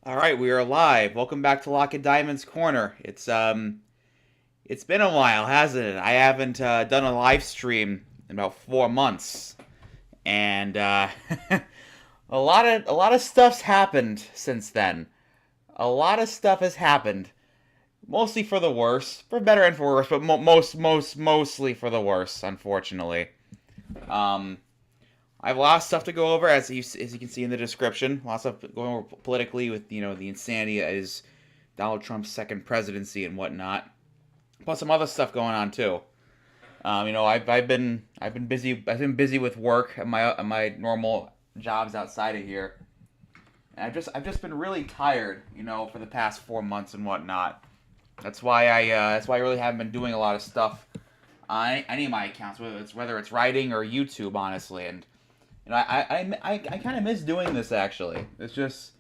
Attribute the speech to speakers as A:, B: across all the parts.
A: All right, we are live. Welcome back to Lacedaemon's Corner. It's been a while, hasn't it? I haven't done a live stream in about 4 months, and a lot of stuff's happened since then. A lot of stuff has happened, mostly for the worse, for better and for worse, but mostly for the worse, unfortunately. Um, I have a lot of stuff to go over, as you can see in the description. Lots of stuff going over politically with the insanity that is Donald Trump's second presidency and whatnot. Plus some other stuff going on too. I've been busy with work at my normal jobs outside of here, and I've just been really tired, for the past 4 months and whatnot. That's why I really haven't been doing a lot of stuff on any of my accounts, whether it's writing or YouTube, honestly. And I kind of miss doing this actually. It's just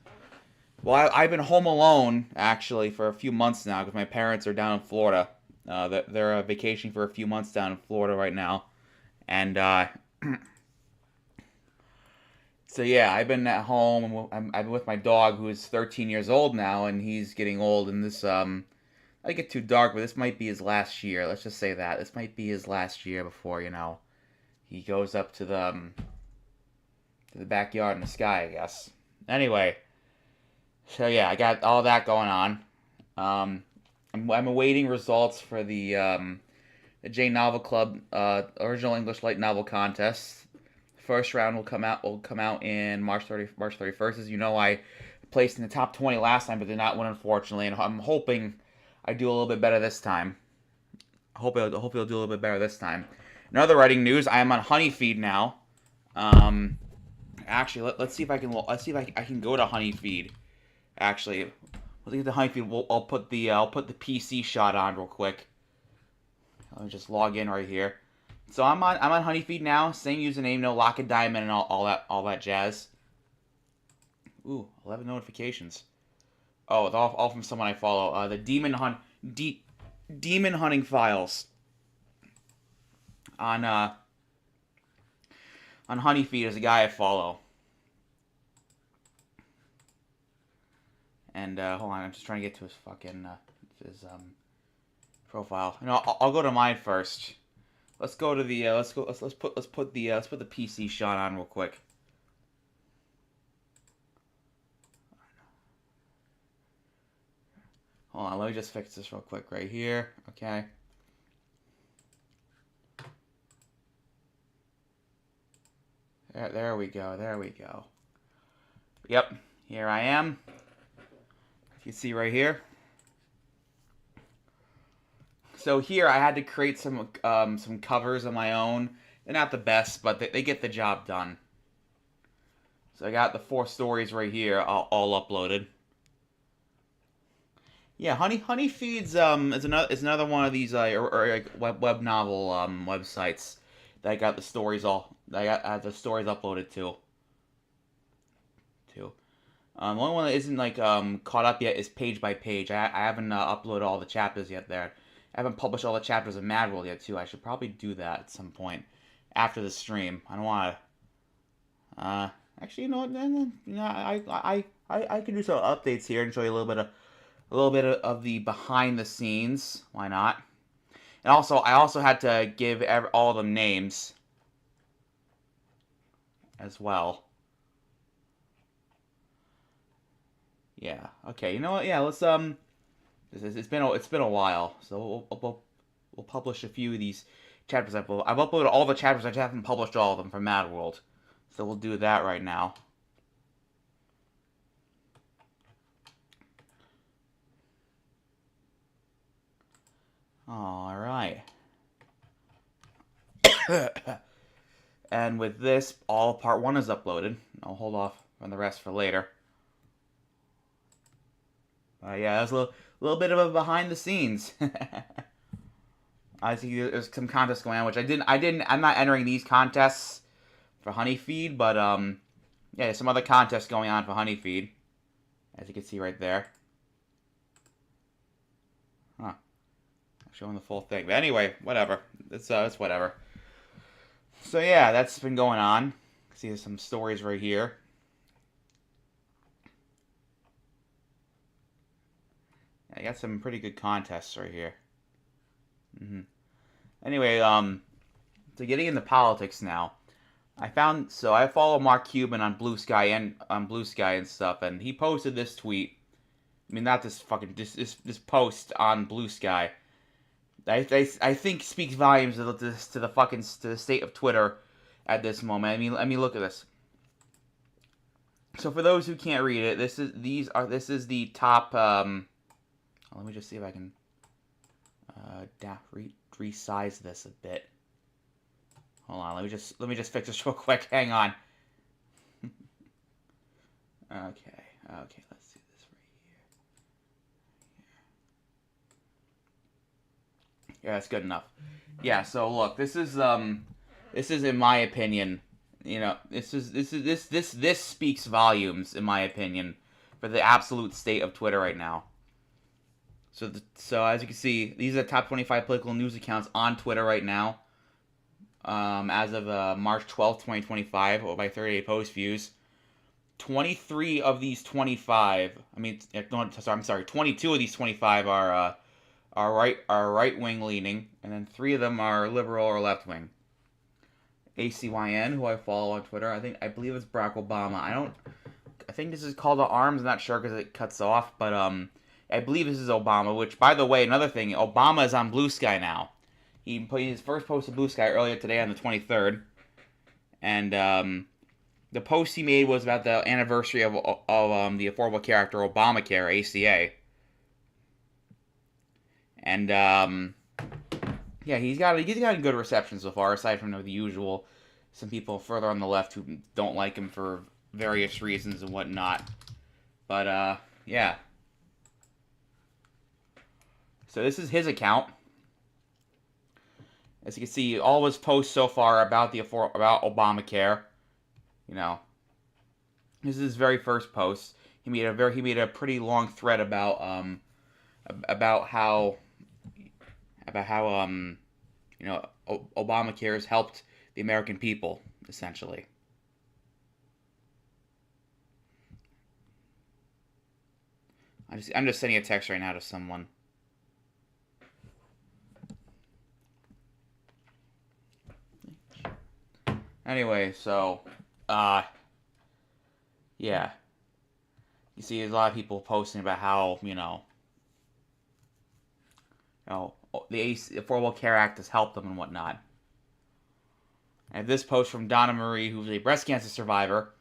A: I've been home alone actually for a few months now because my parents are down in Florida. They're vacationing for a few months down in Florida right now, and so yeah, I've been at home. I've been with my dog, who is 13 years old now, and he's getting old. And this I get too dark, but this might be his last year. Let's just say that this might be his last year before he goes up to the backyard in the sky, I guess. Anyway, so yeah, I got all that going on. I'm awaiting results for the J Novel Club original English light novel contest. First round will come out in March 31st. As you know, I placed in the top 20 last time, but did not win, unfortunately. And I'm hoping I do a little bit better this time. I hope it'll do a little bit better this time. In other writing news, I am on Honeyfeed now. Actually, let's see if I can go to Honeyfeed. Actually, let's get the Honeyfeed. I'll put the PC shot on real quick. Let me just log in right here. So I'm on Honeyfeed now. Same username, no Lock of Diamond and all that jazz. Ooh, 11 notifications. Oh, it's all from someone I follow. The Demon Hunting Files on on Honeyfeed is a guy I follow. And hold on, I'm just trying to get to his profile. I'll go to mine first. Let's go to the let's put the PC shot on real quick. Hold on, let me just fix this real quick right here. Okay. There we go. There we go. Yep, here I am. You can see right here. So here I had to create some covers of my own. They're not the best, but they get the job done. So I got the 4 stories right here, all uploaded. Yeah, Honey Feeds is another one of these or like web novel websites that I got the stories all that I got the stories uploaded to. The only one that isn't like caught up yet is Page by Page. I haven't uploaded all the chapters yet there. I haven't published all the chapters of Mad World yet too. I should probably do that at some point after the stream. I don't want to. Actually, you know what? Then I can do some updates here and show you a little bit of the behind the scenes. Why not? And also, I also had to give all of them names as well. Yeah. Okay. You know what? Yeah. It's been a while, so we'll publish a few of these chapters. I've uploaded all the chapters. I just haven't published all of them from Mad World, so we'll do that right now. All right. And with this, all part one is uploaded. I'll hold off on the rest for later. Yeah, that's a little bit of a behind the scenes. I see there's some contests going on, which I'm not entering these contests for Honeyfeed, but yeah, there's some other contests going on for Honeyfeed, as you can see right there. Huh. Showing the full thing. But anyway, whatever. It's whatever. So yeah, that's been going on. See, there's some stories right here. got some pretty good contests right here. Anyway, so getting into politics now. I follow Mark Cuban on Blue Sky and stuff, and he posted this tweet. I mean, not this fucking this post on Blue Sky. I think speaks volumes to the state of Twitter at this moment. I mean, look at this. So for those who can't read it, this is the top. Let me just see if I can resize this a bit. Hold on, let me just fix this real quick. Hang on. Okay, let's do this right here. Yeah, that's good enough. Yeah, so look, this is in my opinion, this speaks volumes in my opinion for the absolute state of Twitter right now. So as you can see, these are the top 25 political news accounts on Twitter right now. As of March 12th, 2025, by 38 post views. 23 of these 25, 22 of these 25 are right wing leaning, and then 3 of them are liberal or left wing. ACYN, who I follow on Twitter, I believe it's Barack Obama. I think this is called the Arms. I'm not sure because it cuts off, but I believe this is Obama. Which, by the way, another thing, Obama is on Blue Sky now. He put his first post to Blue Sky earlier today on the 23rd, and the post he made was about the anniversary of the Affordable Care Act, or Obamacare, ACA. And yeah, he's got a good reception so far, aside from the usual, some people further on the left who don't like him for various reasons and whatnot. But yeah. So this is his account. As you can see, all of his posts so far about Obamacare, this is his very first post. He made a pretty long thread about how Obamacare has helped the American people, essentially. I'm just sending a text right now to someone. Anyway, so, yeah. You see a lot of people posting about how, the Affordable Care Act has helped them and whatnot. I have this post from Donna Marie, who's a breast cancer survivor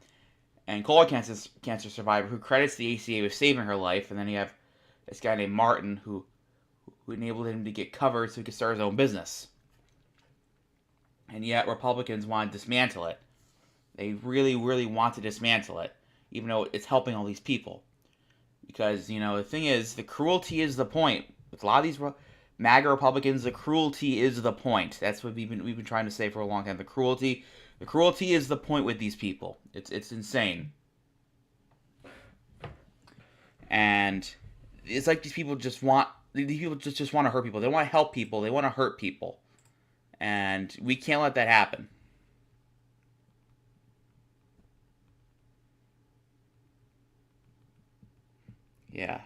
A: and colon cancer survivor, who credits the ACA with saving her life. And then you have this guy named Martin, who enabled him to get covered so he could start his own business. And yet Republicans want to dismantle it. They really, really want to dismantle it, even though it's helping all these people. Because, the thing is, the cruelty is the point. With a lot of these MAGA Republicans, the cruelty is the point. That's what we've been trying to say for a long time. The cruelty is the point with these people. It's insane. And it's like these people just want to hurt people. They want to help people. They want to hurt people. And we can't let that happen. Yeah.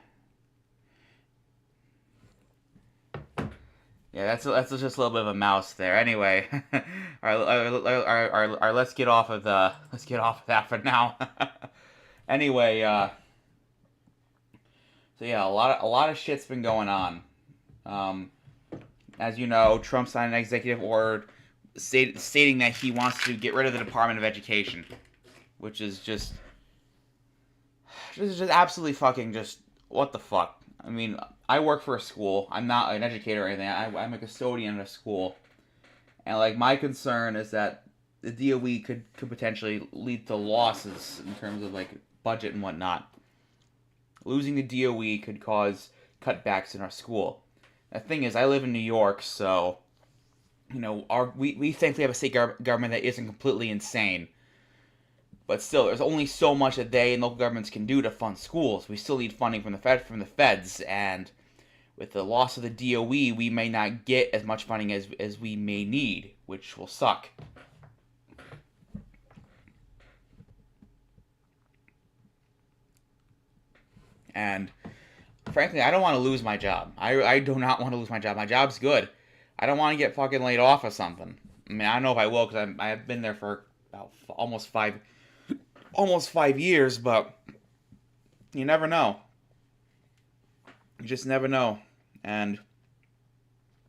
A: Yeah, that's just a little bit of a mouse there. Anyway, all right, let's get off of that for now. Anyway, so yeah, a lot of shit's been going on. As you know, Trump signed an executive order stating that he wants to get rid of the Department of Education, which is just absolutely fucking just what the fuck. I mean, I work for a school. I'm not an educator or anything. I'm a custodian at a school, and my concern is that the DOE could potentially lead to losses in terms of budget and whatnot. Losing the DOE could cause cutbacks in our school. The thing is, I live in New York, so, we thankfully have a state government that isn't completely insane. But still, there's only so much that they and local governments can do to fund schools. We still need funding from the feds, and with the loss of the DOE, we may not get as much funding as we may need, which will suck. And frankly, I don't want to lose my job. I do not want to lose my job. My job's good. I don't want to get fucking laid off or something. I mean, I don't know if I will because I've been there for about almost 5 years, but you never know. You just never know. And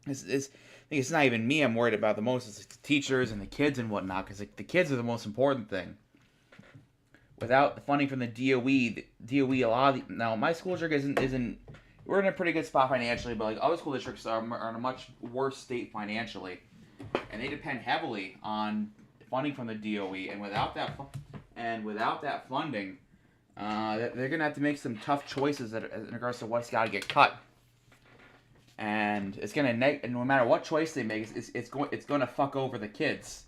A: I think it's not even me I'm worried about the most. It's like the teachers and the kids and whatnot, because like, the kids are the most important thing. Without the funding from the DOE, a lot of now my school district isn't. We're in a pretty good spot financially, but like other school districts are in a much worse state financially, and they depend heavily on funding from the DOE. And without that funding, they're gonna have to make some tough choices in regards to what's got to get cut. And it's gonna and no matter what choice they make, it's going to fuck over the kids.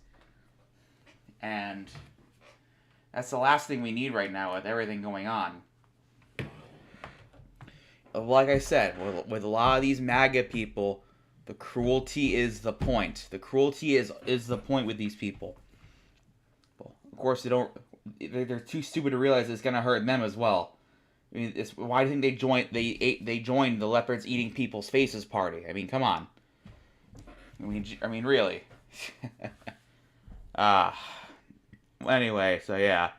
A: And that's the last thing we need right now with everything going on. Like I said, with a lot of these MAGA people, the cruelty is the point. The cruelty is the point with these people. Well, of course, they're too stupid to realize it's gonna hurt them as well. I mean, why do you think they joined the leopards eating people's faces party? I mean, come on. I mean, really. Anyway, so yeah.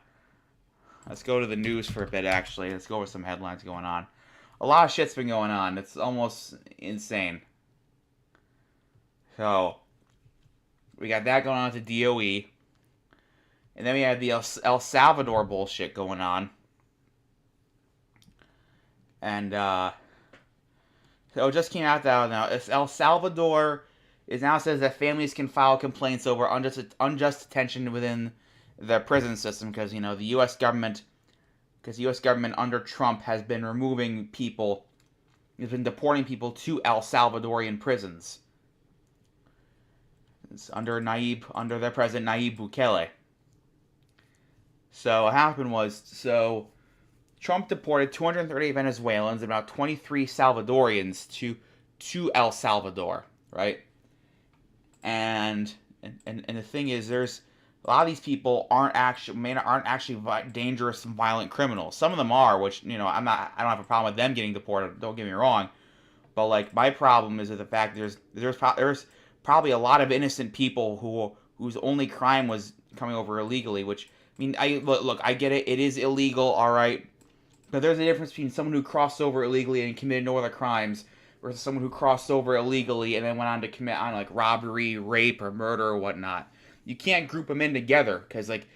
A: Let's go to the news for a bit, actually. Let's go over some headlines going on. A lot of shit's been going on. It's almost insane. So, we got that going on with the DOE. And then we have the El Salvador bullshit going on. And, so it just came out that now. El Salvador now says that families can file complaints over unjust detention within the prison system because, the U.S. government under Trump has been removing people, has been deporting people to El Salvadorian prisons. It's under their president Nayib Bukele. So what happened was, Trump deported 230 Venezuelans and about 23 Salvadorians to El Salvador, right? And the thing is, there's a lot of these people aren't actually dangerous and violent criminals. Some of them are, which I don't have a problem with them getting deported. Don't get me wrong, but like my problem is with the fact there's probably a lot of innocent people whose only crime was coming over illegally. Which I get it. It is illegal, all right. But there's a difference between someone who crossed over illegally and committed no other crimes versus someone who crossed over illegally and then went on to commit like robbery, rape, or murder or whatnot. You can't group them in together because like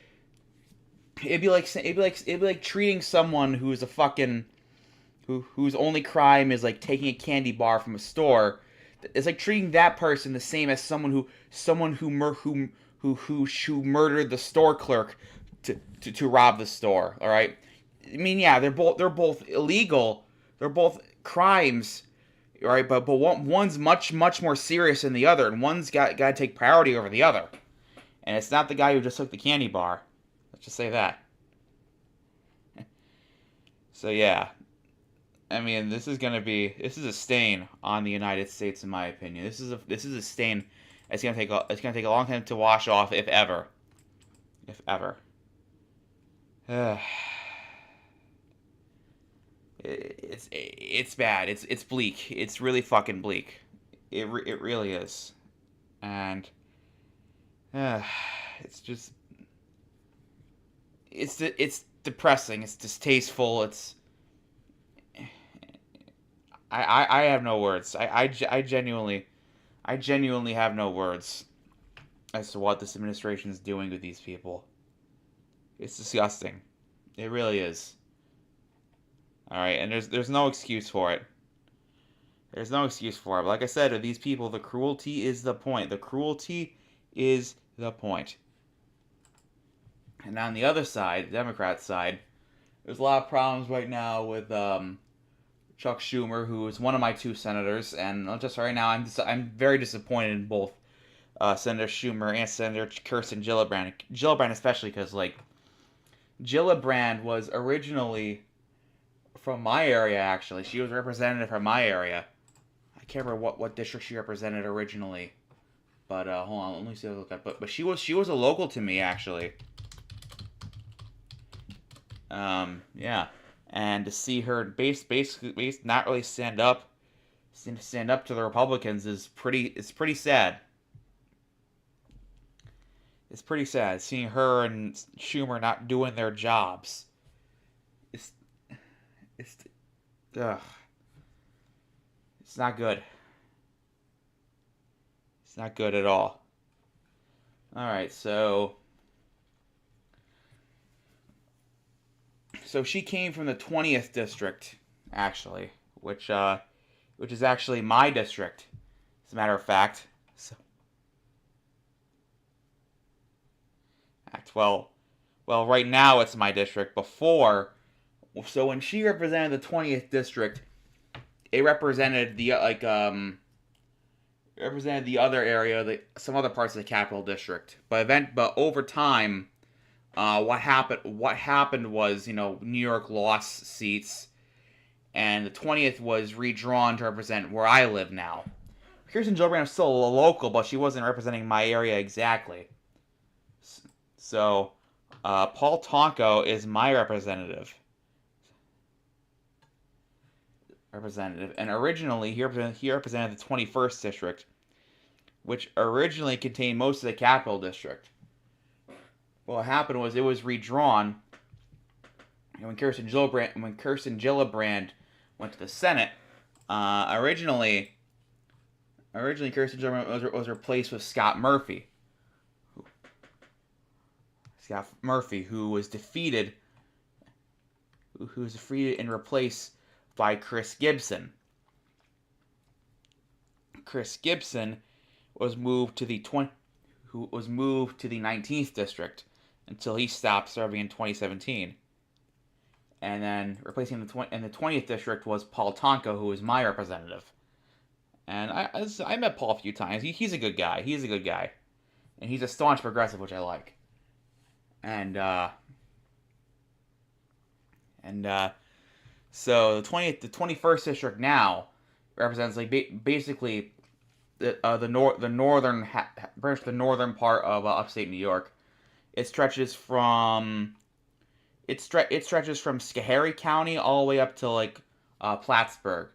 A: it'd be like treating someone who's a fucking whose only crime is like taking a candy bar from a store. It's like treating that person the same as someone who murdered the store clerk to rob the store. All right. I mean, yeah, they're both illegal. They're both crimes, right? But one's much more serious than the other, and one's got to take priority over the other. And it's not the guy who just took the candy bar. Let's just say that. So yeah, I mean, this is a stain on the United States, in my opinion. This is a stain. It's gonna take a long time to wash off, if ever. If ever. It's bad. It's bleak. It's really fucking bleak. It really is, and it's just it's depressing. It's distasteful. I have no words. I genuinely have no words as to what this administration is doing with these people. It's disgusting. It really is. All right, and there's no excuse for it. There's no excuse for it. But like I said, with these people, the cruelty is the point. The cruelty is the point. And on the other side, the Democrat side, there's a lot of problems right now with Chuck Schumer, who is one of my two senators. And just right now, I'm very disappointed in both Senator Schumer and Senator Kirsten Gillibrand. Gillibrand especially because, like, Gillibrand was originally from my area, actually. She was representative from my area. I can't remember what district she represented originally. But, hold on, let me see what I look at. But she was a local to me, actually. Yeah. and to see her basically not really stand up to the Republicans is pretty sad. It's pretty sad seeing her and Schumer not doing their jobs. It's it's ugh. It's not good. It's not good at all. All right, so she came from the 20th district, actually, which is actually my district, as a matter of fact. So, well, right now it's my district. Before, so when she represented the 20th district, it represented the other area, some other parts of the capital district. But over time, what happened was, New York lost seats, and the 20th was redrawn to represent where I live now. Kirsten Gillibrand was still a local, but she wasn't representing my area exactly. So, Paul Tonko is my representative, and originally he represented the 21st district, which originally contained most of the capital district. What happened was it was redrawn, and when Kirsten Gillibrand went to the Senate, originally Kirsten Gillibrand was replaced with Scott Murphy. Who was defeated and replaced by Chris Gibson. Chris Gibson was moved to the 19th district until he stopped serving in 2017. And then replacing the 20th district was Paul Tonko, who was my representative. And I met Paul a few times. He's a good guy. And he's a staunch progressive, which I like. So the 21st district now represents basically the northern part of upstate New York. It stretches from Schoharie County all the way up to Plattsburgh,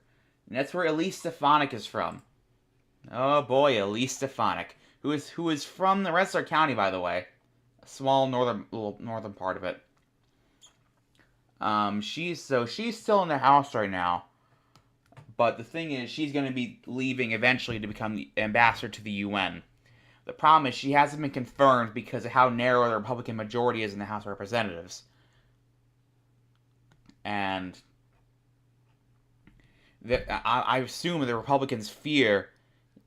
A: and that's where Elise Stefanik is from. Oh boy, Elise Stefanik, who is from the Rensselaer County, by the way, a small northern part of it. She's still in the House right now, but the thing is, she's going to be leaving eventually to become the ambassador to the UN. The problem is she hasn't been confirmed because of how narrow the Republican majority is in the House of Representatives. And I assume the Republicans' fear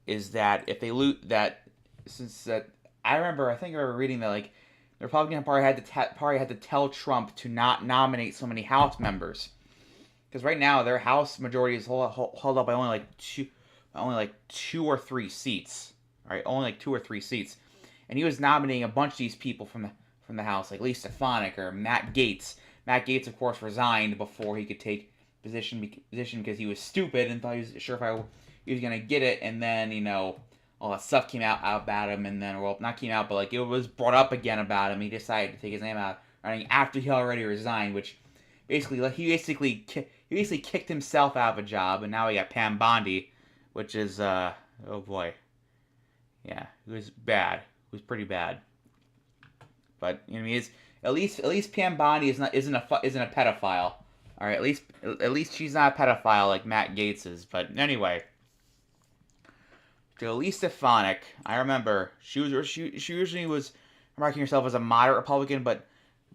A: is that if they lose that, I think I remember reading that the Republican Party had to tell Trump to not nominate so many House members, because right now their House majority is held up by only two or three seats. Right, only 2 or 3 seats, and he was nominating a bunch of these people from the House, like Lisa Stefanik or Matt Gaetz. Matt Gaetz, of course, resigned before he could take position because he was stupid and thought he was gonna get it, and then all that stuff came out about him, and then not came out, but it was brought up again about him. He decided to take his name out running after he already resigned, which he basically kicked himself out of a job, and now we got Pam Bondi, which is oh boy. Yeah, it was bad. It was pretty bad. But at least Pam Bondi isn't a pedophile. All right, at least she's not a pedophile like Matt Gaetz is. But anyway, to Elise Stefanik, I remember she usually was marking herself as a moderate Republican, but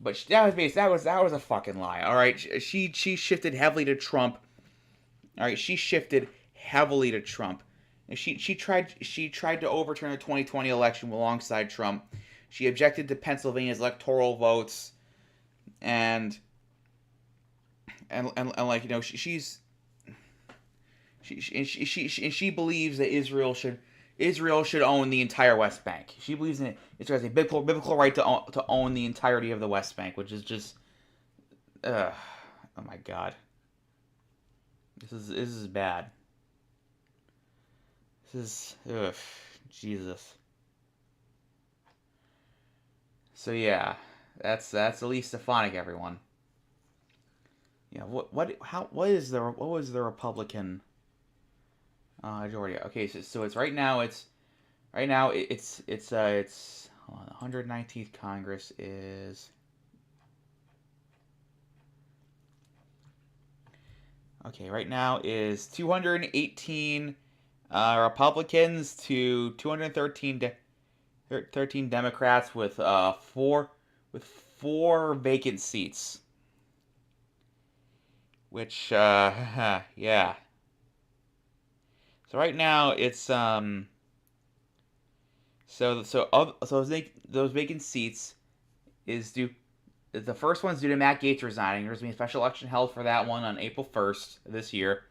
A: that was a fucking lie. All right, she shifted heavily to Trump. All right, she shifted heavily to Trump. She tried to overturn the 2020 election alongside Trump. She objected to Pennsylvania's electoral votes, and she believes that Israel should own the entire West Bank. She believes in Israel has a biblical right to own the entirety of the West Bank, which is just, oh my God, this is bad. This is, Jesus. So yeah, that's Elise Stefanik, everyone. Yeah, what was the Republican majority? Okay, so it's right now it's hold on, the 119th Congress is okay. Right now is 218 Republicans to 13 Democrats with four vacant seats. Which yeah. So right now it's those vacant seats is due. The first one's due to Matt Gaetz resigning. There's been a special election held for that one on April 1st this year.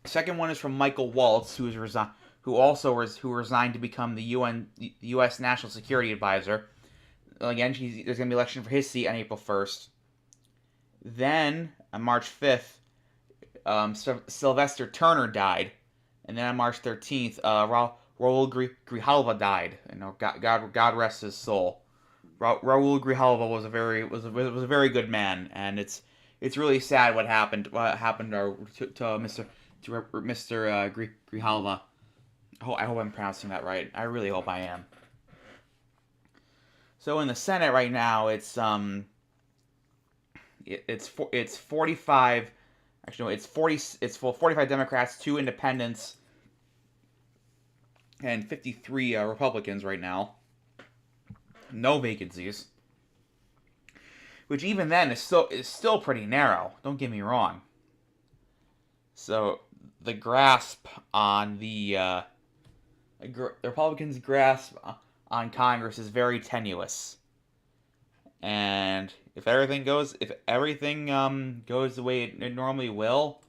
A: The second one is from Michael Waltz, who resigned to become the U.S. National Security Advisor. Again, there's going to be an election for his seat on April 1st. Then on March 5th, Sylvester Turner died, and then on March 13th, Raul Grijalva died. God rest his soul. Raul Grijalva was a very good man, and it's really sad what happened to Mr. Grijalva. I hope I'm pronouncing that right. I really hope I am. So in the Senate right now, it's 45. Actually, no, it's 45 Democrats, 2 Independents, and 53 Republicans right now. No vacancies, which even then is still pretty narrow. Don't get me wrong. So the grasp on the Republicans' grasp on Congress is very tenuous, and if everything goes the way it normally will,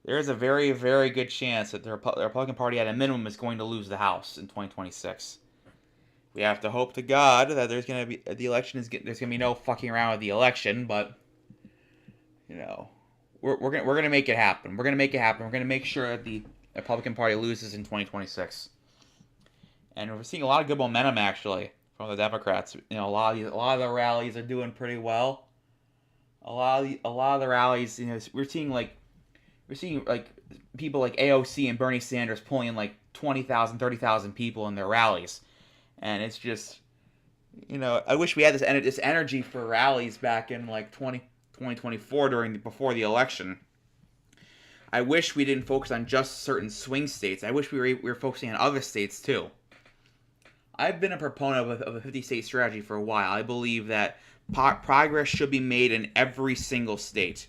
A: there is a very, very good chance that the Republican Party at a minimum is going to lose the House in 2026. We have to hope to God that there's going to be there's going to be no fucking around with the election, but we're going to make it happen. We're going to make it happen. We're going to make sure that the Republican Party loses in 2026. And we're seeing a lot of good momentum actually from the Democrats. A lot of the rallies are doing pretty well. A lot of the rallies, we're seeing like people like AOC and Bernie Sanders pulling in like 20,000, 30,000 people in their rallies. And it's just, I wish we had this energy for rallies back in like 2024 before the election. I wish we didn't focus on just certain swing states. I wish we were focusing on other states too. I've been a proponent of a 50-state strategy for a while. I believe that progress should be made in every single state.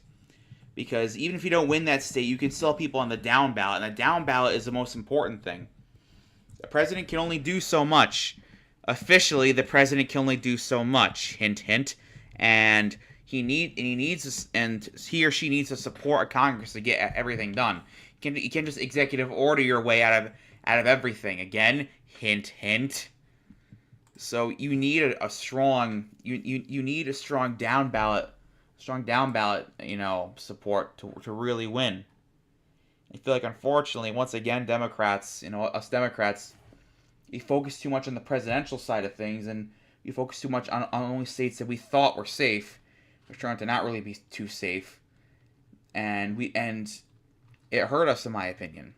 A: Because even if you don't win that state, you can still have people on the down ballot. And the down ballot is the most important thing. The president can only do so much. Officially, the president can only do so much. Hint, hint. And he or she needs to support a Congress to get everything done. You can't just executive order your way out of everything. Again, hint, hint. So you need a strong down ballot support to really win. I feel like unfortunately once again us Democrats, we focus too much on the presidential side of things, and we focus too much on only states that we thought were safe, which turned out to not really be too safe, and it hurt us in my opinion.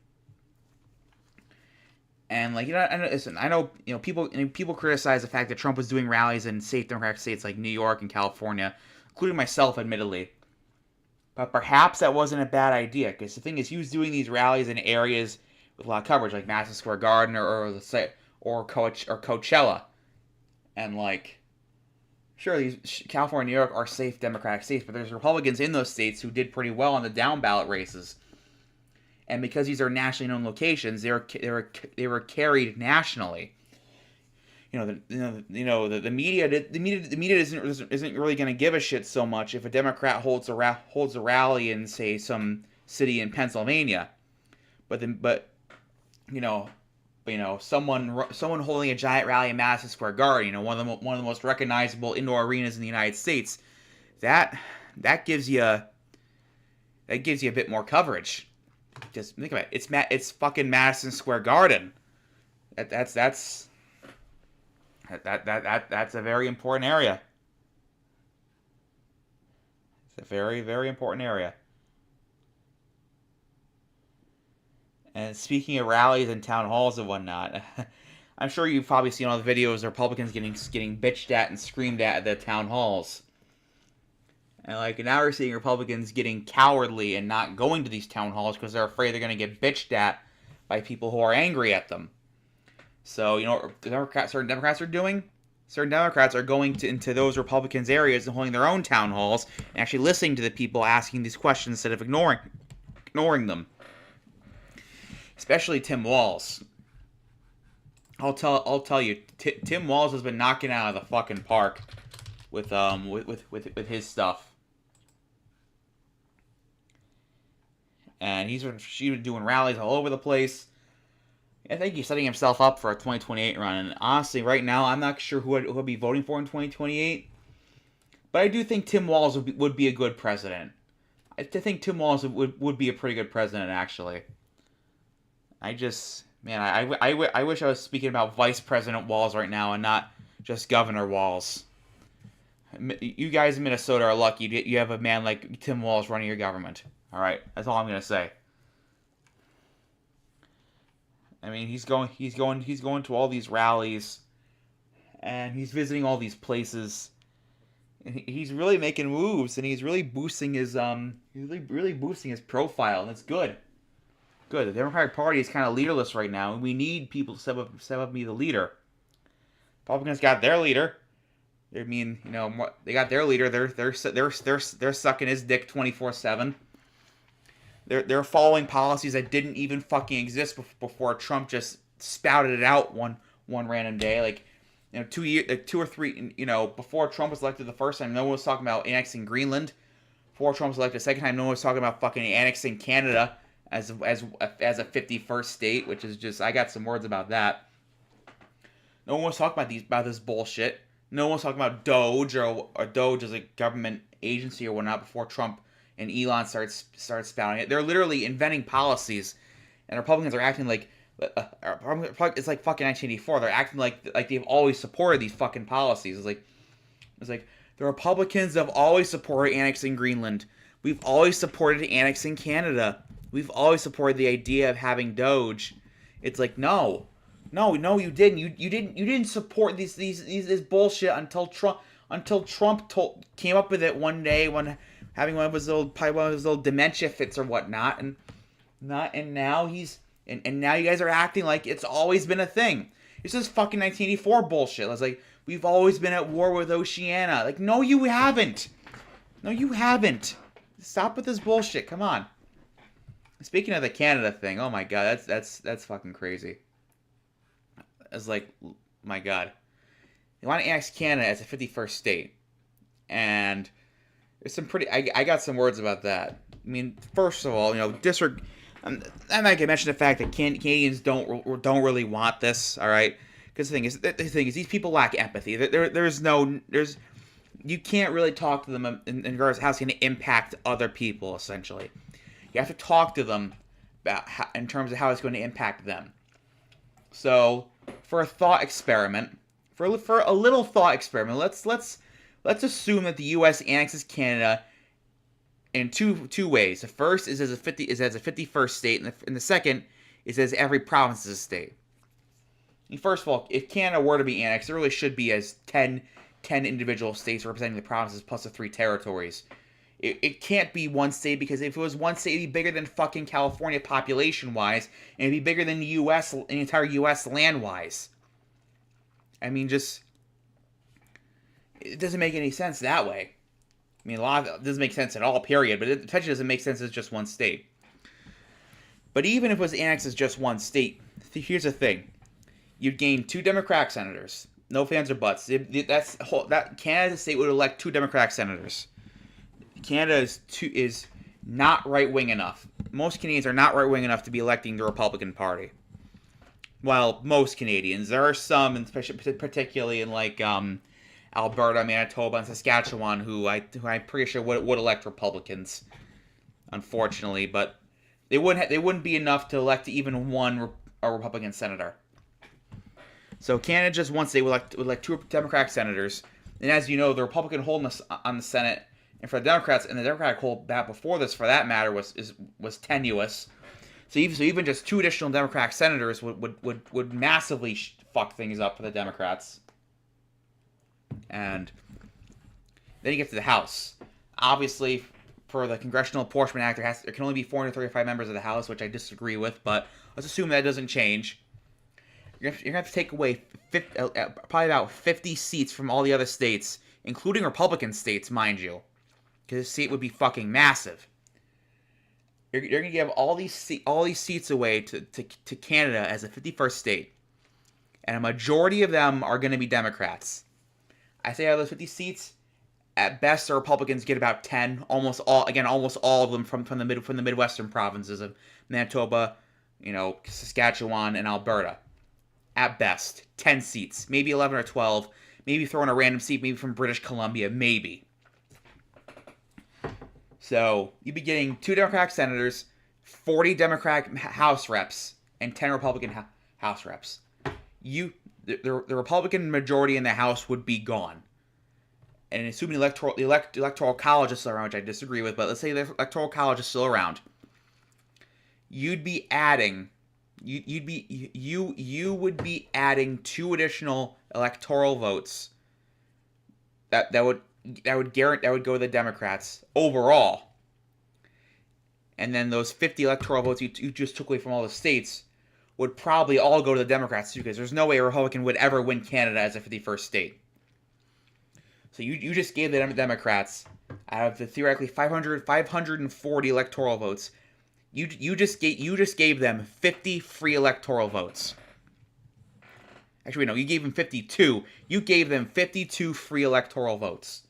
A: And I know people criticize the fact that Trump was doing rallies in safe Democratic states like New York and California, including myself, admittedly. But perhaps that wasn't a bad idea, because the thing is, he was doing these rallies in areas with a lot of coverage, like Madison Square Garden or Coachella, and sure, California and New York are safe Democratic states, but there's Republicans in those states who did pretty well on the down ballot races. And because these are nationally known locations, they were carried nationally. The media isn't really going to give a shit so much if a Democrat holds a rally in, say, some city in Pennsylvania, but someone holding a giant rally in Madison Square Garden, one of the most recognizable indoor arenas in the United States, that gives you a bit more coverage. Just think about it. It's fucking Madison Square Garden. That's a very important area. It's a very, very important area. And speaking of rallies and town halls and whatnot, I'm sure you've probably seen all the videos of Republicans getting bitched at and screamed at the town halls. And like now we're seeing Republicans getting cowardly and not going to these town halls because they're afraid they're going to get bitched at by people who are angry at them. So you know what certain Democrats are doing? Certain Democrats are going into those Republicans' areas and holding their own town halls and actually listening to the people asking these questions instead of ignoring them. Especially Tim Walz. I'll tell you, Tim Walz has been knocking out of the fucking park with his stuff, and he's been doing rallies all over the place. I think he's setting himself up for a 2028 run. And honestly, right now, I'm not sure who I'll be voting for in 2028. But I do think Tim Walz would be a good president. I think Tim Walz would be a pretty good president, actually. I wish I was speaking about Vice President Walz right now and not just Governor Walz. You guys in Minnesota are lucky you have a man like Tim Walz running your government. All right, that's all I'm gonna say. I mean, he's going to all these rallies, and he's visiting all these places. And he's really making moves, and he's really boosting his really boosting his profile, and it's good. Good. The Democratic Party is kind of leaderless right now, and we need people to step up and be the leader. Republicans got their leader. I mean, you know, they got their leader. They're sucking his dick 24/7. They're following policies that didn't even fucking exist before Trump just spouted it out one random day. Like, you know, 2 or 3, you know, before Trump was elected the first time, no one was talking about annexing Greenland. Before Trump was elected the second time, no one was talking about fucking annexing Canada as a 51st state, which is just, I got some words about that. No one was talking about this bullshit. No one was talking about Doge or Doge as a government agency or whatnot before Trump and Elon starts spouting it. They're literally inventing policies, and Republicans are acting like it's like fucking 1984. They're acting like they've always supported these fucking policies. It's like the Republicans have always supported annexing Greenland. We've always supported annexing Canada. We've always supported the idea of having Doge. It's like no, you didn't. You didn't support this bullshit until Trump came up with it one day when having one of his little dementia fits or whatnot, and now now you guys are acting like it's always been a thing. It's just fucking 1984 bullshit. It's like we've always been at war with Oceania. Like, no, you haven't. No, you haven't. Stop with this bullshit. Come on. Speaking of the Canada thing, oh my god, that's fucking crazy. It's like, my god, they want to annex Canada as a 51st state, and there's some pretty. I got some words about that. I mean, first of all, you know, I'm not gonna mention the fact that Canadians don't really want this. All right, because the thing is, these people lack empathy. You can't really talk to them in regards to how it's going to impact other people. Essentially, you have to talk to them in terms of how it's going to impact them. So, for a thought experiment, for a little thought experiment, let's assume that the U.S. annexes Canada in two ways. The first is as a 51st state, and the second is as every province is a state. And first of all, if Canada were to be annexed, it really should be as 10 individual states representing the provinces plus the 3 territories. It can't be one state, because if it was one state, it'd be bigger than fucking California population-wise, and it'd be bigger than the entire U.S. land-wise. I mean, it doesn't make any sense that way. I mean, a lot of it doesn't make sense at all, period, but it especially doesn't make sense as just one state. But even if it was annexed as just one state, here's the thing. You'd gain 2 Democratic senators. No fans or buts. That Canada state would elect 2 Democratic senators. Canada is not right-wing enough. Most Canadians are not right-wing enough to be electing the Republican Party. Well, most Canadians. There are some, particularly in like Alberta, Manitoba, and Saskatchewan, who I'm pretty sure would elect Republicans. Unfortunately, but they wouldn't be enough to elect even one Republican senator. So Canada just once they would elect 2 Democratic senators, and as you know, the Republican hold on the Senate And for the Democrats, and the Democratic hold that before this, for that matter, was tenuous. So even just 2 additional Democratic senators would massively fuck things up for the Democrats. And then you get to the House. Obviously, for the Congressional Apportionment Act, there can only be 435 members of the House, which I disagree with, but let's assume that doesn't change. You're going to have to take away probably about 50 seats from all the other states, including Republican states, mind you, because the state would be fucking massive. You're going to give all these seats away to Canada as a 51st state, and a majority of them are going to be Democrats. I say out of those 50 seats, at best, the Republicans get about 10. Almost all of them from the Midwestern provinces of Manitoba, Saskatchewan, and Alberta. At best, 10 seats, maybe 11 or 12. Maybe throw in a random seat, maybe from British Columbia, maybe. So you'd be getting 2 Democratic senators, 40 Democratic House reps, and 10 Republican House reps. The Republican majority in the House would be gone. And assuming the electoral college is still around, which I disagree with, but let's say the electoral college is still around, you would be adding 2 additional electoral votes that would go to the Democrats overall. And then those 50 electoral votes you just took away from all the states would probably all go to the Democrats too, because there's no way a Republican would ever win Canada as a 51st state. So you just gave the Democrats, out of the theoretically 540 electoral votes, you just gave them 50 free electoral votes. Actually, no, you gave them 52. You gave them 52 free electoral votes.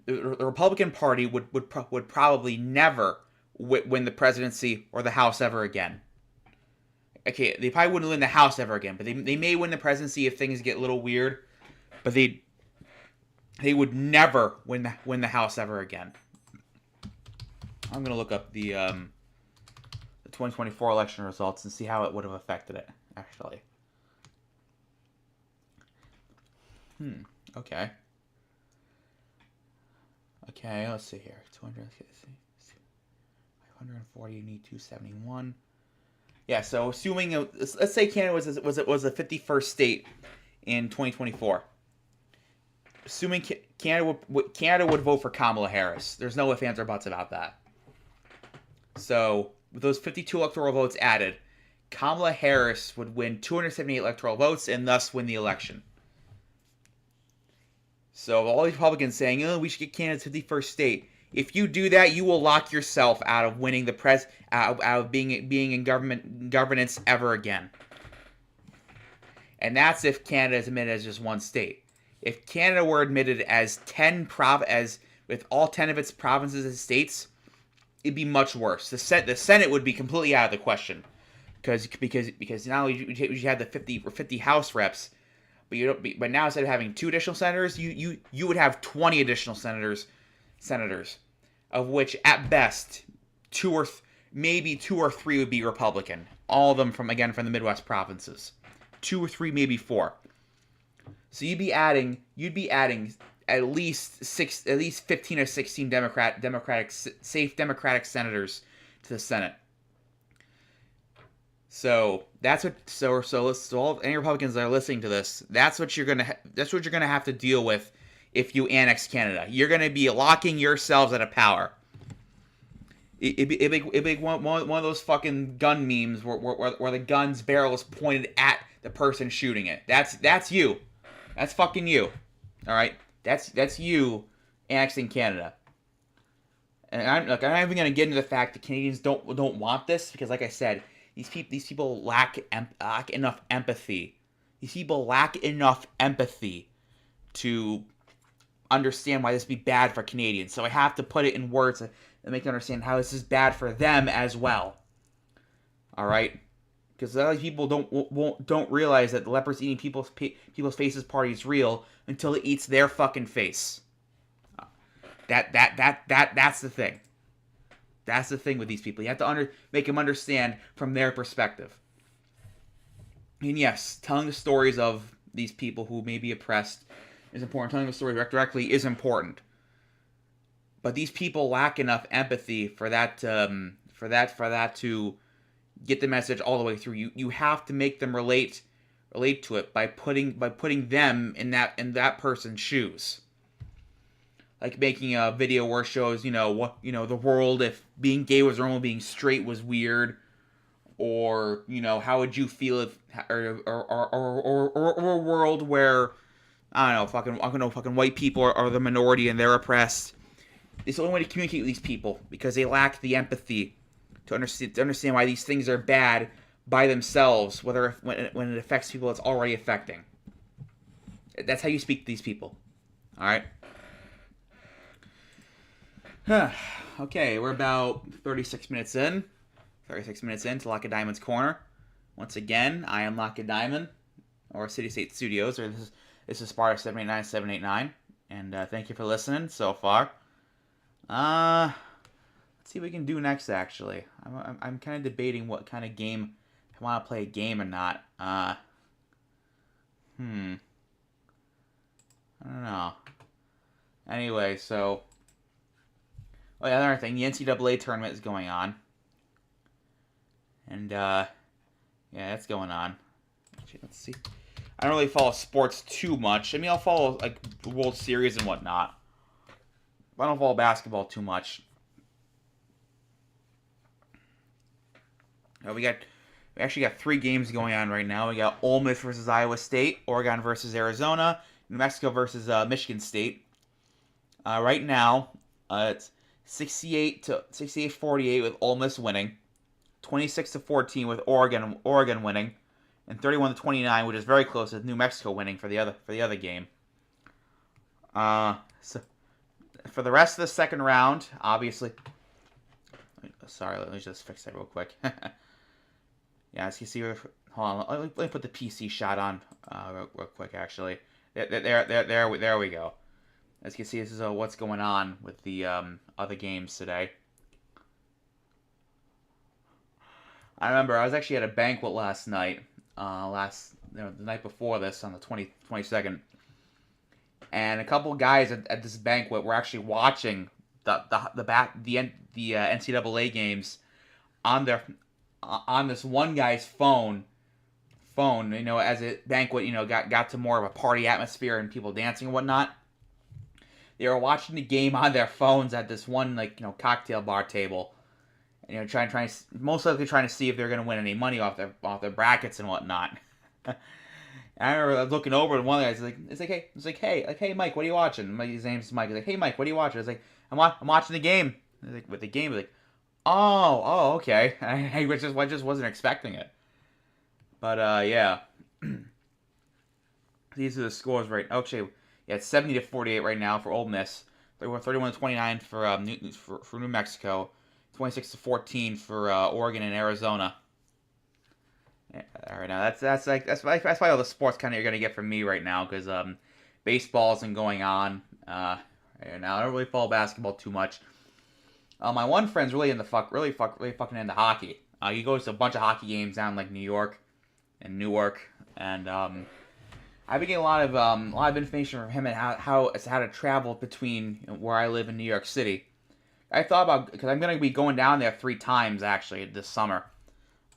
A: The Republican Party would probably never win the presidency or the House ever again. Okay, they probably wouldn't win the House ever again, but they may win the presidency if things get a little weird. But they would never win the House ever again. I'm gonna look up the 2024 election results and see how it would have affected it. Actually. Okay. Okay, let's see here. 540, you need 271. Yeah, so assuming let's say Canada was a 51st state in 2024. Assuming Canada would vote for Kamala Harris. There's no ifs, ands, or buts about that. So, with those 52 electoral votes added, Kamala Harris would win 278 electoral votes and thus win the election. So, all these Republicans saying, we should get Canada's 51st state. If you do that, you will lock yourself out of winning out of being in governance ever again. And that's if Canada is admitted as just one state. If Canada were admitted as with all 10 of its provinces and states, it'd be much worse. The Senate would be completely out of the question, because now you had the 50 House reps, but now instead of having 2 additional senators, you would have 20 additional senators, of which at best 2 or 3 would be Republican. All of them from the Midwest provinces. 2 or 3, maybe 4. So you'd be adding at least 15 or 16 safe Democratic senators to the Senate. So that's what. So all any Republicans that are listening to this, that's what you're gonna have to deal with if you annex Canada. You're gonna be locking yourselves out of power. It'd be one of those fucking gun memes where the gun's barrel is pointed at the person shooting it. That's you. That's fucking you. All right. That's you annexing Canada. And I'm not even gonna get into the fact that Canadians don't want this, because, like I said, these people lack enough empathy. These people lack enough empathy to understand why this would be bad for Canadians. So I have to put it in words and make them understand how this is bad for them as well. All right. Because a lot of people don't realize that the leprous eating people's faces party is real until it eats their fucking face. That's the thing. That's the thing with these people. You have to make them understand from their perspective. And yes, telling the stories of these people who may be oppressed is important. Telling the story directly is important. But these people lack enough empathy for that to get the message all the way through. You have to make them relate to it by putting them in that person's shoes. Like making a video where it shows, the world, if being gay was normal, being straight was weird, or how would you feel if or a world where I don't know, fucking white people are the minority and they're oppressed. It's the only way to communicate with these people because they lack the empathy to understand why these things are bad by themselves, when it affects people it's already affecting. That's how you speak to these people. All right. Okay, we're about 36 minutes in. 36 minutes into Lacedaemon's Corner. Once again, I am Lacedaemon, or City State Studios, or this is Sparta 789, and thank you for listening so far. Let's see what we can do next, actually. I'm kind of debating what kind of game, if I want to play a game or not. I don't know. Anyway, so... Oh, yeah, another thing, the NCAA tournament is going on. And, yeah, that's going on. Actually, let's see. I don't really follow sports too much. I mean, I'll follow, like, the World Series and whatnot. But I don't follow basketball too much. We actually got 3 games going on right now. We got Ole Miss versus Iowa State, Oregon versus Arizona, New Mexico versus Michigan State. Right now, it's 68-48 with Ole Miss winning, 26-14 with Oregon winning, and 31-29, which is very close, with New Mexico winning for the other game. So for the rest of the second round, obviously. Sorry, let me just fix that real quick. Yeah, as you see, hold on. Let me put the PC shot on real quick. Actually, there we go. As you can see, this is what's going on with the other games today. I remember I was actually at a banquet last night, the night before this, on the 22nd, and a couple guys at this banquet were actually watching the NCAA games on this one guy's phone, as a banquet, got to more of a party atmosphere and people dancing and whatnot. They were watching the game on their phones at this one, cocktail bar table, and, most likely trying to see if they're going to win any money off their brackets and whatnot. I remember looking over and one of the guys it's like, hey, Mike, what are you watching? His name's Mike. He's like, hey, Mike, what are you watching? I was like, I'm watching the game. Like, with the game, like, oh, okay. I just wasn't expecting it. But yeah, these are the scores right. Actually, yeah, it's 70-48 right now for Ole Miss. 31-29 for New Mexico. 26-14 for Oregon and Arizona. Yeah, all right, now that's why all the sports kind of you're gonna get from me right now, because baseball isn't going on. Right now, I don't really follow basketball too much. My one friend's really fucking into hockey. He goes to a bunch of hockey games down like New York and Newark, and I've been getting a lot of information from him and how to travel between where I live in New York City. I thought about, because I'm gonna be going down there 3 times actually this summer.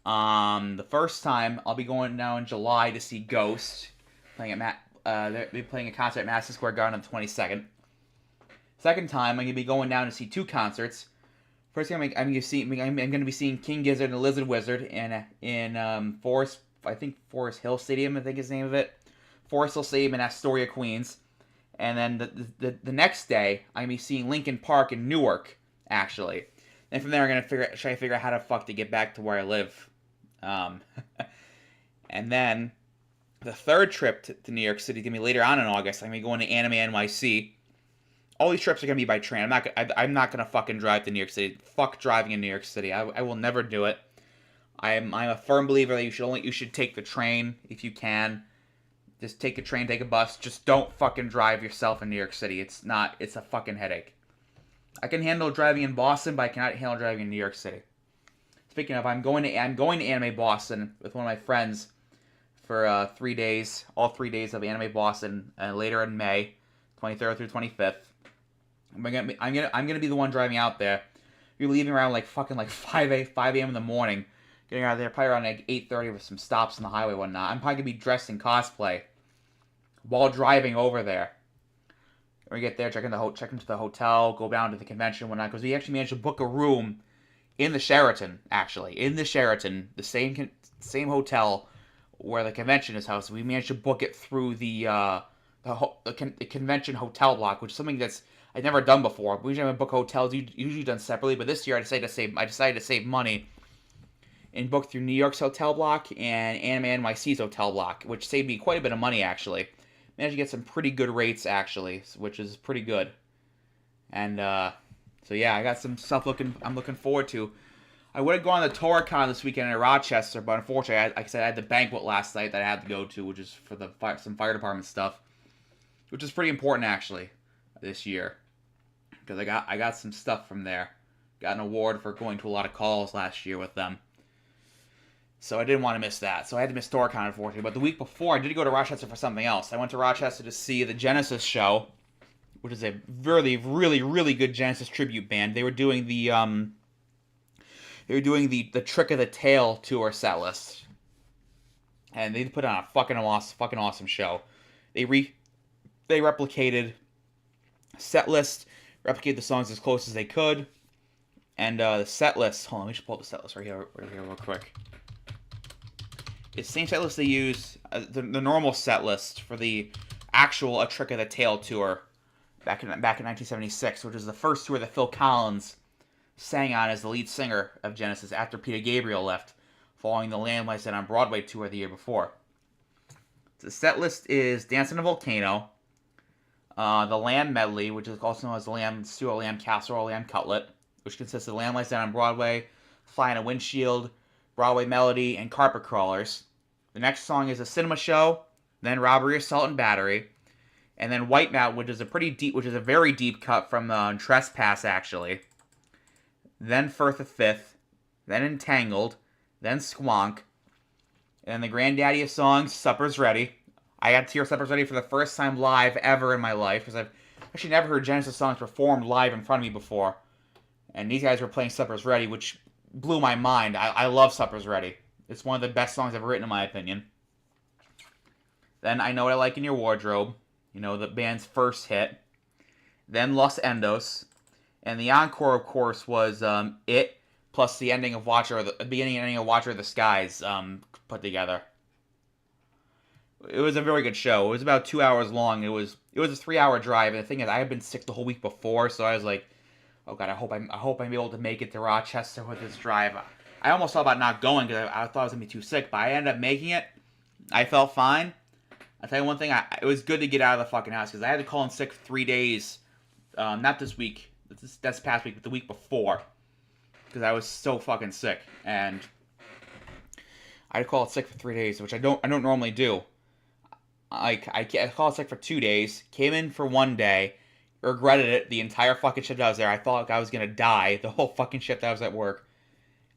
A: The first time I'll be going down in July to see Ghost playing at they'll be playing a concert at Madison Square Garden on the 22nd. Second time I'm gonna be going down to see 2 concerts. First time I'm gonna be seeing King Gizzard and the Lizard Wizard in Forest Hill Stadium, I think is the name of it. Forest Hill Stadium in Astoria, Queens. And then the next day I'm gonna be seeing Linkin Park in Newark, actually. And from there I'm gonna try to figure out how the fuck to get back to where I live. And then the third trip to New York City is gonna be later on in August. I'm gonna be going to Anime NYC. All these trips are gonna be by train. I'm not gonna fucking drive to New York City. Fuck driving in New York City. I will never do it. I'm a firm believer that you should take the train if you can. Just take a train, take a bus. Just don't fucking drive yourself in New York City. It's a fucking headache. I can handle driving in Boston, but I cannot handle driving in New York City. Speaking of, I'm going to Anime Boston with one of my friends for 3 days, all 3 days of Anime Boston, later in May, 23rd through 25th. I'm gonna be the one driving out there. You're leaving around like fucking like 5 a.m. in the morning, getting out there probably around like 8:30 with some stops on the highway and whatnot. I'm probably gonna be dressed in cosplay while driving over there. When we get there, check into the hotel, go down to the convention and whatnot, because we actually managed to book a room in the Sheraton, the same hotel where the convention is housed. We managed to book it through the convention hotel block, which is something that's I've never done before. We usually book hotels usually done separately, but this year I decided to save money and book through New York's hotel block and Anime NYC's hotel block, which saved me quite a bit of money actually. Managed to get some pretty good rates actually, which is pretty good. And so yeah, I got some stuff I'm looking forward to. I would have gone to the Toricon this weekend in Rochester, but unfortunately, like I said, I had the banquet last night that I had to go to, which is for some fire department stuff, which is pretty important actually this year, because I got some stuff from there. Got an award for going to a lot of calls last year with them. So I didn't want to miss that. So I had to miss Toricon, unfortunately. But the week before, I did go to Rochester for something else. I went to Rochester to see the Genesis show, which is a really, really, really good Genesis tribute band. They were doing the Trick of the Tail tour set list, and they put on a fucking awesome show. They replicated set list, replicated the songs as close as they could, and the set list. Hold on, let me just pull up the set list right here real quick. It's the same set list they use, the normal set list for the actual A Trick of the Tail tour back in 1976, which is the first tour that Phil Collins sang on as the lead singer of Genesis after Peter Gabriel left, following the Lamb Lies Dead on Broadway tour the year before. The set list is Dance on a Volcano, the Lamb Medley, which is also known as the Lamb Stew, Lamb Casserole, Lamb Cutlet, which consists of Lamb Lies Dead on Broadway, Fly in a Windshield, Broadway Melody, and Carpet Crawlers. The next song is A Cinema Show, then Robbery, Assault, and Battery, and then White Mountain, which is a very deep cut from Trespass, actually. Then Firth of Fifth, then Entangled, then Squonk, and then the granddaddy of songs, Supper's Ready. I got to hear Supper's Ready for the first time live ever in my life, because I've actually never heard Genesis songs performed live in front of me before. And these guys were playing Supper's Ready, which blew my mind. I love Supper's Ready. It's one of the best songs ever written, in my opinion. Then I Know What I Like in Your Wardrobe, the band's first hit. Then Los Endos. And the encore, of course, was It, plus the ending of the beginning and ending of Watcher of the Skies put together. It was a very good show. It was about 2 hours long. It was a 3-hour drive. And the thing is, I had been sick the whole week before, so I was like, oh god, I hope I'm able to make it to Rochester with this drive. I almost thought about not going because I thought I was gonna be too sick, but I ended up making it. I felt fine. I'll tell you one thing, it was good to get out of the fucking house, because I had to call in sick for 3 days. Not this week. That's past week, but the week before. Because I was so fucking sick. And I had to call it sick for 3 days, which I don't normally do. I called sick for 2 days, came in for 1 day, regretted it the entire fucking shift I was there. I thought I was gonna die the whole fucking shift I was at work.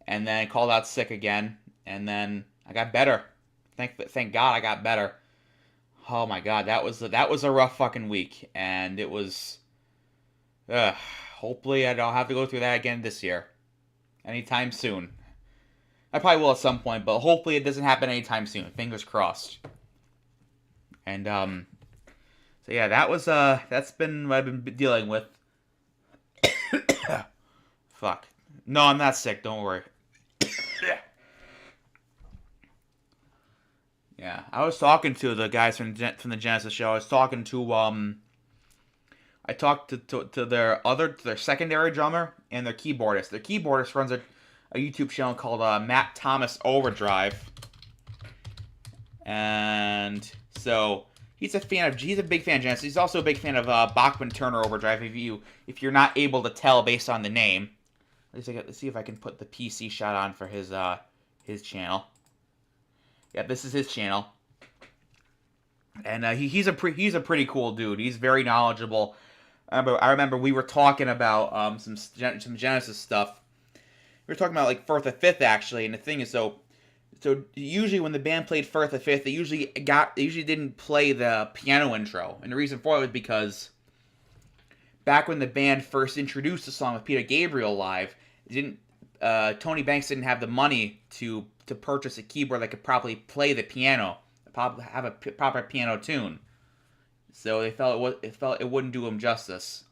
A: And then called out sick again, and then I got better. Thank God I got better. Oh my god, that was a rough fucking week, and it was. Hopefully I don't have to go through that again this year, anytime soon. I probably will at some point, but hopefully it doesn't happen anytime soon. Fingers crossed. And so yeah, that's been what I've been dealing with. Fuck. No, I'm not sick. Don't worry. Yeah, I was talking to the guys from the Genesis show. I talked to their secondary drummer and their keyboardist. Their keyboardist runs a YouTube channel called Matt Thomas Overdrive, and so he's a big fan of Genesis. He's also a big fan of Bachman Turner Overdrive. If you're not able to tell based on the name, let's see if I can put the PC shot on for his channel. Yeah, this is his channel, and he's a pretty cool dude. He's very knowledgeable. I remember we were talking about some Genesis stuff. We were talking about like Firth of Fifth actually, and the thing is, so So usually when the band played Firth the Fifth, they usually didn't play the piano intro, and the reason for it was because back when the band first introduced the song with Peter Gabriel live, didn't Tony Banks didn't have the money to purchase a keyboard that could properly play the piano, have a proper piano tune. So they felt it wouldn't do him justice.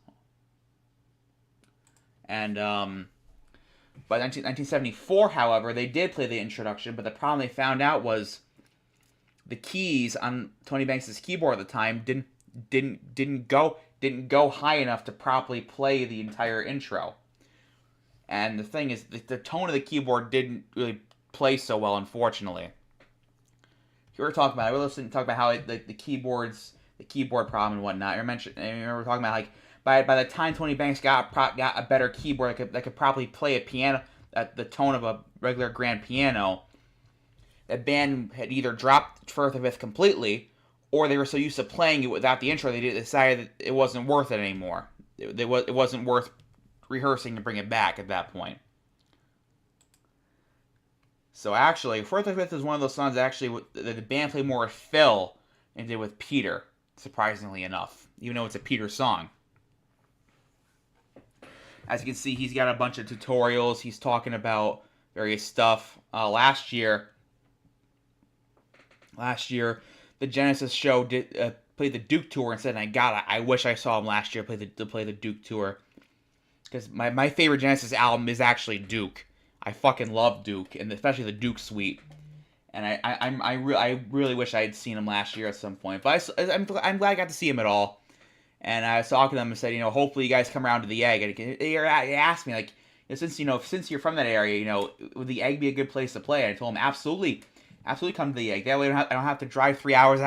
A: And by 1974, however, they did play the introduction, but the problem they found out was the keys on Tony Banks' keyboard at the time didn't go high enough to properly play the entire intro. And the thing is, the tone of the keyboard didn't really play so well, unfortunately. We were talking about, how the keyboard problem and whatnot. I remember talking about like by the time Tony Banks got a better keyboard that could properly play a piano at the tone of a regular grand piano, the band had either dropped Firth of Fifth completely, or they were so used to playing it without the intro they decided that it wasn't worth it anymore. It wasn't worth rehearsing to bring it back at that point. So actually, Firth of Fifth is one of those songs that the band played more with Phil than did with Peter, surprisingly enough, even though it's a Peter song. As you can see, he's got a bunch of tutorials. He's talking about various stuff. Last year, the Genesis show played the Duke tour and said, I wish I saw him last year play the Duke tour. Because my favorite Genesis album is actually Duke. I fucking love Duke, and especially the Duke Suite. And I really wish I had seen him last year at some point. But I'm glad I got to see him at all. And I was talking to them and said, hopefully you guys come around to the Egg. And they asked me, like, since you're from that area, would the Egg be a good place to play? And I told them, absolutely come to the Egg. That way I don't have to drive 3 hours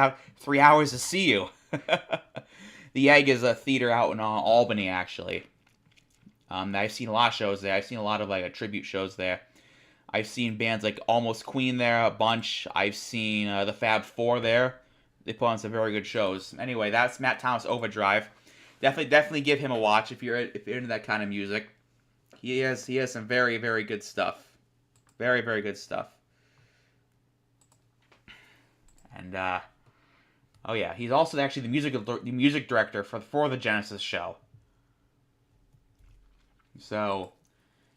A: to see you. The Egg is a theater out in Albany, actually. I've seen a lot of shows there. I've seen a lot of like tribute shows there. I've seen bands like Almost Queen there a bunch. I've seen the Fab Four there. They put on some very good shows. Anyway, that's Matt Thomas Overdrive. Definitely give him a watch if you're into that kind of music. He has some very, very good stuff. Very, very good stuff. And oh yeah, he's also actually the music director for the Genesis show. So,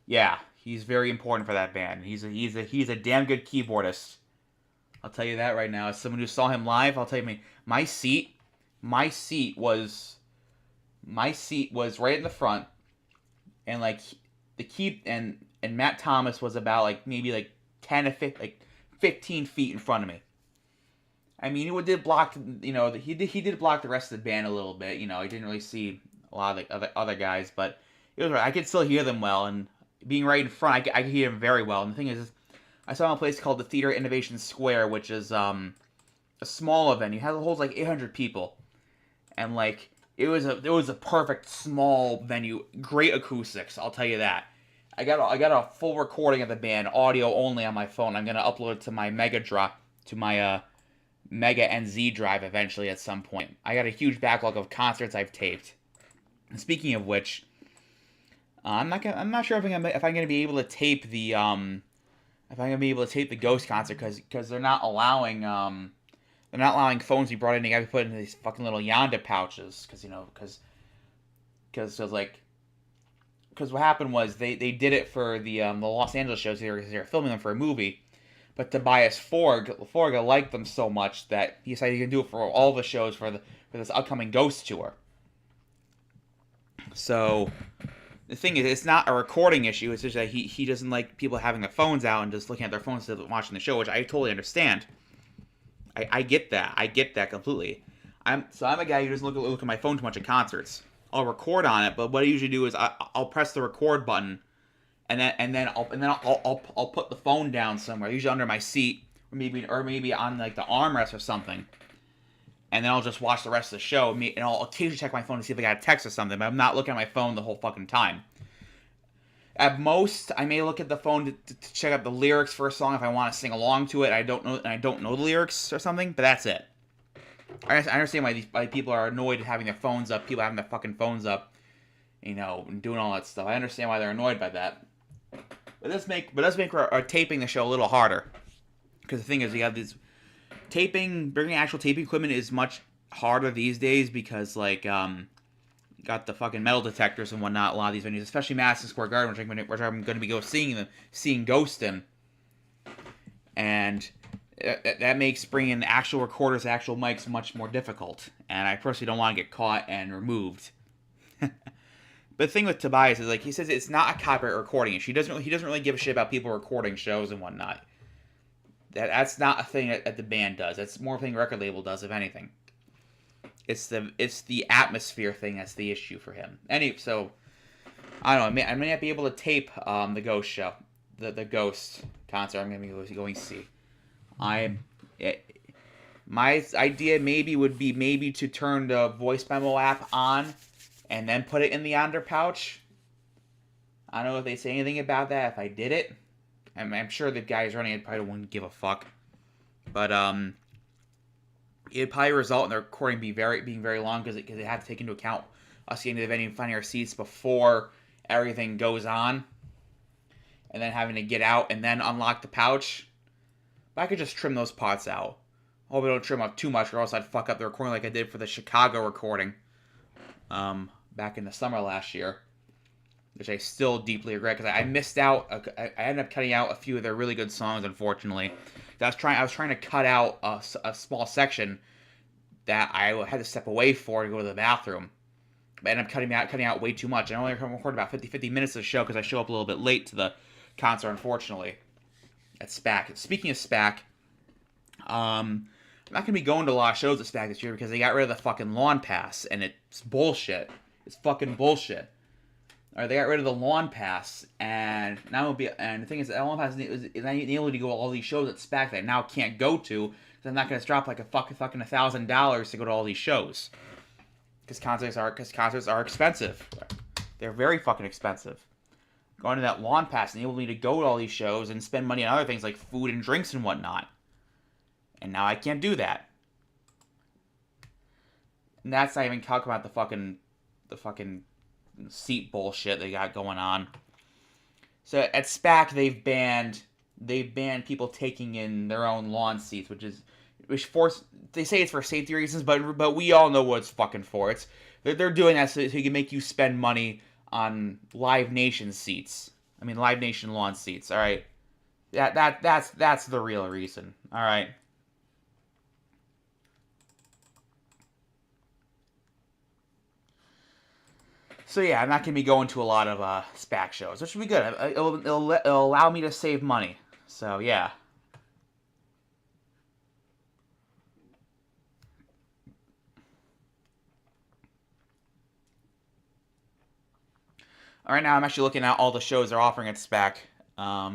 A: yeah, he's very important for that band. He's a damn good keyboardist. I'll tell you that right now. As someone who saw him live, I'll tell you, my seat was right in the front, and like and Matt Thomas was about like maybe like 15 feet in front of me. I mean, he did block, he did block the rest of the band a little bit. He didn't really see a lot of the other guys, but it was right. I could still hear them well, and being right in front, I could hear them very well. And the thing is, I saw a place called the Theater Innovation Square, which is a small venue. It holds like 800 people, and like it was a perfect small venue, great acoustics. I'll tell you that. I got a full recording of the band, audio only on my phone. I'm gonna upload it to my Mega NZ drive eventually at some point. I got a huge backlog of concerts I've taped. And speaking of which, I'm not sure if I'm gonna be able to tape the Ghost concert because they're not allowing phones to be brought in. They gotta be put into these fucking little Yonda pouches because what happened was they did it for the Los Angeles shows. They were filming them for a movie, but Tobias Forge liked them so much that he decided he can do it for all the shows for this upcoming Ghost tour. So the thing is, it's not a recording issue. It's just that he doesn't like people having their phones out and just looking at their phones instead of watching the show, which I totally understand. I get that. I get that completely. I'm a guy who doesn't look at my phone too much at concerts. I'll record on it, but what I usually do is I'll press the record button, and then I'll put the phone down somewhere, usually under my seat, or maybe on like the armrest or something. And then I'll just watch the rest of the show, and I'll occasionally check my phone to see if I got a text or something, but I'm not looking at my phone the whole fucking time. At most, I may look at the phone to check out the lyrics for a song if I want to sing along to it. I don't know the lyrics or something, but that's it. I understand why people are annoyed at having their phones up, people having their fucking phones up, and doing all that stuff. I understand why they're annoyed by that. But it does make taping the show a little harder. Because the thing is, you have this bringing actual taping equipment is much harder these days because, like, got the fucking metal detectors and whatnot. A lot of these venues, especially Madison Square Garden, which I'm going to be seeing Ghost in, and that makes bringing actual recorders, actual mics, much more difficult. And I personally don't want to get caught and removed. But the thing with Tobias is, like, he says it's not a copyright recording issue. He doesn't really give a shit about people recording shows and whatnot. That's not a thing that the band does. That's more of a thing record label does, if anything. It's the atmosphere thing that's the issue for him. So I don't know. I may not be able to tape the Ghost show, the Ghost concert. I'm going to be going to see. My idea would be to turn the voice memo app on, and then put it in the Onder pouch. I don't know if they say anything about that. If I did it, I'm sure the guys running it probably wouldn't give a fuck. But it'd probably result in the recording being very long because they have to take into account us getting to the venue and finding our seats before everything goes on, and then having to get out and then unlock the pouch. But I could just trim those parts out. I hope I don't trim up too much, or else I'd fuck up the recording like I did for the Chicago recording back in the summer last year, which I still deeply regret because I missed out. I ended up cutting out a few of their really good songs, unfortunately. I was trying to cut out a small section that I had to step away for to go to the bathroom. But I ended up cutting out way too much. I only recorded about 50 minutes of the show because I show up a little bit late to the concert, unfortunately, at SPAC. Speaking of SPAC, I'm not going to be going to a lot of shows at SPAC this year because they got rid of the fucking lawn pass, and it's bullshit. It's fucking bullshit. Or they got rid of the lawn pass, and now it'll be. And the thing is, the lawn pass is able to go to all these shows at SPAC that I now can't go to because I'm not going to drop like a fucking $1,000 to go to all these shows. Because concerts are expensive. They're very fucking expensive. Going to that lawn pass enabled me to go to all these shows and spend money on other things like food and drinks and whatnot. And now I can't do that. And that's not even talking about the fucking seat bullshit they got going on. So at SPAC they've banned people taking in their own lawn seats, they say it's for safety reasons, but we all know what it's fucking for. They're doing that so you can make you spend money on Live Nation seats. I mean Live Nation lawn seats. All right, that's the real reason. All right. So yeah, I'm not going to be going to a lot of SPAC shows, which will be good. It'll allow me to save money. So yeah. All right, now I'm actually looking at all the shows they're offering at SPAC. Yeah,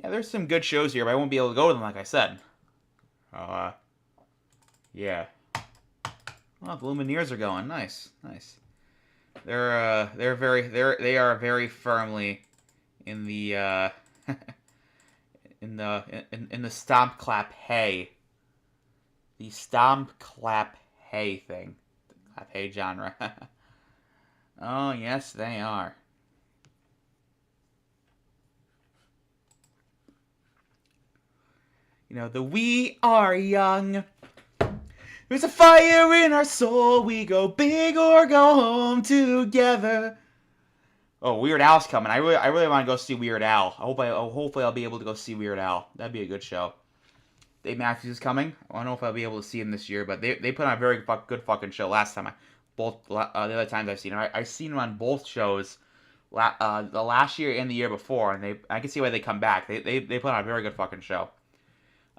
A: there's some good shows here, but I won't be able to go to them, like I said. Yeah. Oh, the Lumineers are going. Nice. They are very firmly in the in the stomp clap hey. The stomp clap hey thing. Clap hey genre. Oh yes, they are. You know, the We Are Young. There's a fire in our soul. We go big or go home together. Oh, Weird Al's coming. I really want to go see Weird Al. Hopefully I'll be able to go see Weird Al. That'd be a good show. Dave Matthews is coming. I don't know if I'll be able to see him this year, but they put on a very good fucking show last time. The other times I've seen him, I've seen him on both shows. The last year and the year before, and I can see why they come back. They put on a very good fucking show.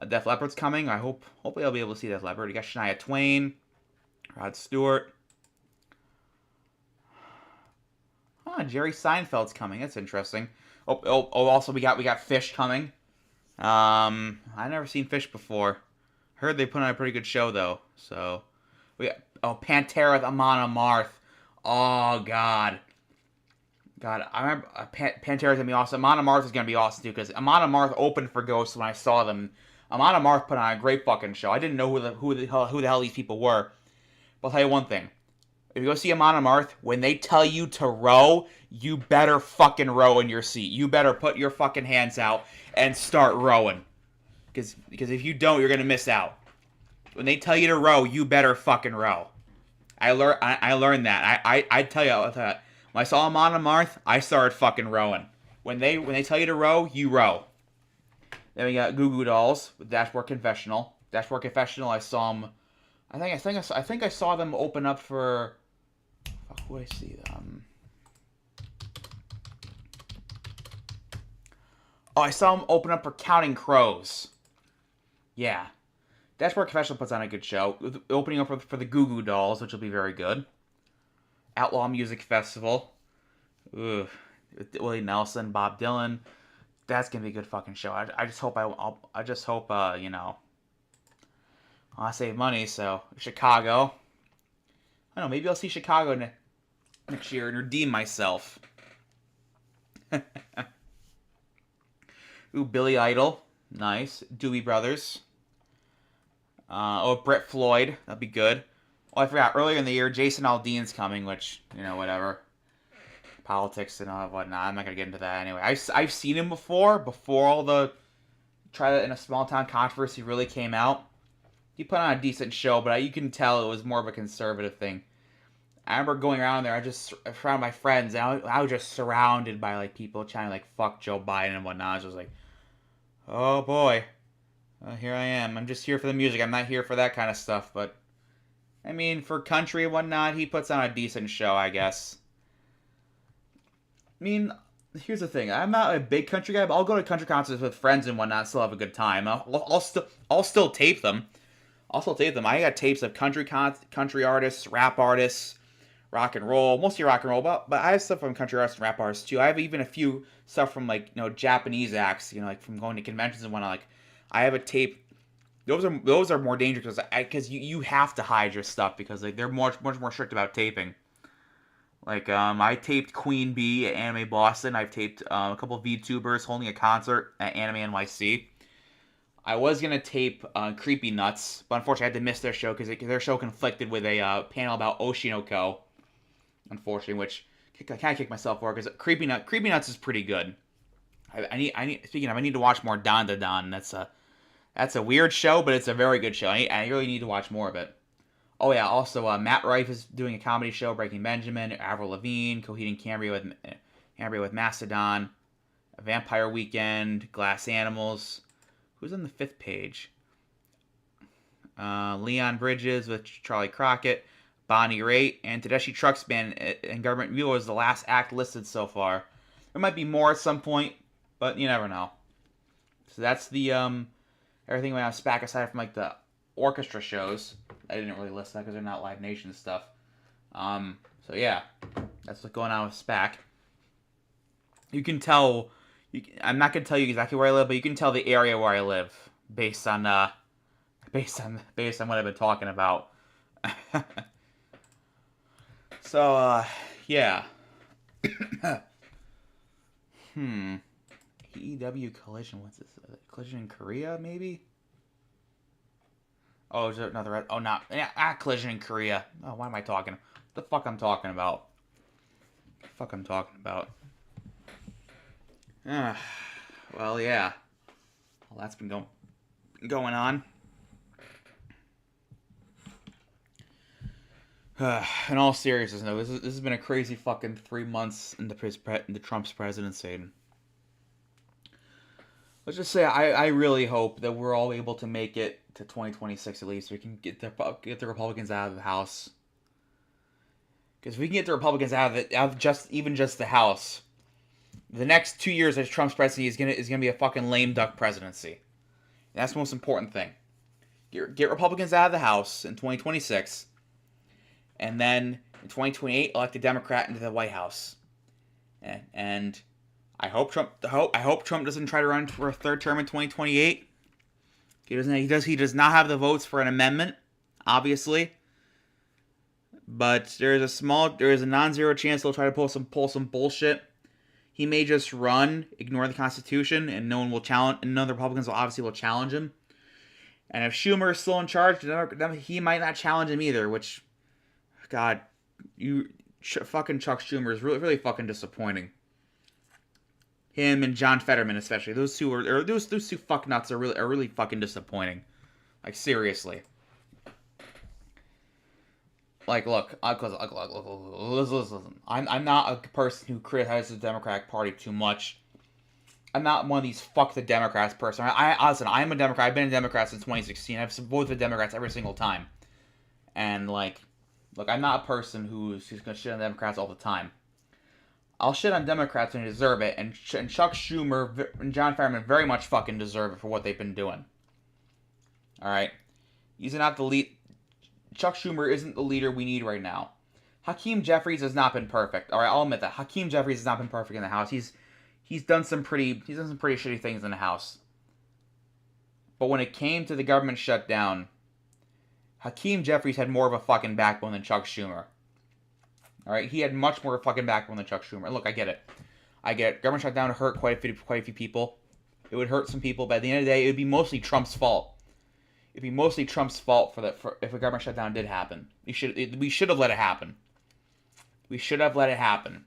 A: Def Leppard's coming. Hopefully I'll be able to see Def Leppard. You got Shania Twain, Rod Stewart. Jerry Seinfeld's coming. That's interesting. Also we got Fish coming. I've never seen Fish before. Heard they put on a pretty good show though. So we got Pantera with Amon Amarth. Oh God, I remember Pantera's gonna be awesome. Amon Amarth is gonna be awesome too because Amon Amarth opened for Ghost when I saw them. Amon Amarth put on a great fucking show. I didn't know who the hell these people were. But I'll tell you one thing. If you go see a monomarth, when they tell you to row, you better fucking row in your seat. You better put your fucking hands out and start rowing. Because if you don't, you're going to miss out. When they tell you to row, you better fucking row. I learned that. I tell you, when I saw a monomarth, I started fucking rowing. When they tell you to row, you row. Then we got Goo Goo Dolls with Dashboard Confessional. Dashboard Confessional, I saw them. I think I saw them open up for. Fuck, who did I see them? Oh, I saw them open up for Counting Crows. Yeah, Dashboard Confessional puts on a good show. Opening up for the Goo Goo Dolls, which will be very good. Outlaw Music Festival. Ugh. Willie Nelson, Bob Dylan. That's gonna be a good fucking show. I just hope I just hope you know. I save money, so Chicago. I don't know. Maybe I'll see Chicago next year and redeem myself. Ooh, Billy Idol, nice. Doobie Brothers. Brett Floyd, that'd be good. Oh, I forgot. Earlier in the year, Jason Aldean's coming, which whatever. Politics and whatnot. I'm not gonna get into that anyway. I've seen him before all the Try That in a Small Town controversy really came out. He put on a decent show, but you can tell it was more of a conservative thing. I remember going around there. I just around my friends, and I was just surrounded by like people trying to like fuck Joe Biden and whatnot. I was just like, oh boy, here I am. I'm just here for the music. I'm not here for that kind of stuff. But I mean, for country and whatnot, he puts on a decent show, I guess. I mean, here's the thing. I'm not a big country guy, but I'll go to country concerts with friends and whatnot. Still have a good time. I'll still tape them. I got tapes of country artists, rap artists, rock and roll, mostly rock and roll. But I have stuff from country artists and rap artists too. I have even a few stuff from like Japanese acts. Like from going to conventions and whatnot. Like I have a tape. Those are more dangerous because you have to hide your stuff because like they're much more strict about taping. Like, I taped Queen Bee at Anime Boston. I've taped a couple of VTubers holding a concert at Anime NYC. I was going to tape Creepy Nuts, but unfortunately I had to miss their show because their show conflicted with a panel about Oshinoko. Unfortunately, which I kind of kicked myself for because Creepy Nuts is pretty good. I need to watch more Don Da Don. That's a weird show, but it's a very good show. I really need to watch more of it. Oh yeah, also Matt Rife is doing a comedy show, Breaking Benjamin, Avril Lavigne, Coheed and Cambria with Mastodon, Vampire Weekend, Glass Animals. Who's on the 5th page? Leon Bridges with Charlie Crockett, Bonnie Raitt, and Tedeschi Trucks Band and Government Mule is the last act listed so far. There might be more at some point, but you never know. So that's the everything went on SPAC aside from like the orchestra shows. I didn't really list that because they're not Live Nation stuff. So yeah, that's what's going on with SPAC. You can tell. I'm not gonna tell you exactly where I live, but you can tell the area where I live based on what I've been talking about. So yeah. EW Collision. What's this? Collision in Korea, maybe? Oh, is there another? Oh, not Collision in Korea. Oh, why am I talking? What the fuck I'm talking about? Well, yeah. Well, that's been going on. In all seriousness, no, this has been a crazy fucking 3 months in the Trump's presidency. Let's just say I really hope that we're all able to make it to 2026 at least. We can get the Republicans out of the House. Because if we can get the Republicans out of just the House, the next 2 years as Trump's presidency is gonna be a fucking lame duck presidency. And that's the most important thing. Get Republicans out of the House in 2026, and then in 2028 elect a Democrat into the White House. And I hope Trump doesn't try to run for a third term in 2028. He does not have the votes for an amendment, obviously. But there is a non-zero chance he'll try to pull some bullshit. He may just run, ignore the Constitution, and none of the Republicans will challenge him. And if Schumer is still in charge, he might not challenge him either. Which, God, fucking Chuck Schumer is really, really fucking disappointing. Him and John Fetterman, especially, those two those two fucknuts are really fucking disappointing. Like, seriously. Like, look, listen. I'm not a person who criticizes the Democratic Party too much. I'm not one of these fuck the Democrats person. Listen, I'm a Democrat. I've been a Democrat since 2016. I've supported the Democrats every single time. And, like, look, I'm not a person who's gonna shit on Democrats all the time. I'll shit on Democrats when they deserve it, and Chuck Schumer and John Fetterman very much fucking deserve it for what they've been doing. Alright? He's not the lead. Chuck Schumer isn't the leader we need right now. Hakeem Jeffries has not been perfect. Alright, I'll admit that. Hakeem Jeffries has not been perfect in the House. He's done some pretty shitty things in the House. But when it came to the government shutdown, Hakeem Jeffries had more of a fucking backbone than Chuck Schumer. Alright, he had much more of a fucking backbone than Chuck Schumer. And look, I get it. Government shutdown hurt quite a few people. It would hurt some people, but at the end of the day, it would be mostly Trump's fault. It'd be mostly Trump's fault if a government shutdown did happen. We should have let it happen. We should have let it happen.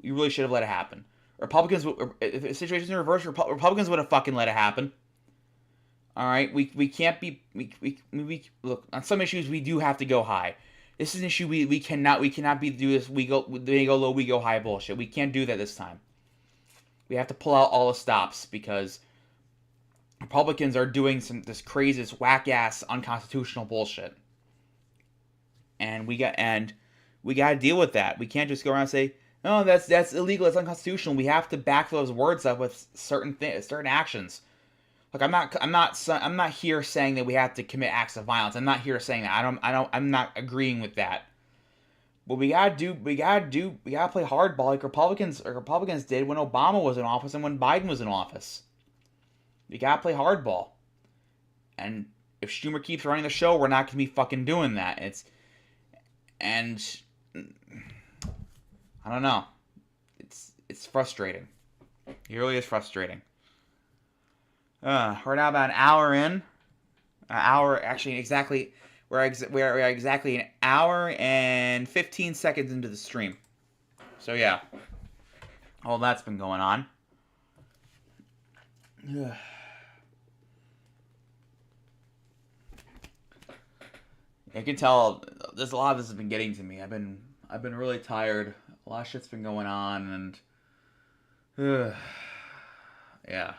A: We really should have let it happen. Republicans, if the situation's in reverse, Republicans would have fucking let it happen. All right, we can't be we look on some issues we do have to go high. This is an issue we cannot be do this. They go low, we go high bullshit. We can't do that this time. We have to pull out all the stops because Republicans are doing this crazy, this whack ass unconstitutional bullshit, and we got to deal with that. We can't just go around and say, "No, that's illegal. That's unconstitutional." We have to back those words up with certain actions. Look, I'm not here saying that we have to commit acts of violence. I'm not here saying that. I'm not agreeing with that. But we gotta play hardball like Republicans did when Obama was in office and when Biden was in office. We gotta play hardball. And if Schumer keeps running the show, we're not gonna be fucking doing that. I don't know. It's frustrating. It really is frustrating. We're now about an hour in. We're exactly an hour and 15 seconds into the stream. So yeah, all that's been going on. I can tell there's a lot of this has been getting to me. I've been really tired. A lot of shit's been going on, and yeah.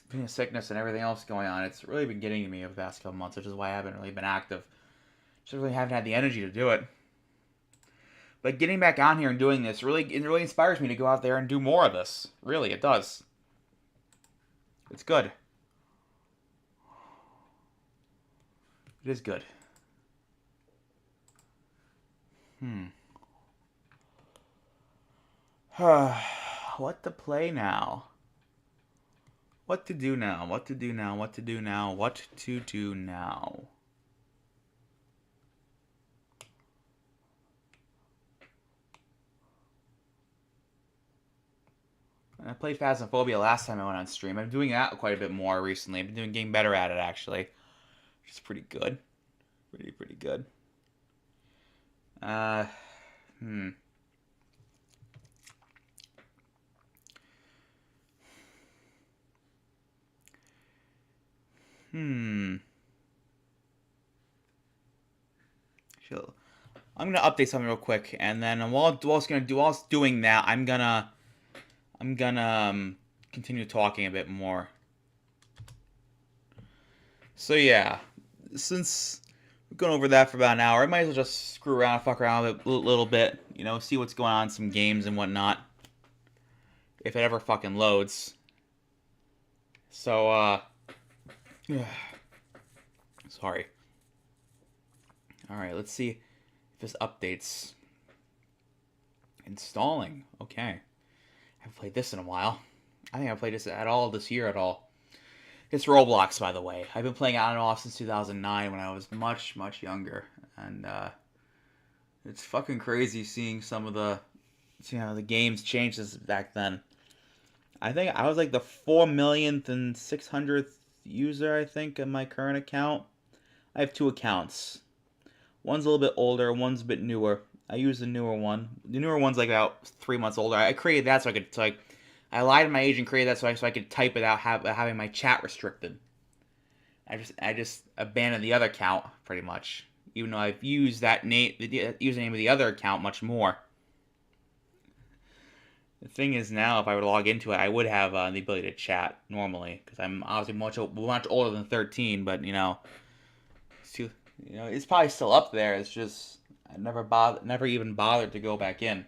A: Being a sickness and everything else going on, it's really been getting to me over the past couple months, which is why I haven't really been active. Just really haven't had the energy to do it. But getting back on here and doing this really inspires me to go out there and do more of this. Really, it does. It's good. It is good. What to play now? What to do now? What to do now? What to do now? What to do now? I played Phasmophobia last time I went on stream. I'm doing that quite a bit more recently. I've been getting better at it, actually. Which is pretty good. Pretty good. I'm gonna update something real quick, and then while doing that, I'm gonna continue talking a bit more. So yeah, since we've gone over that for about an hour, I might as well just screw around, fuck around with it a little bit, see what's going on, some games and whatnot, if it ever fucking loads. So sorry. Alright, let's see if this updates. Installing. Okay. I haven't played this in a while. I think I haven't played this at all this year at all. It's Roblox, by the way. I've been playing it on and off since 2009 when I was much, much younger. And it's fucking crazy seeing some of the games change since back then. I think I was like the 4 millionth and 600th user, I think, in my current account. I have 2 accounts. One's a little bit older, one's a bit newer. I use the newer one. The newer one's like about 3 months older. I created that so I could I lied to my agent, created that so I could type without having my chat restricted. I just abandoned the other account pretty much, even though I've used that name, the username of the other account much more. The thing is now, if I were to log into it, I would have the ability to chat normally because I'm obviously much older than 13. But it's too, it's probably still up there. It's just I never even bothered to go back in.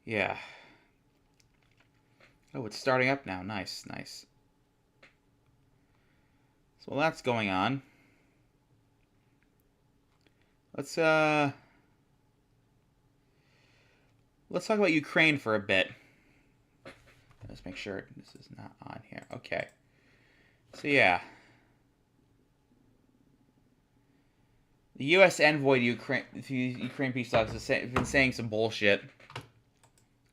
A: Yeah. Oh, it's starting up now. Nice, nice. So while that's going on, let's talk about Ukraine for a bit. Let's make sure this is not on here. Okay. So yeah. The U.S. envoy to Ukraine peace talks has been saying some bullshit.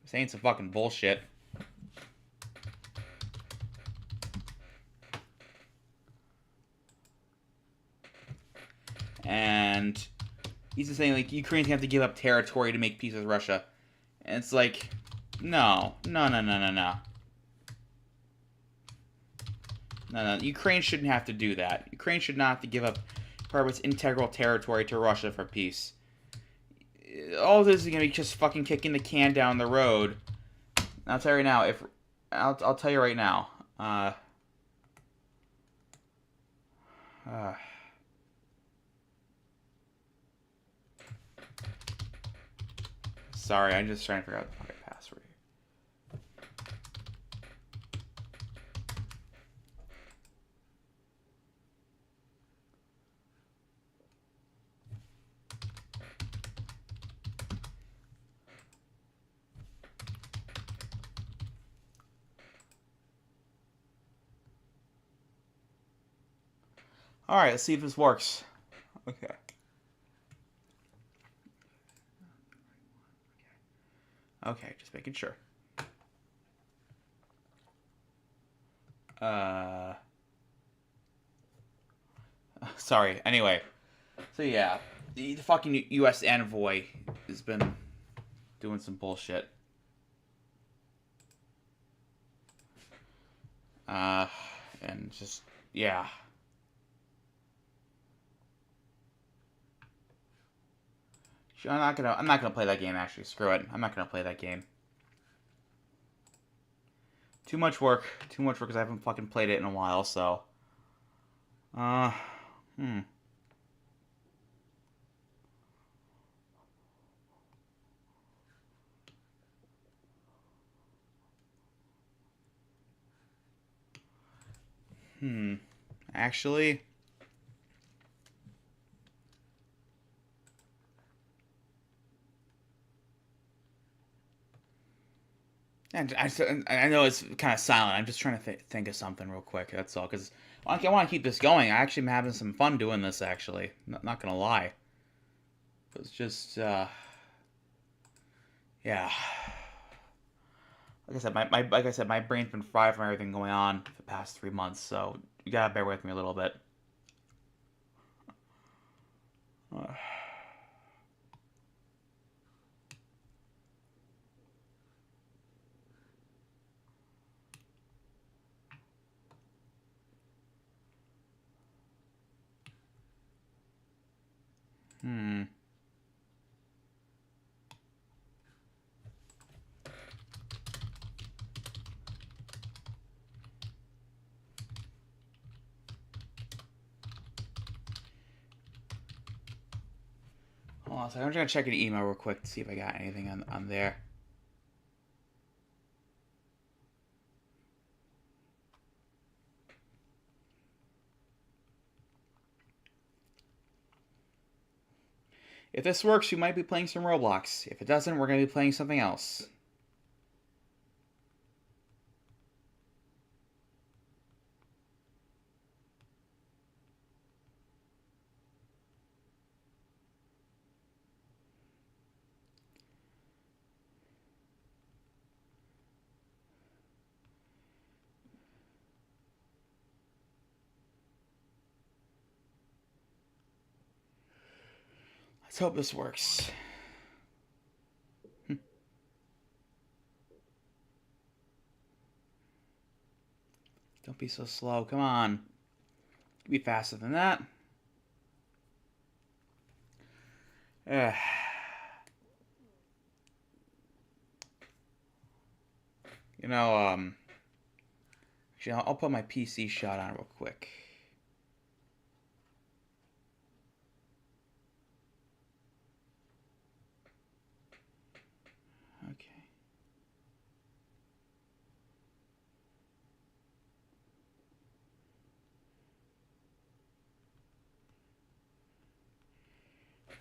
A: Saying some fucking bullshit. And he's just saying, like, Ukraine's gonna have to give up territory to make peace with Russia. And it's like, no. No. Ukraine shouldn't have to do that. Ukraine should not have to give up part of its integral territory to Russia for peace. All this is gonna be just fucking kicking the can down the road. I'll tell you right now. I'll tell you right now. Sorry, I'm just trying to figure out the fucking password here. Alright, let's see if this works. Okay. Okay, just making sure. Sorry. Anyway. So yeah, the fucking U.S. envoy has been doing some bullshit. And just, yeah. I'm not gonna play that game, actually. Screw it. I'm not gonna play that game. Too much work because I haven't fucking played it in a while, so. Hmm. Actually. And I know it's kind of silent. I'm just trying to think of something real quick. That's all. Because I want to keep this going. I actually am having some fun doing this, actually. Not going to lie. It's just, yeah. Like I said, my brain's been fried from everything going on for the past 3 months. So you gotta bear with me a little bit. Hold on a second. I'm just gonna check an email real quick to see if I got anything on there. If this works, you might be playing some Roblox. If it doesn't, we're gonna be playing something else. Let's hope this works. Don't be so slow. Come on. Be faster than that. You know, actually, I'll put my PC shot on real quick. Okay.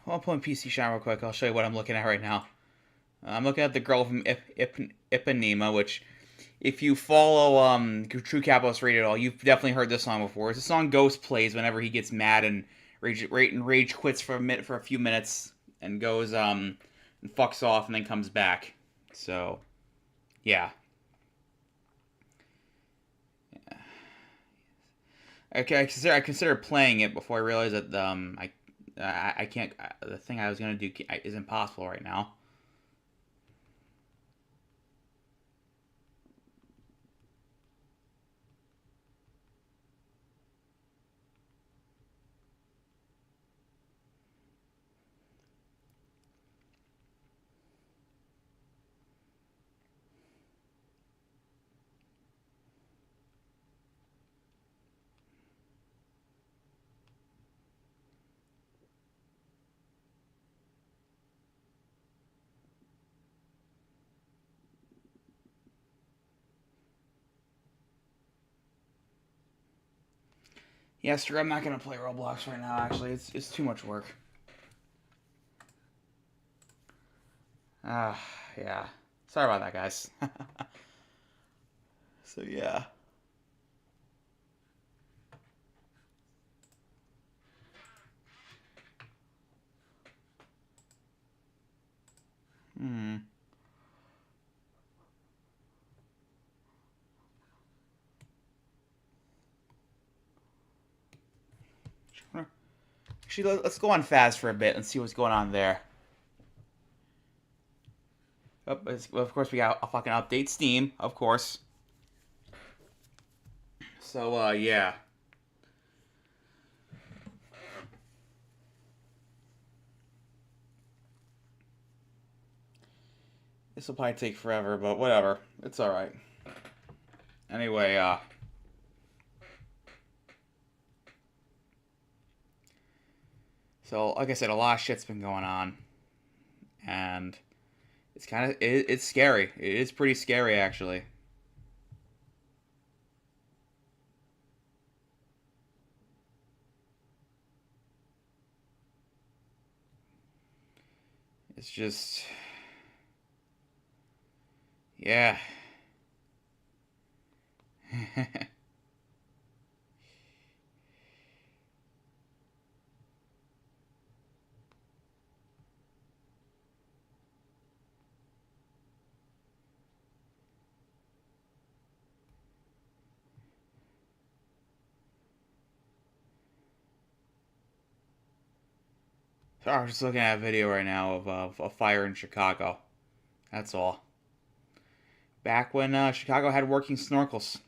A: I'll put my PC shot real quick. I'll show you what I'm looking at right now. I'm looking at the girl from Ipanema, which, if you follow True Capitalist Radio at all, you've definitely heard this song before. It's a song Ghost plays whenever he gets mad and rage quits for a few minutes and goes and fucks off and then comes back. So, yeah. Okay, I considered playing it before I realized that I can't. The thing I was gonna do is impossible right now. Yeah, sir, I'm not gonna play Roblox right now. Actually, it's too much work. Yeah. Sorry about that, guys. So yeah. Hmm. Actually, let's go on Faz for a bit and see what's going on there. Oh, of course, we got a fucking update Steam, of course. So, yeah. This will probably take forever, but whatever. It's alright. Anyway, so, like I said, a lot of shit's been going on. And it's kind of, it's scary. It is pretty scary, actually. It's just... Yeah. So I was just looking at a video right now of a fire in Chicago. That's all. Back when Chicago had working snorkels.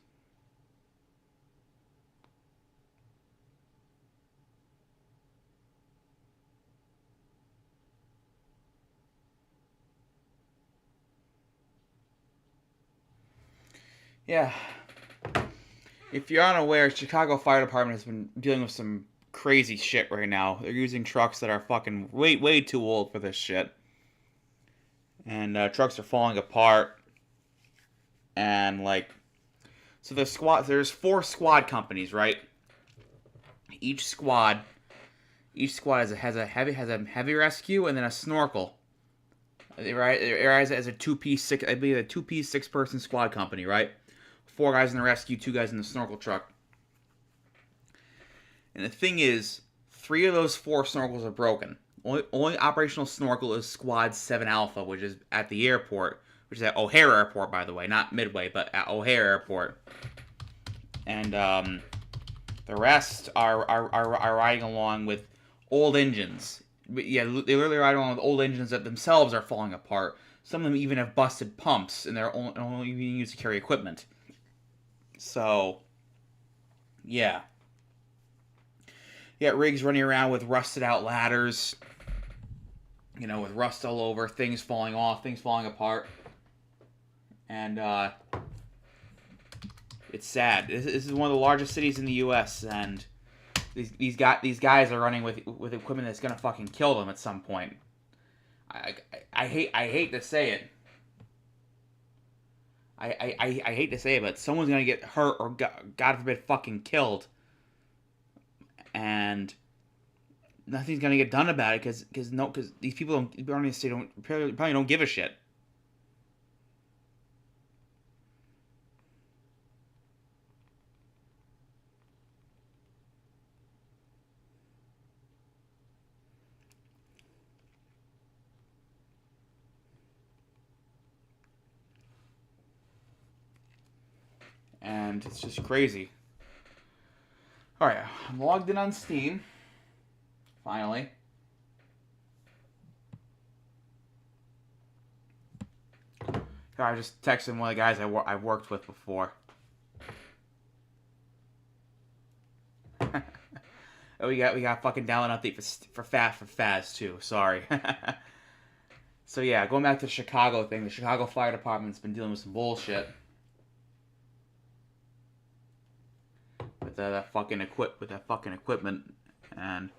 A: Yeah. If you're unaware, Chicago Fire Department has been dealing with some crazy shit right now. They're using trucks that are fucking way too old for this shit. And trucks are falling apart. And like, so there's 4 squad companies, right? Each squad has a heavy rescue and then a snorkel. Right? It as a 2-piece, I believe a 2-piece 6-person squad company, right? 4 guys in the rescue, 2 guys in the snorkel truck. And the thing is, 3 of those 4 snorkels are broken. Only operational snorkel is Squad 7 Alpha, which is at the airport, which is at O'Hare Airport, by the way, not Midway, but at O'Hare Airport. And the rest are riding along with old engines But yeah, they literally ride around with old engines that themselves are falling apart. Some of them even have busted pumps, and they're only being used to carry equipment. So, yeah. You got rigs running around with rusted out ladders, with rust all over, things falling off, things falling apart. And it's sad. This is one of the largest cities in the U.S., and these guys are running with equipment that's gonna fucking kill them at some point. I hate to say it. I hate to say it, but someone's gonna get hurt or God forbid fucking killed, and nothing's gonna get done about it because these people probably don't give a shit. And it's just crazy. All right, I'm logged in on Steam. Finally. I just texted one of the guys I've worked with before. Oh, we got fucking download update for Faz too. Sorry. So yeah, going back to the Chicago thing, the Chicago Fire Department's been dealing with some bullshit with that fucking equipment, and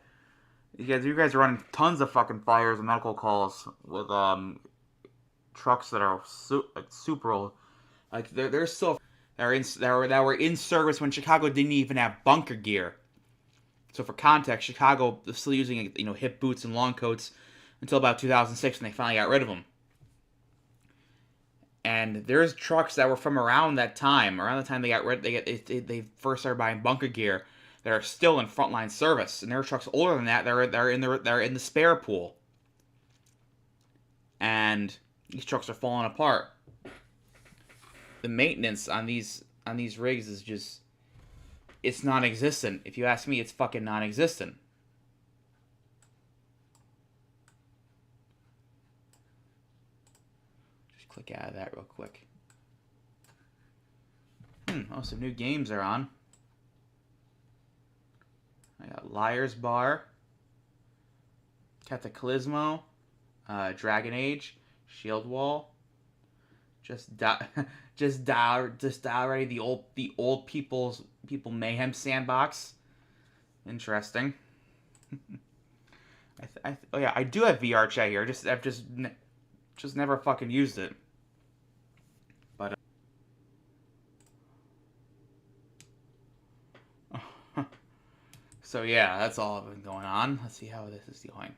A: you guys are running tons of fucking fires and medical calls with trucks that are super old. Like they're still that were in service when Chicago didn't even have bunker gear. So for context, Chicago was still using hip boots and long coats until about 2006 when they finally got rid of them. And there's trucks that were from around that time, around the time they first started buying bunker gear, that are still in frontline service. And there are trucks older than that that are in the spare pool. And these trucks are falling apart. The maintenance on these rigs is just, it's non-existent. If you ask me, it's fucking non-existent. Just click out of that real quick. Oh, some new games are on. I got Liar's Bar, Cataclysmo, Dragon Age, Shield Wall. Just die already. The old people mayhem sandbox. Interesting. Oh yeah, I do have VR chat here. I've just never fucking used it. But so yeah, that's all been going on. Let's see how this is going.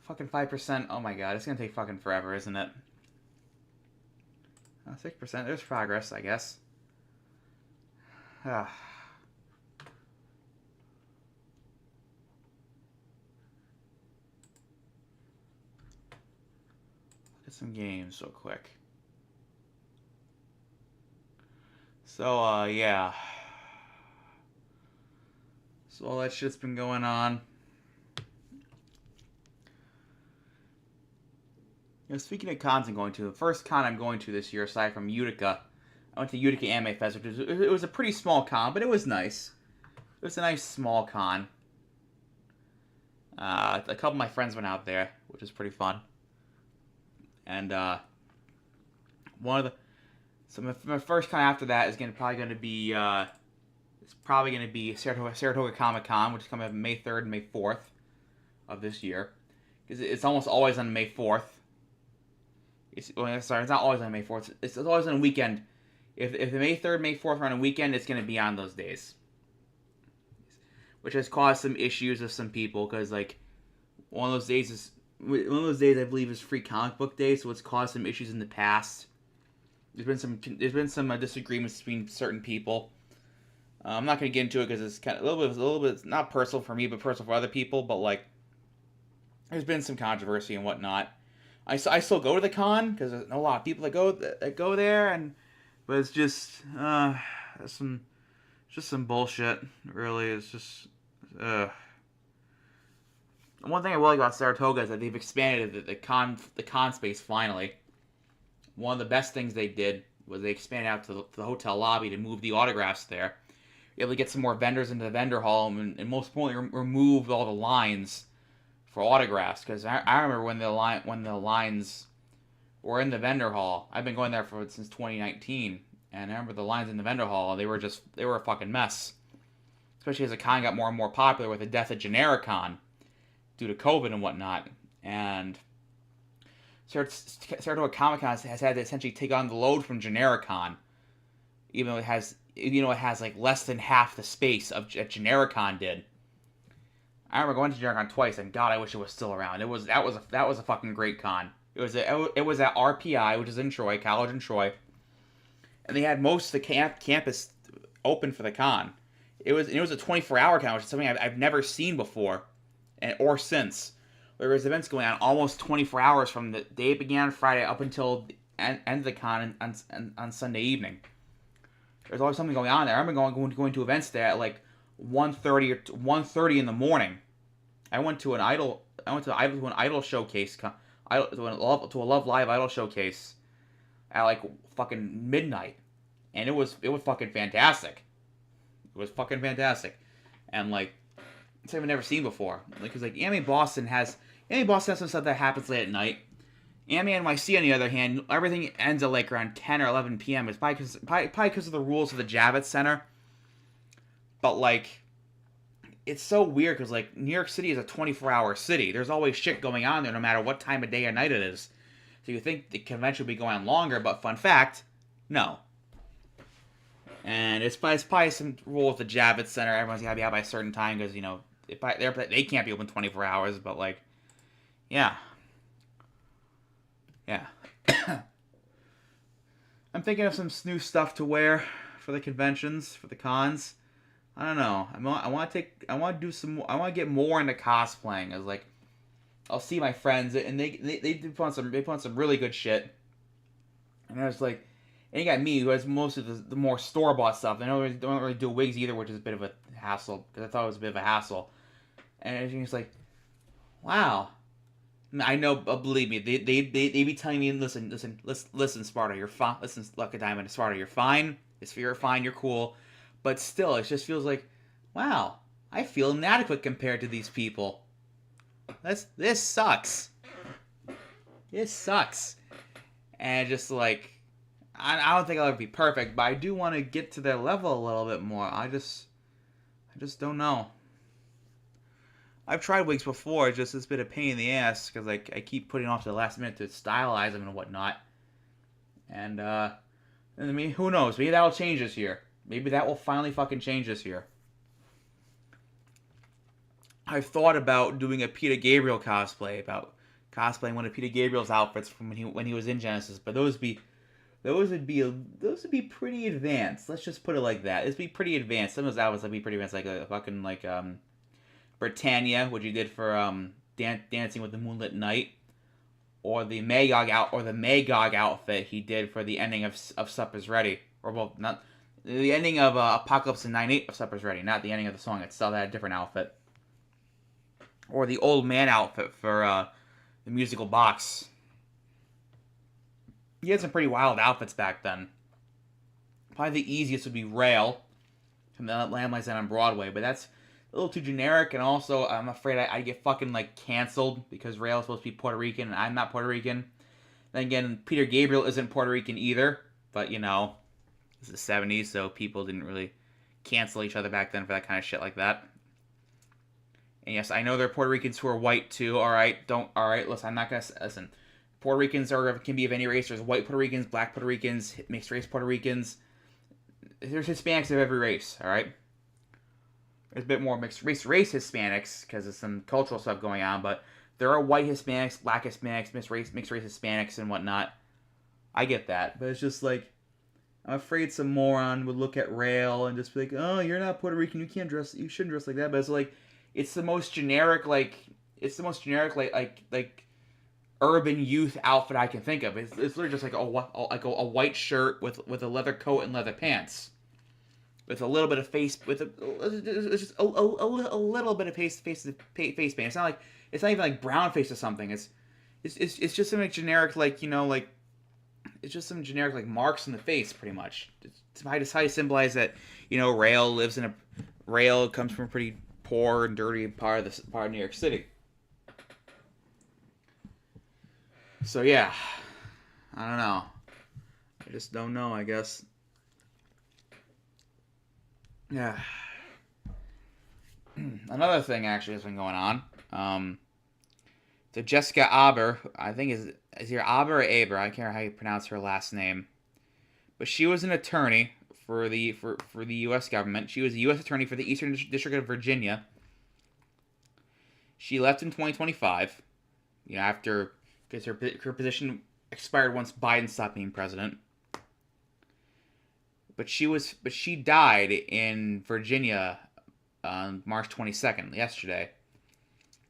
A: Fucking 5%. Oh my god, it's gonna take fucking forever, isn't it? 6%. There's progress, I guess. Look at some games real quick. So, yeah. So all that shit's been going on. Speaking of cons I'm going to, the first con I'm going to this year, aside from Utica, I went to Utica Anime Fest, it was a pretty small con, but it was nice. It was a nice small con. A couple of my friends went out there, which was pretty fun. And so my first con after that is probably going to be Saratoga Comic Con, which is coming up May 3rd and May 4th of this year, because it's almost always on May 4th. It's not always on May 4th. It's always on a weekend. If the May 3rd, May 4th are on a weekend, it's going to be on those days. Which has caused some issues with some people, because, like, one of those days I believe is Free Comic Book Day, so it's caused some issues in the past. There's been some disagreements between certain people. I'm not going to get into it because it's kind of a little bit not personal for me, but personal for other people. But like, there's been some controversy and whatnot. I still go to the con because there's a lot of people that go there, but it's just some bullshit. Really, it's just One thing I will like about Saratoga is that they've expanded the con space finally. One of the best things they did was they expanded out to the hotel lobby to move the autographs there. You're able to get some more vendors into the vendor hall, and most importantly, remove all the lines for autographs. Because I remember when the lines were in the vendor hall. I've been going there since 2019, and I remember the lines in the vendor hall. They were a fucking mess. Especially as the con got more and more popular with the death of Genericon due to COVID and whatnot. And Saratoga Comic Con has had to essentially take on the load from Genericon, even though it has like less than half the space of Genericon did. I remember going to Genericon twice, and God, I wish it was still around. That was a fucking great con. It was at RPI, which is in Troy, college in Troy, and they had most of the campus open for the con. It was a 24-hour con, which is something I've never seen before, or since. There was events going on almost 24 hours from the day it began on Friday up until the end of the con on Sunday evening. There's always something going on there. I remember going to events there at like 1:30 in the morning. I went to an idol showcase, to a Love Live idol showcase at like fucking midnight, and it was fucking fantastic. It was fucking fantastic, and like something I've never seen before. Because like Anime Boston has some stuff that happens late at night. Anime NYC, on the other hand, everything ends at like around 10 or 11 p.m. It's probably because of the rules of the Javits Center. But like, it's so weird because like New York City is a 24-hour city. There's always shit going on there, no matter what time of day or night it is. So you think the convention would be going on longer, but fun fact, no. And it's probably some rule with the Javits Center. Everyone's gotta be out by a certain time because they can't be open 24 hours. But like, yeah. I'm thinking of some new stuff to wear for the conventions, for the cons. I don't know. I want to get more into cosplaying. As like, I'll see my friends and they put on some really good shit. And I was like, and you got me who has most of the more store bought stuff. They don't really do wigs either, which is a bit of a hassle because I thought it was a bit of a hassle. And it's like, wow. I know, believe me, they be telling me, listen, Sparta, you're fine. Listen, Lucky Diamond, Sparta, you're fine. You're fine, you're cool. But still, it just feels like, wow, I feel inadequate compared to these people. This sucks. This sucks. And just like, I don't think I'll ever be perfect, but I do want to get to their level a little bit more. I just don't know. I've tried wigs before. It's been a pain in the ass because like I keep putting off to the last minute to stylize them and whatnot. And I mean, who knows? Maybe that'll change this year. Maybe that will finally fucking change this year. I've thought about doing a Peter Gabriel cosplay, about cosplaying one of Peter Gabriel's outfits from when he was in Genesis, but those would be pretty advanced. Let's just put it like that. It'd be pretty advanced. Some of those outfits would be pretty advanced, like a fucking like Britannia, which he did for Dancing with the Moonlit Night, or the Magog outfit he did for the ending of Supper's Ready, or well, not the ending of Apocalypse in 9/8 of Supper's Ready, not the ending of the song itself. That had a different outfit, or the old man outfit for the musical Box. He had some pretty wild outfits back then. Probably the easiest would be Rail from the Landlines on Broadway, but that's a little too generic, and also I'm afraid I get fucking like canceled because Rail is supposed to be Puerto Rican and I'm not Puerto Rican. Then again, Peter Gabriel isn't Puerto Rican either, but you know, it's the 70s, so people didn't really cancel each other back then for that kind of shit like that. And yes, I know there are Puerto Ricans who are white too. Alright, listen, I'm not gonna listen. Puerto Ricans can be of any race. There's white Puerto Ricans, black Puerto Ricans, mixed race Puerto Ricans. There's Hispanics of every race, alright? There's a bit more mixed race Hispanics because of some cultural stuff going on, but there are white Hispanics, black Hispanics, mixed race Hispanics and whatnot. I get that, but it's just like, I'm afraid some moron would look at Rail and just be like, oh, you're not Puerto Rican, you shouldn't dress like that. But it's like, it's the most generic urban youth outfit I can think of. It's literally just like a white shirt with a leather coat and leather pants. With a little bit of face, just a little bit of face paint. It's not like It's not even like brown face or something. It's just some like generic like like it's just some generic like marks in the face pretty much. It's how to symbolize that Rail comes from a pretty poor and dirty part of New York City. So yeah, I don't know. I just don't know, I guess. Yeah. Another thing actually has been going on. So Jessica Aber, I think is either Aber or Aber, I can't remember how you pronounce her last name. But she was an attorney for the US government. She was a US attorney for the Eastern District of Virginia. She left in 2025, after because her position expired once Biden stopped being president. But she died in Virginia on March 22nd, yesterday.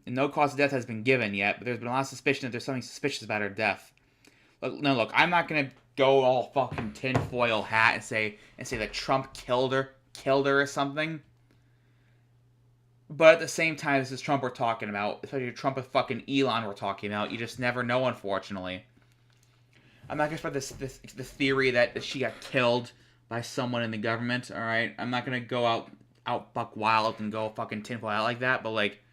A: And no cause of death has been given yet, but there's been a lot of suspicion that there's something suspicious about her death. Look, I'm not gonna go all fucking tinfoil hat and say that Trump killed her or something. But at the same time, this is Trump we're talking about, especially Trump and fucking Elon we're talking about. You just never know, unfortunately. I'm not gonna spread the theory that she got killed by someone in the government. All right, I'm not gonna go out buck wild and go fucking tinfoil hat like that. But like,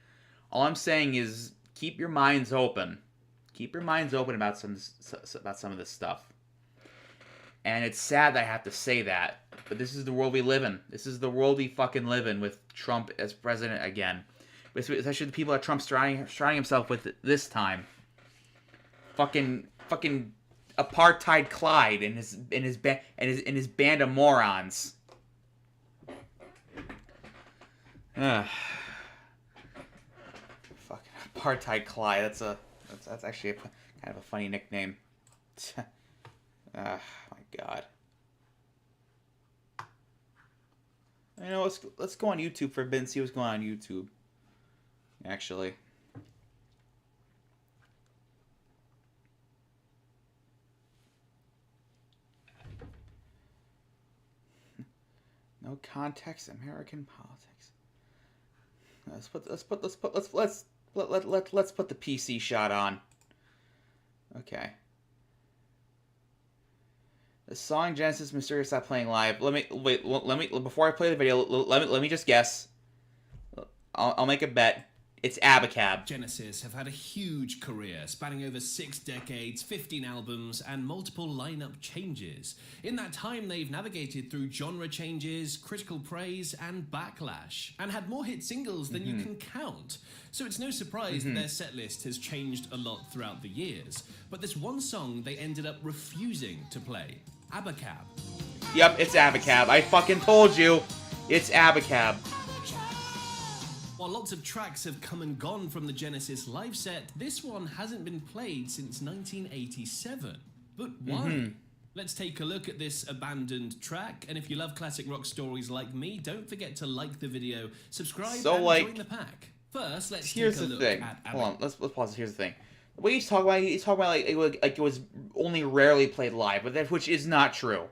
A: all I'm saying is keep your minds open. Keep your minds open about some of this stuff. And it's sad that I have to say that, but this is the world we live in. This is the world we fucking live in with Trump as president again. Especially the people that Trump's surrounding himself with this time. Fucking apartheid Clyde and his band of morons. Fucking apartheid Clyde. That's actually kind of a funny nickname. My God. Let's go on YouTube for a bit and see what's going on YouTube. Actually. No context, American politics. Let's put the PC shot on. Okay. The song Genesis Mysterious Stop Playing Live. Let me before I play the video, let me just guess. I'll make a bet. It's Abacab.
B: Genesis have had a huge career spanning over 6 decades, 15 albums, and multiple lineup changes. In that time, they've navigated through genre changes, critical praise, and backlash, and had more hit singles than you can count. So it's no surprise that their setlist has changed a lot throughout the years. But this one song they ended up refusing to play. Abacab.
A: Yep, it's Abacab. I fucking told you. It's Abacab.
B: While lots of tracks have come and gone from the Genesis live set, this one hasn't been played since 1987. But why? Let's take a look at this abandoned track, and if you love classic rock stories like me, don't forget to like the video, subscribe, and join the pack. First, let's take a look at...
A: Hold on, let's pause. Here's the thing. The way he's talking about like it was only rarely played live, which is not true.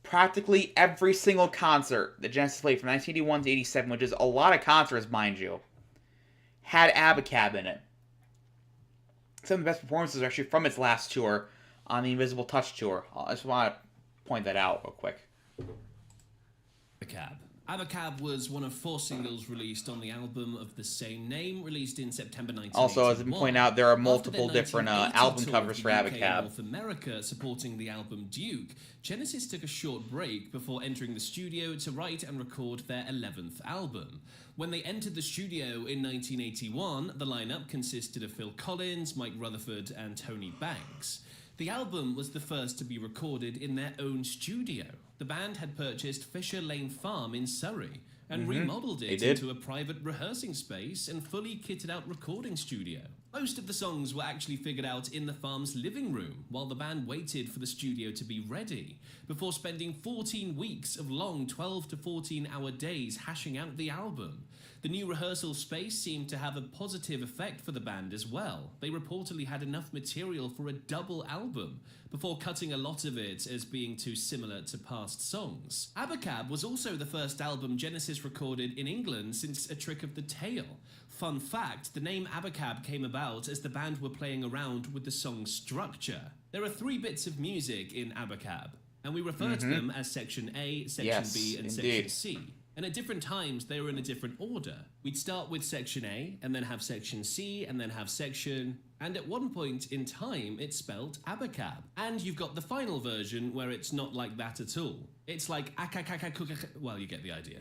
A: Practically every single concert that Genesis played from 1981 to 87, which is a lot of concerts, mind you, had Abacab in it. Some of the best performances are actually from its last tour on the Invisible Touch tour. I just want to point that out real quick.
B: Abacab. Abacab was one of 4 singles released on the album of the same name, released in September 1981.
A: Also, as I've been pointing out, there are multiple different album covers for Abacab.
B: North America supporting the album Duke, Genesis took a short break before entering the studio to write and record their 11th album. When they entered the studio in 1981, the lineup consisted of Phil Collins, Mike Rutherford, and Tony Banks. The album was the first to be recorded in their own studio. The band had purchased Fisher Lane Farm in Surrey and remodeled it into a private rehearsing space and fully kitted out recording studio. Most of the songs were actually figured out in the farm's living room while the band waited for the studio to be ready, before spending 14 weeks of long 12 to 14 hour days hashing out the album. The new rehearsal space seemed to have a positive effect for the band as well. They reportedly had enough material for a double album, before cutting a lot of it as being too similar to past songs. Abacab was also the first album Genesis recorded in England since A Trick of the Tail. Fun fact, the name Abacab came about as the band were playing around with the song's structure. There are 3 bits of music in Abacab, and we refer to them as Section A, Section B, and Section C. And at different times, they were in a different order. We'd start with Section A, and then have Section C, and then have Section... And at one point in time, it's spelled Abacab. And you've got the final version where it's not like that at all. It's like well, you get the idea.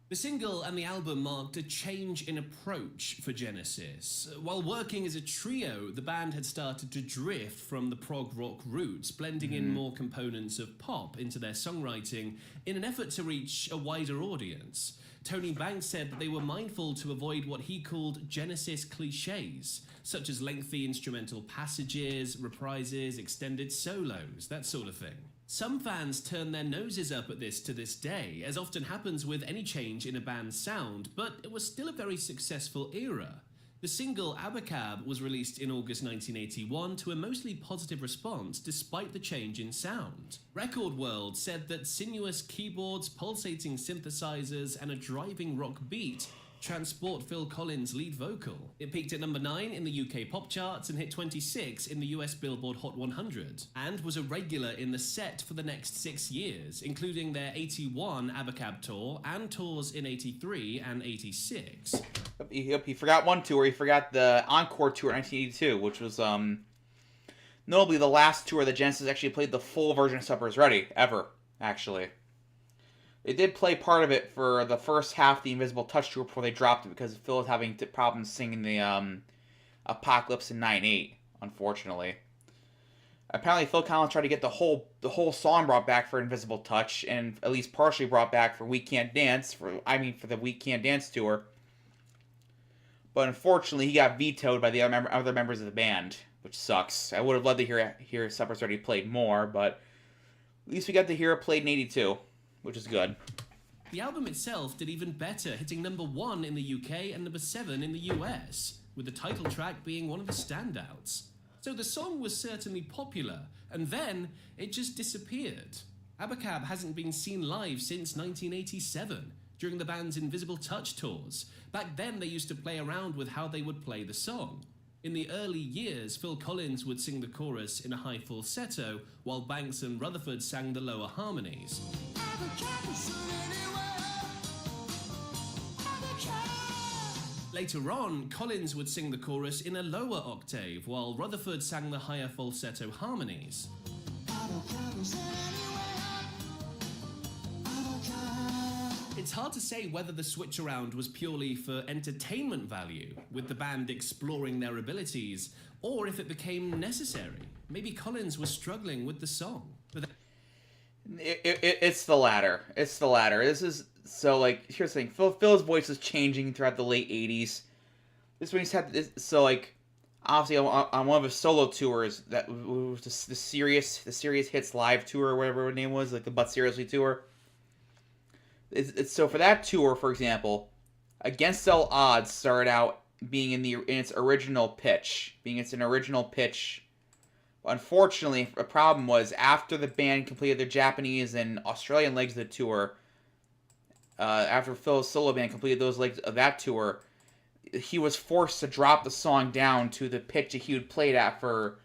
B: The single and the album marked a change in approach for Genesis. While working as a trio, the band had started to drift from the prog rock roots, blending in more components of pop into their songwriting in an effort to reach a wider audience. Tony Banks said that they were mindful to avoid what he called Genesis cliches, such as lengthy instrumental passages, reprises, extended solos, that sort of thing. Some fans turn their noses up at this to this day, as often happens with any change in a band's sound, but it was still a very successful era. The single Abacab was released in August 1981 to a mostly positive response despite the change in sound. Record World said that sinuous keyboards, pulsating synthesizers, and a driving rock beat transport Phil Collins' lead vocal. It peaked at number 9 in the UK pop charts and hit 26 in the US Billboard Hot 100, and was a regular in the set for the next 6 years, including their 81 Abacab tour and tours in 83 and 86.
A: He forgot one tour. He forgot the Encore tour in 1982, which was notably the last tour that Genesis actually played the full version of Supper's Ready, ever, actually. They did play part of it for the first half of the Invisible Touch tour before they dropped it because Phil was having problems singing the Apocalypse in 9/8, unfortunately. Apparently, Phil Collins tried to get the whole song brought back for Invisible Touch, and at least partially brought back for We Can't Dance, for the We Can't Dance tour. But unfortunately, he got vetoed by the other members of the band, which sucks. I would have loved to hear Supper's Already played more, but at least we got to hear it played in 82, which is good.
B: The album itself did even better, hitting number 1 in the UK and number 7 in the US, with the title track being one of the standouts. So the song was certainly popular, and then it just disappeared. Abacab hasn't been seen live since 1987, during the band's Invisible Touch tours. Back then, they used to play around with how they would play the song. In the early years, Phil Collins would sing the chorus in a high falsetto, while Banks and Rutherford sang the lower harmonies. Later on, Collins would sing the chorus in a lower octave, while Rutherford sang the higher falsetto harmonies. It's hard to say whether the switch around was purely for entertainment value, with the band exploring their abilities, or if it became necessary. Maybe Collins was struggling with the song.
A: It's the latter. It's the latter. This is so like here's the thing. Phil's voice is changing throughout the late '80s. This when he's had this, so like obviously on one of his solo tours that was the serious hits live tour or whatever the name was, like the But Seriously tour. It's so for that tour, for example, Against All Odds started out being in its original pitch, Unfortunately, a problem was after the band completed their Japanese and Australian legs of the tour, after Phil's solo band completed those legs of that tour, he was forced to drop the song down to the pitch that he would played at for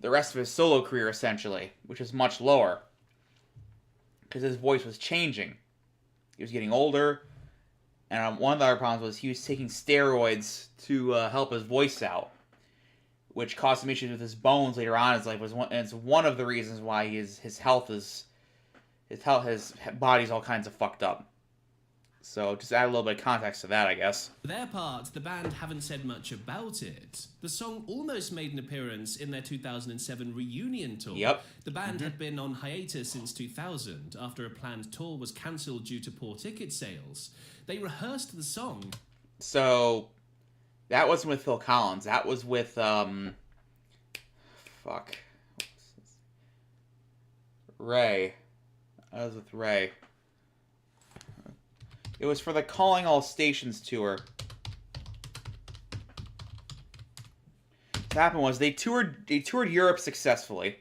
A: the rest of his solo career, essentially, which is much lower, because his voice was changing. He was getting older, and one of the other problems was he was taking steroids to help his voice out, which caused him issues with his bones later on in his life. It's one of the reasons why his body's all kinds of fucked up. So just add a little bit of context to that, I guess.
B: For their part, the band haven't said much about it. The song almost made an appearance in their 2007 reunion tour.
A: Yep.
B: The band had been on hiatus since 2000, after a planned tour was cancelled due to poor ticket sales. They rehearsed the song.
A: So, that wasn't with Phil Collins. That was with, Ray. That was with Ray. It was for the Calling All Stations tour. What happened was they toured Europe successfully.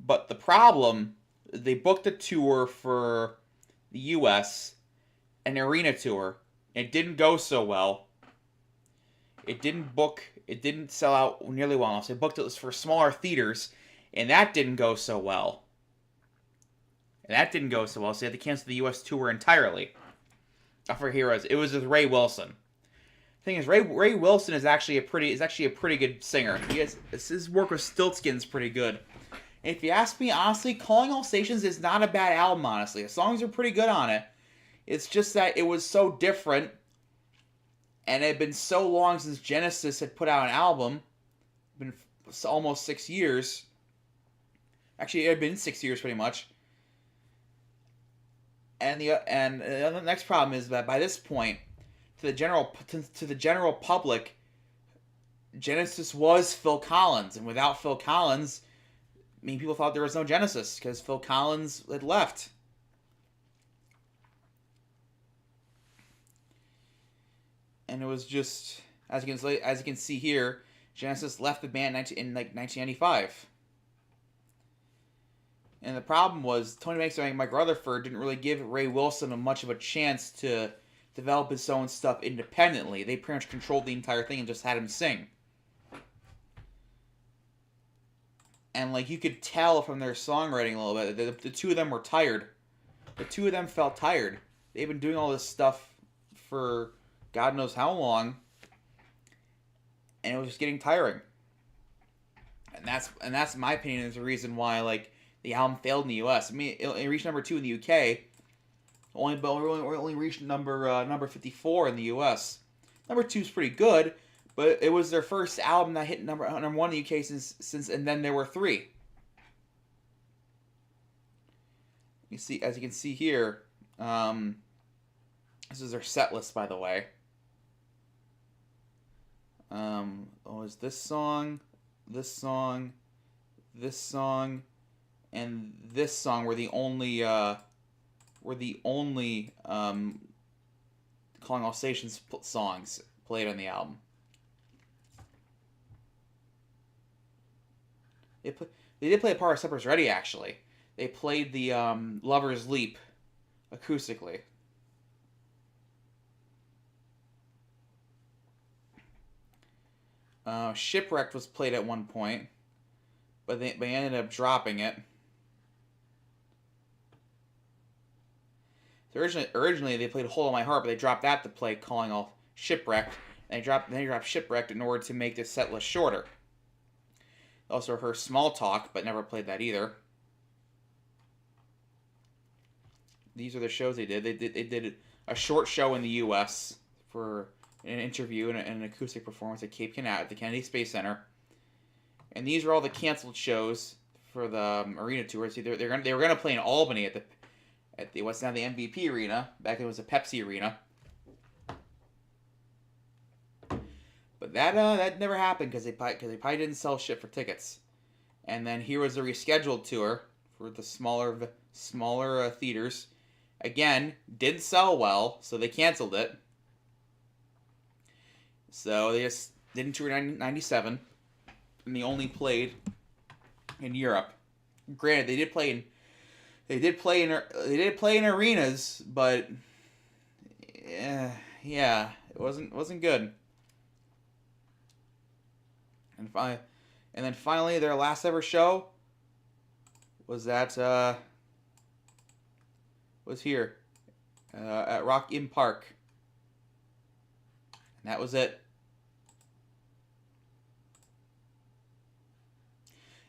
A: But the problem, they booked a tour for the US, an arena tour. It didn't go so well. It didn't sell out nearly well enough. So they booked it for smaller theaters, and that didn't go so well. So they had to cancel the US tour entirely. For Heroes. It was with Ray Wilson. The thing is, Ray Wilson is actually a pretty good singer. His work with Stiltskin's pretty good. And if you ask me, honestly, Calling All Stations is not a bad album, honestly. The songs are pretty good on it. It's just that it was so different, and it had been so long since Genesis had put out an album. It's been almost 6 years. Actually, it had been 6 years, pretty much. And the next problem is that by this point, to the general public, Genesis was Phil Collins, and without Phil Collins, people thought there was no Genesis because Phil Collins had left. And it was just, as you can see here, Genesis left the band in 1995. And the problem was Tony Banks and Mike Rutherford didn't really give Ray Wilson much of a chance to develop his own stuff independently. They pretty much controlled the entire thing and just had him sing. And you could tell from their songwriting a little bit, the two of them were tired. The two of them felt tired. They've been doing all this stuff for God knows how long, and it was just getting tiring. And that's my opinion is the reason why the album failed in the U.S. I mean, it reached number 2 in the U.K. Only reached number 54 in the U.S. Number 2 is pretty good, but it was their first album that hit number 1 in the UK since, and then there were 3. You see, as you can see here, this is their set list, by the way. Is this song, and this song were the only Calling All Stations songs played on the album. They did play a part of Supper's Ready, actually. They played the Lover's Leap acoustically. Shipwrecked was played at one point, but they ended up dropping it. So originally they played Hole in My Heart, but they dropped that to play Calling All Shipwrecked, and they dropped Shipwrecked in order to make the set list shorter. They also heard Small Talk, but never played that either. These are the shows they did. They did a short show in the U.S. for an interview and an acoustic performance at Cape Canaveral at the Kennedy Space Center. And these are all the canceled shows for the arena tour. See, they were going to play in Albany at the what's now the MVP Arena. Back then it was a Pepsi Arena. But that never happened because they probably didn't sell shit for tickets. And then here was a rescheduled tour for the smaller theaters. Again, didn't sell well, so they canceled it. So they just didn't tour in 97, and they only played in Europe. Granted, they did play in arenas, but yeah, it wasn't good. And then finally, their last ever show was here at Rock Im Park. And that was it.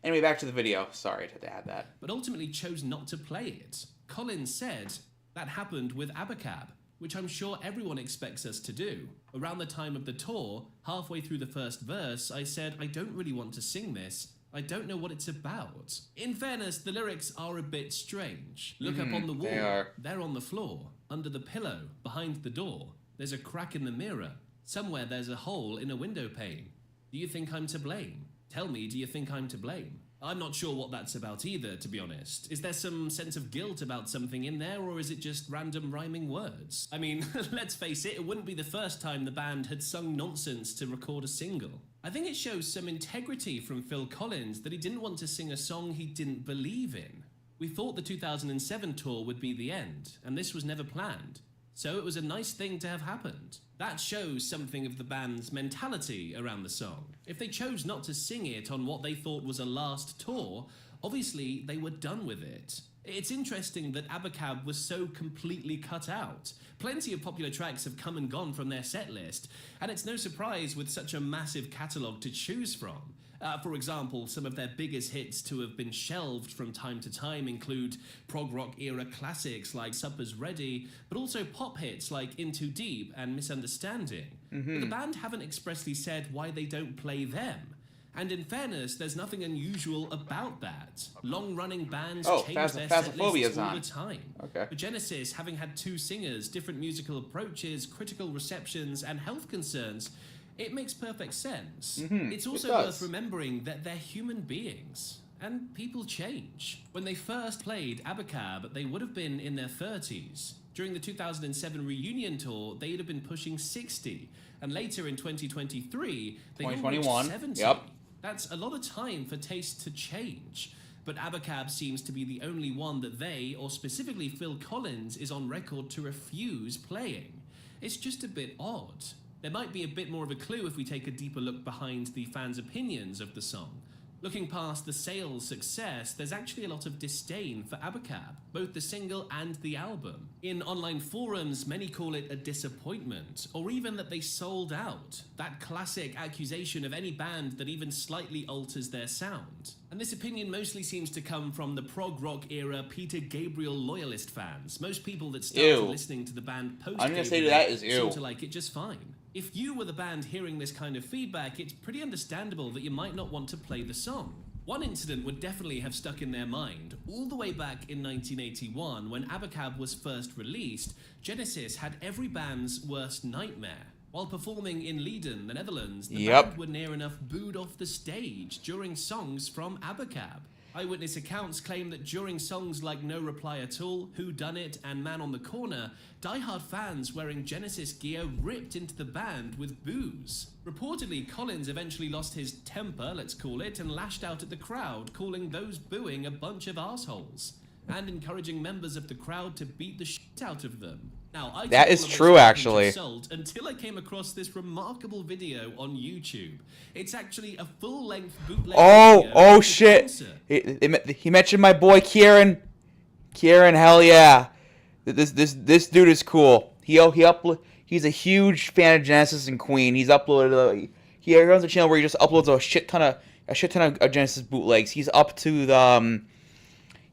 A: Anyway, back to the video. Sorry to add that.
B: But ultimately chose not to play it. Collins said that happened with Abacab, which I'm sure everyone expects us to do. Around the time of the tour, halfway through the first verse, I said, I don't really want to sing this. I don't know what it's about. In fairness, the lyrics are a bit strange. Look up on the wall.
A: They are.
B: They're on the floor, under the pillow, behind the door. There's a crack in the mirror. Somewhere there's a hole in a window pane. Do you think I'm to blame? Tell me, do you think I'm to blame? I'm not sure what that's about either, to be honest. Is there some sense of guilt about something in there, or is it just random rhyming words? I mean, let's face it wouldn't be the first time the band had sung nonsense to record a single. I think it shows some integrity from Phil Collins that he didn't want to sing a song he didn't believe in. We thought the 2007 tour would be the end, and this was never planned. So it was a nice thing to have happened. That shows something of the band's mentality around the song. If they chose not to sing it on what they thought was a last tour, obviously they were done with it. It's interesting that Abacab was so completely cut out. Plenty of popular tracks have come and gone from their set list, and it's no surprise with such a massive catalogue to choose from. For example, some of their biggest hits to have been shelved from time to time include prog rock era classics like Supper's Ready, but also pop hits like Into Deep and Misunderstanding. But the band haven't expressly said why they don't play them. And in fairness, there's nothing unusual about that. Long-running bands change their set lists all the time.
A: Okay.
B: But Genesis, having had 2 singers, different musical approaches, critical receptions, and health concerns, it makes perfect sense. It's also worth remembering that they're human beings, and people change. When they first played Abacab, they would have been in their 30s. During the 2007 reunion tour, they'd have been pushing 60, and later in 2023, they reached 70.
A: Yep.
B: That's a lot of time for taste to change. But Abacab seems to be the only one that they, or specifically Phil Collins, is on record to refuse playing. It's just a bit odd. There might be a bit more of a clue if we take a deeper look behind the fans' opinions of the song. Looking past the sales success, there's actually a lot of disdain for Abacab, both the single and the album. In online forums, many call it a disappointment, or even that they sold out. That classic accusation of any band that even slightly alters their sound. And this opinion mostly seems to come from the prog rock era Peter Gabriel loyalist fans. Most people that started listening to the band post
A: I'm gonna say that is
B: seem to like it just fine. If you were the band hearing this kind of feedback, it's pretty understandable that you might not want to play the song. One incident would definitely have stuck in their mind. All the way back in 1981, when Abacab was first released, Genesis had every band's worst nightmare. While performing in Leiden, the Netherlands, the band were near enough booed off the stage during songs from Abacab. Eyewitness accounts claim that during songs like No Reply at All, Who Done It, and Man on the Corner, diehard fans wearing Genesis gear ripped into the band with boos. Reportedly, Collins eventually lost his temper, let's call it, and lashed out at the crowd, calling those booing a bunch of assholes, and encouraging members of the crowd to beat the shit out of them. Now,
A: that is true, actually.
B: Until I came across this remarkable video on YouTube. It's actually a full-length bootleg video.
A: Oh shit! He mentioned my boy Kieran. Kieran, hell yeah! This dude is cool. He's a huge fan of Genesis and Queen. He runs a channel where he just uploads a shit ton of Genesis bootlegs. He's up to the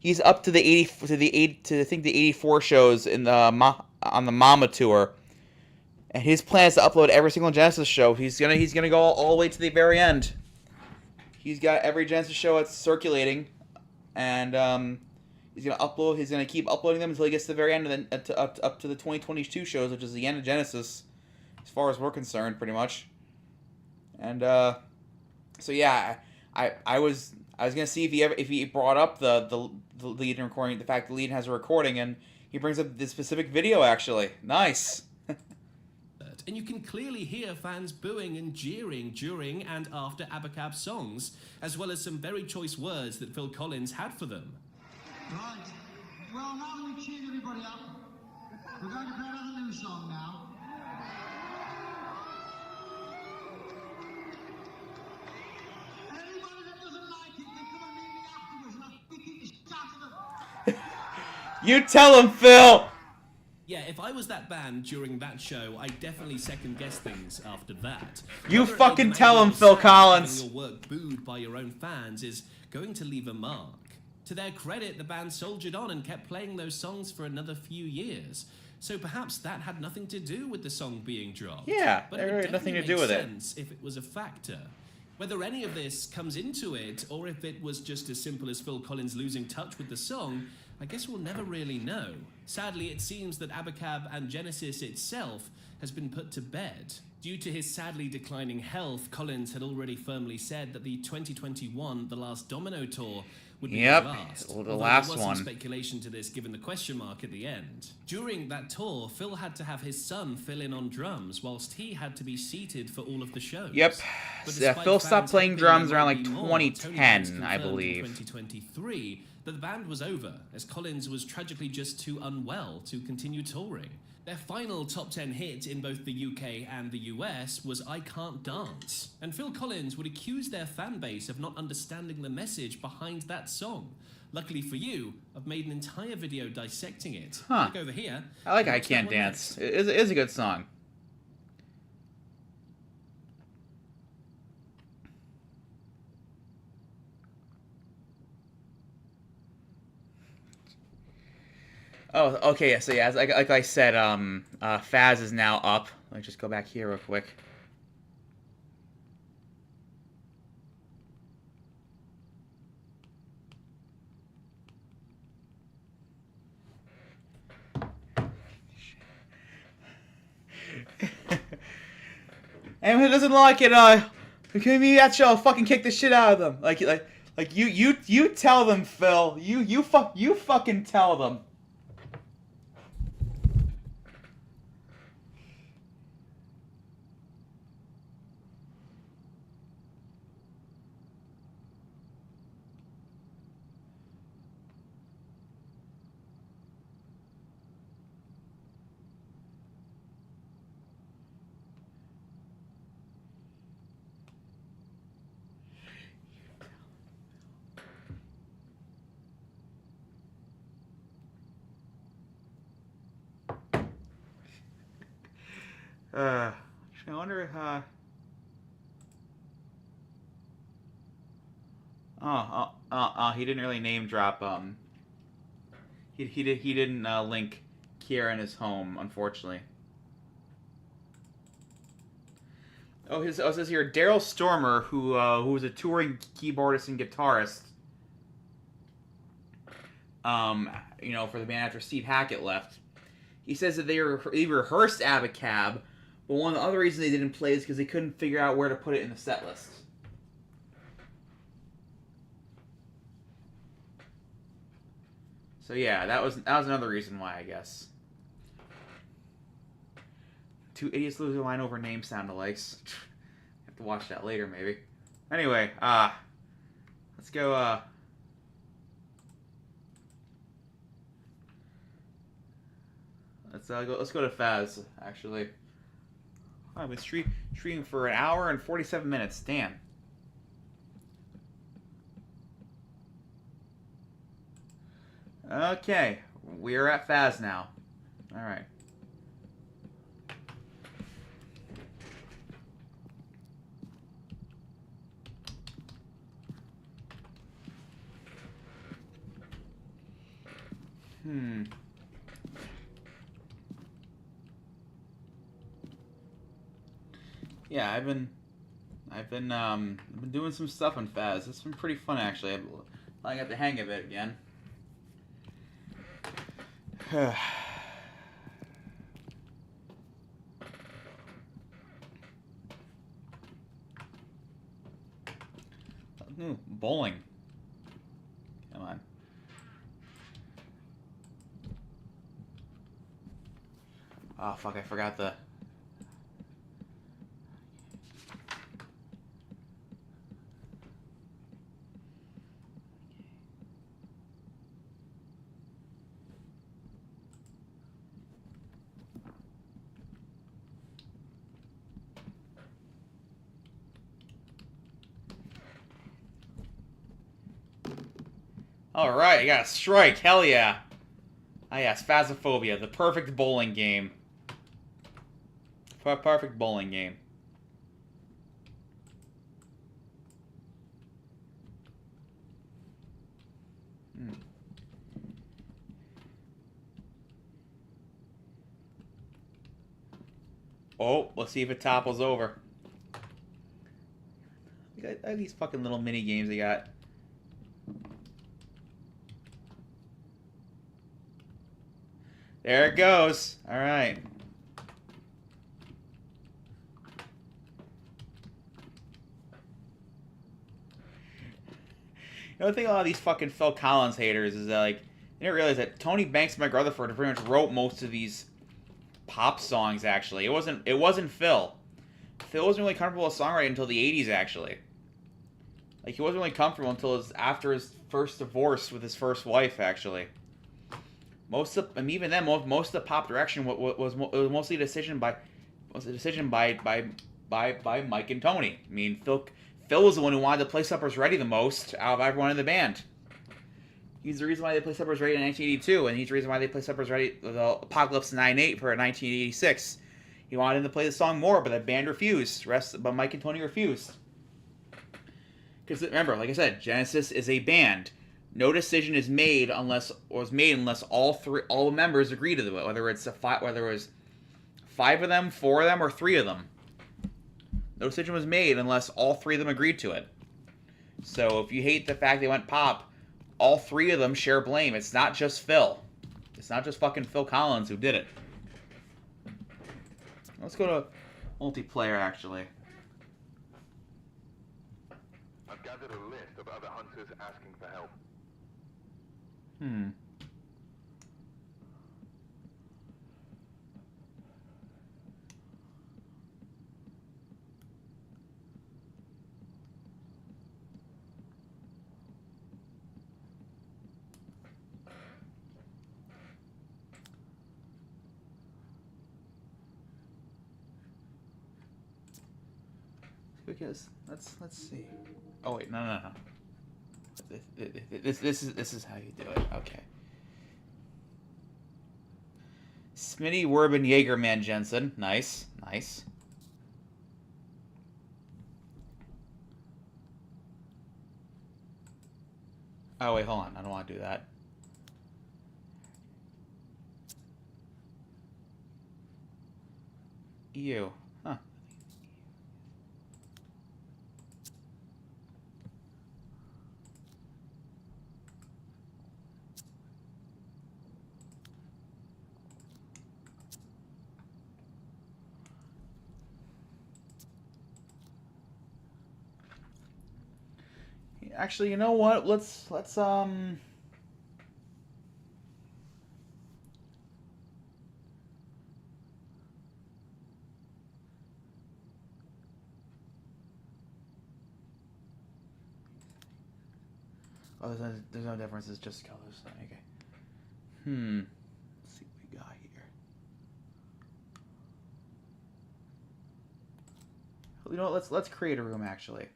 A: I think the 84 shows in the on the Mama tour, and his plan is to upload every single Genesis show. He's gonna go all the way to the very end. He's got every Genesis show that's circulating, and he's gonna keep uploading them until he gets to the very end, and then up to the 2022 shows, which is the end of Genesis, as far as we're concerned, pretty much. And so yeah, I was gonna see if he brought up the Leiden recording, the fact that Leiden has a recording, and he brings up this specific video, actually. Nice.
B: And you can clearly hear fans booing and jeering during and after Abacab songs, as well as some very choice words that Phil Collins had for them.
C: Right. Well, now that we've cheered everybody up, we're going to play another new song now. Anybody that doesn't like it can come and meet me afterwards, and I'll kick the shit out of them.
A: You tell him, Phil!
B: Yeah, if I was that band during that show, I'd definitely second-guess things after that.
A: You fucking tell him, Phil Collins!
B: Having your work booed by your own fans is going to leave a mark. To their credit, the band soldiered on and kept playing those songs for another few years. So perhaps that had nothing to do with the song being dropped.
A: Yeah,
B: but
A: it had nothing to do with it.
B: If it was a factor. Whether any of this comes into it, or if it was just as simple as Phil Collins losing touch with the song, I guess we'll never really know. Sadly, it seems that Abacab and Genesis itself has been put to bed. Due to his sadly declining health, Collins had already firmly said that the 2021 The Last Domino tour would be his last.
A: Well, the
B: Although
A: last
B: there was
A: one.
B: some speculation to this given the question mark at the end. During that tour, Phil had to have his son fill in on drums, whilst he had to be seated for all of the shows.
A: Yep.
B: But
A: Yeah, Phil
B: despite
A: stopped
B: fans
A: playing
B: hoping
A: drums
B: there
A: around
B: might
A: like
B: be more,
A: 2010,
B: Tony Banks
A: I
B: confirmed
A: believe.
B: in 2023 that the band was over, as Collins was tragically just too unwell to continue touring. Their final top 10 hit in both the UK and the US was I Can't Dance, and Phil Collins would accuse their fan base of not understanding the message behind that song. Luckily for you, I've made an entire video dissecting it.
A: Huh.
B: Look over here.
A: I like I
B: Watch that
A: Can't
B: one
A: Dance.
B: next.
A: It is a good song. Oh, okay. So yeah, like I said, Faz is now up. Let me just go back here real quick. Anyone who doesn't like it, give me that show. I'll fucking kick the shit out of them. Like you tell them, Phil. You fucking tell them. I wonder if, he didn't really name drop, he didn't, link Kiera in his home, unfortunately. Oh, it says here, Daryl Stormer, who was a touring keyboardist and guitarist, for the band after Steve Hackett left. He says that they rehearsed Abacab, but one of the other reasons they didn't play is because they couldn't figure out where to put it in the set list. So yeah, that was another reason why, I guess. Two idiots lose their line over name sound-alikes. Have to watch that later, maybe. Anyway, let's go. Let's go to Faz. Actually, I've been streaming for 1 hour and 47 minutes. Damn. Okay, we're at Faz now. All right. Yeah, I've been doing some stuff on Faz. It's been pretty fun, actually. I got the hang of it again. Ooh, bowling. Come on. Oh, fuck, I forgot the... Alright, I got a strike. Hell yeah. Ah, yes, Phasmophobia, the perfect bowling game. Perfect bowling game. Oh, let's see if it topples over. Look at these fucking little mini games they got. There it goes. All right. You know, the thing about a lot of these fucking Phil Collins haters is that, like, they didn't realize that Tony Banks and Mike Rutherford pretty much wrote most of these pop songs. Actually, it wasn't Phil. Phil wasn't really comfortable with songwriting until the '80s. Actually, like he wasn't really comfortable until after his first divorce with his first wife. Actually, even then, most of the pop direction was mostly a decision by Mike and Tony. I mean, Phil was the one who wanted to play Supper's Ready the most out of everyone in the band. He's the reason why they play Supper's Ready in 1982, and he's the reason why they play Supper's Ready the Apocalypse 9/8 for 1986. He wanted him to play the song more, but the band refused. But Mike and Tony refused. Because remember, like I said, Genesis is a band. No decision is made unless all the members agree to it. Whether it was 5 of them, 4 of them, or 3 of them. No decision was made unless all 3 of them agreed to it. So if you hate the fact they went pop, all 3 of them share blame. It's not just Phil. It's not just fucking Phil Collins who did it. Let's go to multiplayer, actually.
D: I've gathered a list of other hunters asking for help.
A: Because let's see. Oh wait, no. This is how you do it. Okay. Smitty, Werbin, Jaegerman, Jensen. Nice. Oh wait, hold on. I don't want to do that. Ew. Huh. Actually, you know what? Let's Oh, there's no difference. It's just colors. Okay. Let's see what we got here. You know what? Let's create a room actually.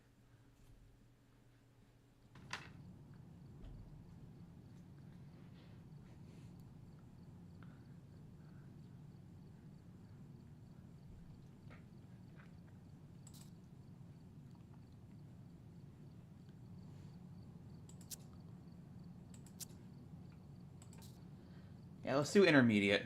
A: Yeah, let's do intermediate.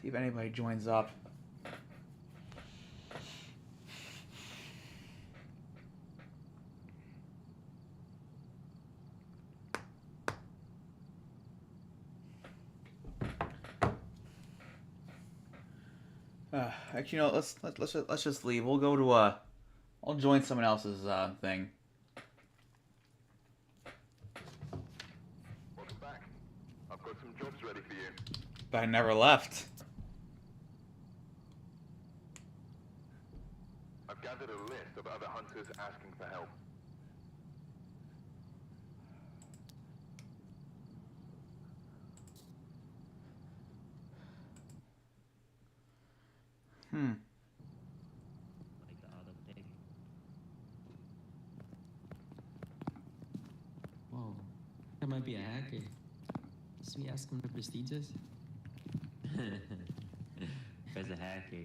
A: See if anybody joins up. Actually, you know, let's just leave. We'll go to I'll join someone else's thing.
D: Welcome back. I've got some jobs ready for you.
A: But I never left.
D: I've gathered a list of other hunters asking for help.
E: Like the auto pick. Whoa, that might be a hacker. Should we ask him to prestigious?
F: There's a hacker.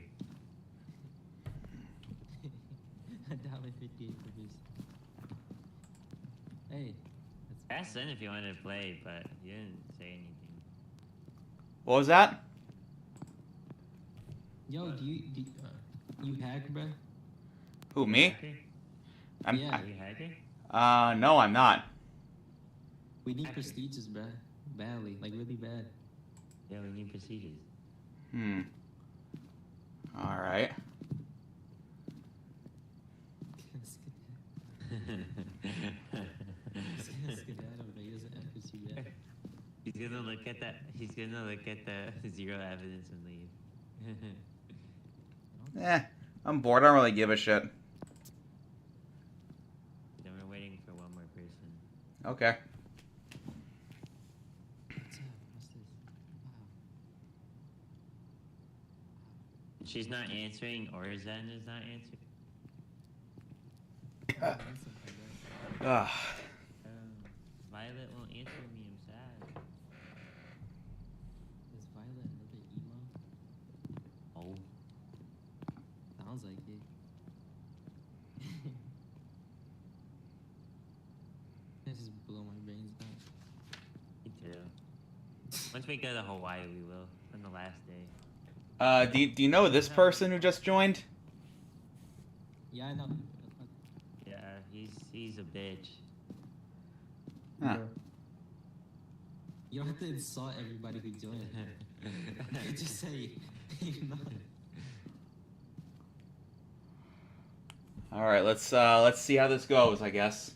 E: $1.58 for this. Hey, that's
F: Asked in if you wanted to play, but you didn't say anything.
A: What was that?
E: Yo, do you hack, bro?
A: Who, me?
F: Hacker?
E: Yeah.
F: Are you a hacker?
A: No, I'm not.
E: We need prestiges, bruh. Badly. Like, really bad.
F: Yeah, we need procedures.
A: Hmm. All right.
E: Skedaddle, but he doesn't have pussy yet.
F: He's gonna look at that. He's gonna look at the zero evidence and leave.
A: I'm bored. I don't really give a shit.
F: Then we're waiting for one more person.
A: Okay.
E: What's up? What's this? Wow.
F: She's not answering, or Zen is not answering.
A: Ugh.
F: Violet won't answer me. I'm sad.
E: Is Violet another emo?
F: Oh,
E: Sounds like it. This is blow my brains out.
F: me too. Once we go to Hawaii, we will. On the last day.
A: Do you know this person who just joined?
E: Yeah, I know.
F: Yeah, he's a bitch.
A: Huh.
E: You don't have to insult everybody who joined. You just say, no.
A: All right, let's see how this goes, I guess.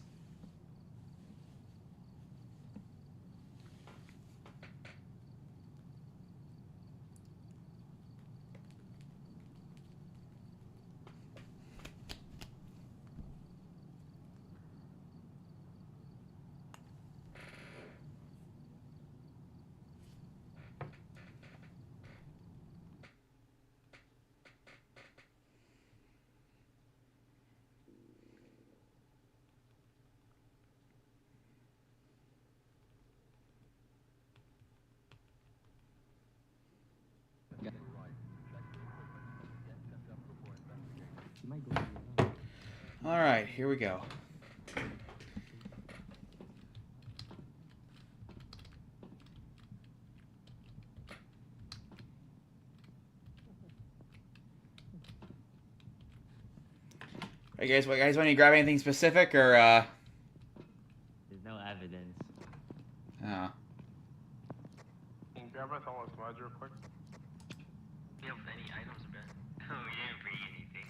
E: You might go for it.
A: All right, here we go. Hey guys, what guys want to grab anything specific or
F: There's no evidence.
A: Oh.
G: Can you grab us all those slides real quick?
F: Do you have any items, bro? Oh, we didn't bring anything.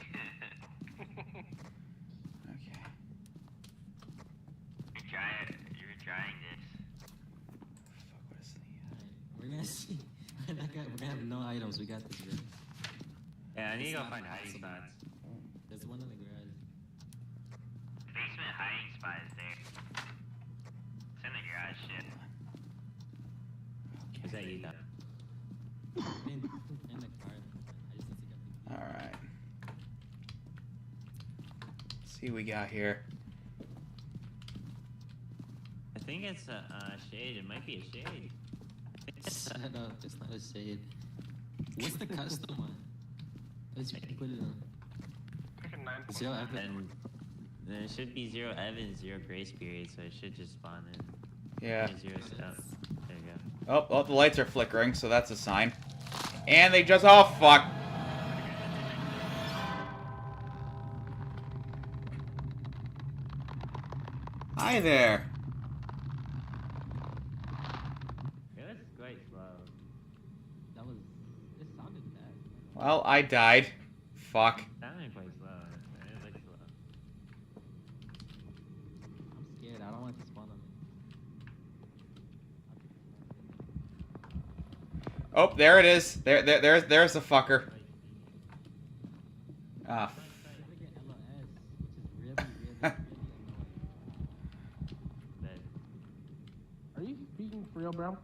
A: Okay.
F: You're trying this.
A: Fuck, what is the
E: We're gonna see. We're gonna have no items. We got this, bro.
F: Yeah, I need
E: It's
F: to go
E: not
F: find hiding
E: impossible.
F: spots.
E: There's one in the garage.
F: Basement hiding spot is there. It's in the garage, shit. Is that you, though?
E: In the car. I just need to get the.
A: All right. Let's see what we got here.
F: I think it's a shade. It might be a shade. I think it's
E: Shut up. It's not a shade. What's the custom one? Let's put it on.
G: Freaking 9.
E: Zero evidence.
F: And there should be zero evidence, zero grace period, so it should just spawn in.
A: Yeah.
F: Zero stuff. There you go.
A: Oh, the lights are flickering, so that's a sign. And they just oh fuck. Hi there.
F: It was quite slow.
E: That was. It sounded bad.
A: Well, I died. Fuck.
F: Sounded quite slow. It looked slow.
E: I'm scared. I don't want it to spawn on me.
A: Oh, there it is. There's the fucker. Ah.
E: I'm trying to get LOS, which is really, really, really
F: But
G: Are you speaking for real, bro?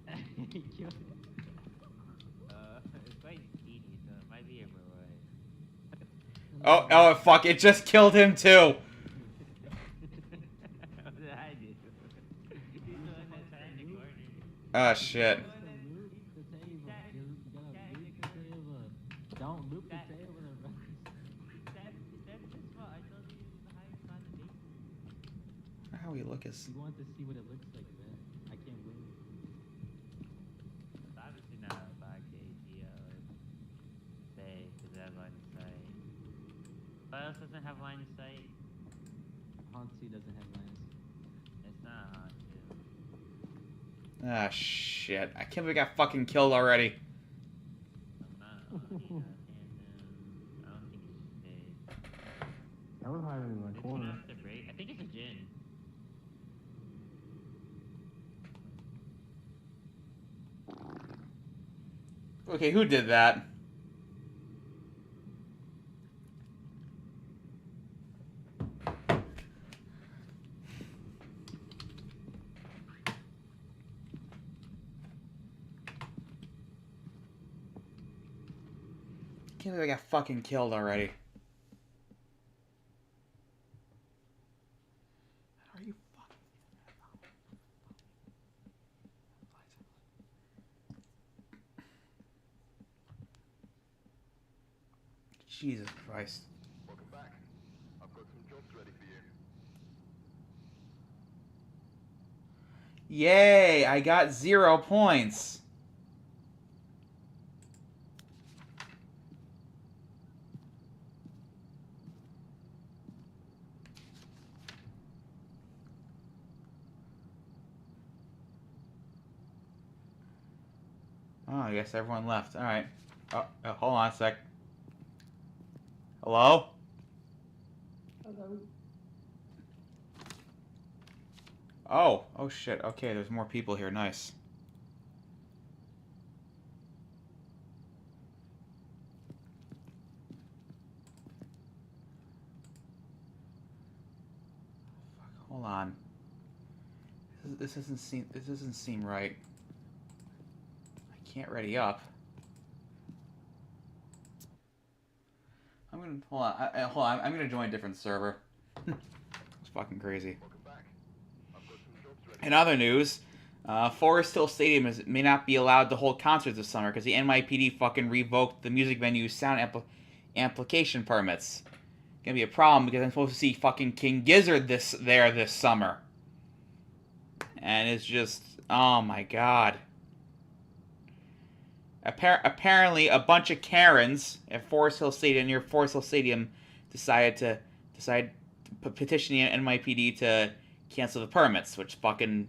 E: annoying.
F: it's quite speedy, so it might be a boy.
A: Oh, fuck! It just killed him too.
F: What did I do? He's the one that turned the corner.
A: Ah, shit.
E: Loop the table. You gotta loop the table. Don't loop the table.
F: That's his fault. I told you he was the highest spot in the basement.
A: How he look is.
E: You want to see what it looks like, man. I can't win.
F: It's obviously not a 5K GL or say, because they have line of sight. What else doesn't have line of sight?
E: Haunt 2 doesn't have lines.
F: It's not hot, too.
A: Ah, shit. I can't believe I got fucking killed already.
F: I'm not hot, yeah, I don't think it should stay.
G: I was hiding in my
F: It's
G: corner.
F: enough to break. I think it's a gin.
A: Okay, who did that? Can't believe I got fucking killed already. How are you fucking... Jesus Christ.
D: Welcome back. I've got some jobs ready for you.
A: Yay! I got 0 points. Oh, I guess everyone left. Alright. Oh, hold on a sec. Hello? Oh shit. Okay, there's more people here. Nice. Fuck, hold on. This doesn't seem right. I can't ready up. I'm gonna hold on. I'm gonna join a different server. It's fucking crazy.
D: Welcome back. I've got some jobs ready.
A: In other news, Forest Hill Stadium may not be allowed to hold concerts this summer because the NYPD fucking revoked the music venue's sound amplification permits. Gonna be a problem because I'm supposed to see fucking King Gizzard this summer, and it's just, oh my god. Apparently, a bunch of Karens at Forest Hill Stadium near Forest Hill Stadium decided to petition the NYPD to cancel the permits, which fucking,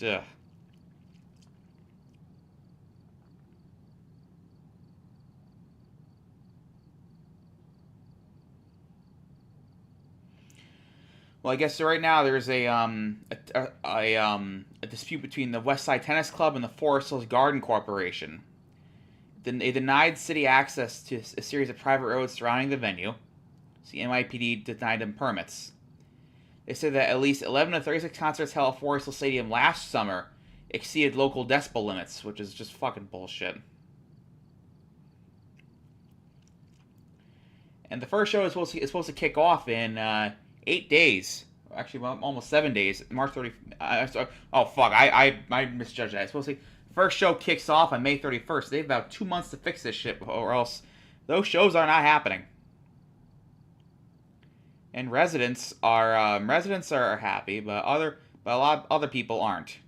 A: ugh. Well, I guess right now there's a dispute between the West Side Tennis Club and the Forest Hills Garden Corporation. They denied city access to a series of private roads surrounding the venue. So the NYPD denied them permits. They said that at least 11 of 36 concerts held at Forest Hill Stadium last summer exceeded local decibel limits, which is just fucking bullshit. And the first show is supposed to kick off in 8 days. Actually, almost 7 days. March 30. Oh fuck! I misjudged that. It's supposed to. First show kicks off on May 31st. They have about 2 months to fix this shit, or else those shows are not happening. And residents are happy, but a lot of other people aren't.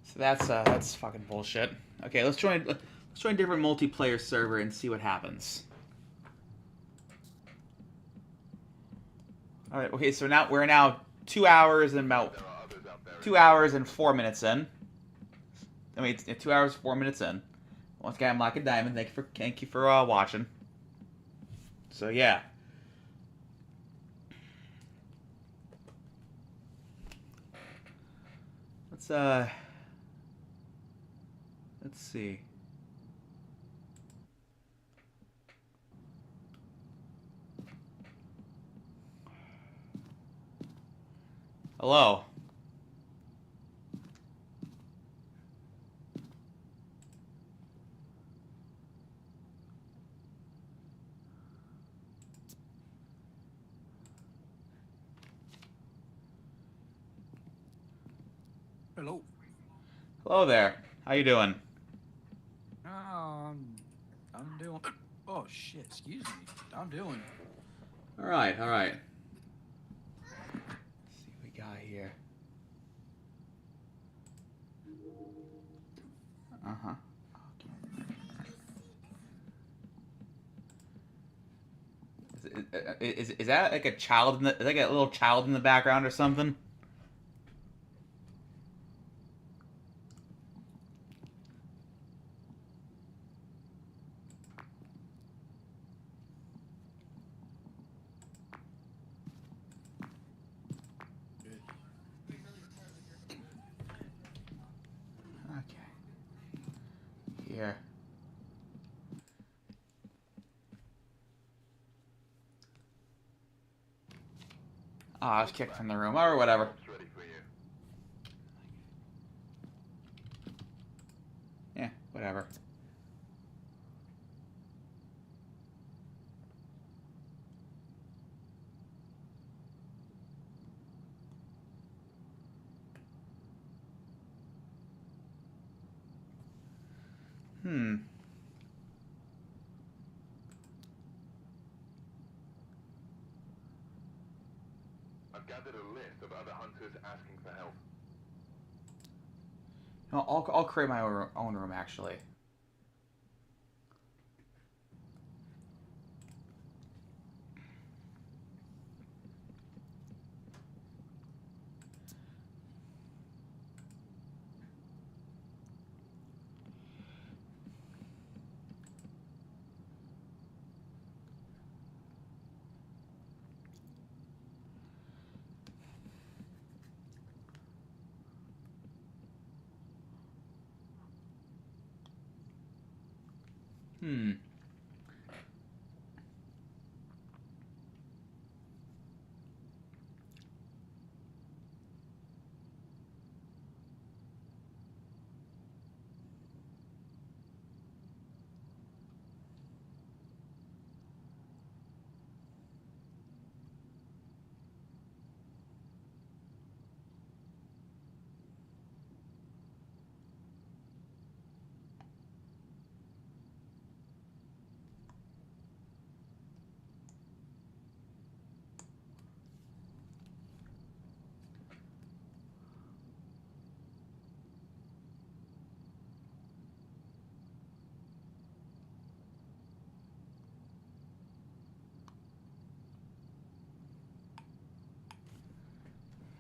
A: So that's fucking bullshit. Okay, let's join a different multiplayer server and see what happens. All right. Okay, so now we're 2 hours and about
D: There are others out there.
A: 2 hours and 4 minutes in. I mean, it's 2 hours 4 minutes in. Once again, I'm Lacedaemon. Thank you for watching. So yeah. Let's see. Hello.
H: Hello.
A: Hello there. How you doing?
H: I'm doing. Oh shit! Excuse me. I'm doing.
A: All right, all right. Let's see what we got here. Uh-huh. Is that like a child in the like a little child in the background or something? Okay. Here. Oh, I was kicked from the room or whatever.
D: It's ready for you.
A: Yeah, whatever. Hmm.
D: I've gathered a list of other hunters asking for help.
A: No, I'll create my own room actually. Hmm.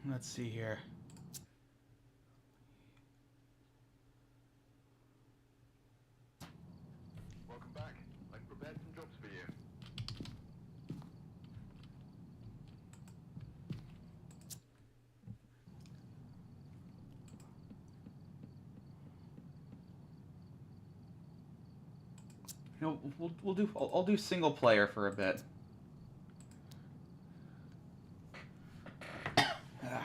A: Let's see here.
D: Welcome back. I've prepared some jobs for you.
A: You know, we'll do. I'll do single player for a bit. Ah.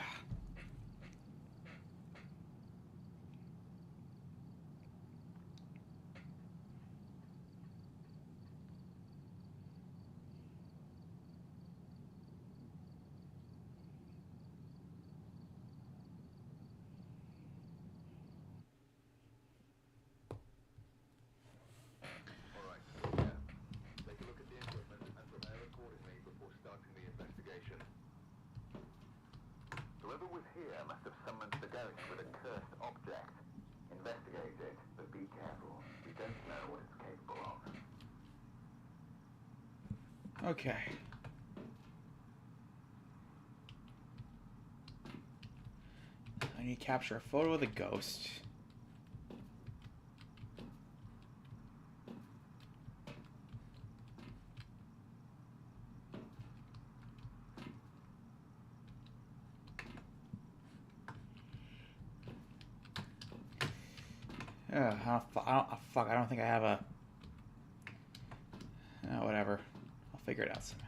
D: Alright, yeah. Take a look at the equipment and prepare accordingly before starting the investigation. Whoever was here must have summoned the ghost with a cursed object. Investigate it, but be careful. We don't know what it's capable of.
A: Okay. I need to capture a photo of the ghost. Fuck, I don't think I have a... whatever. I'll figure it out somehow.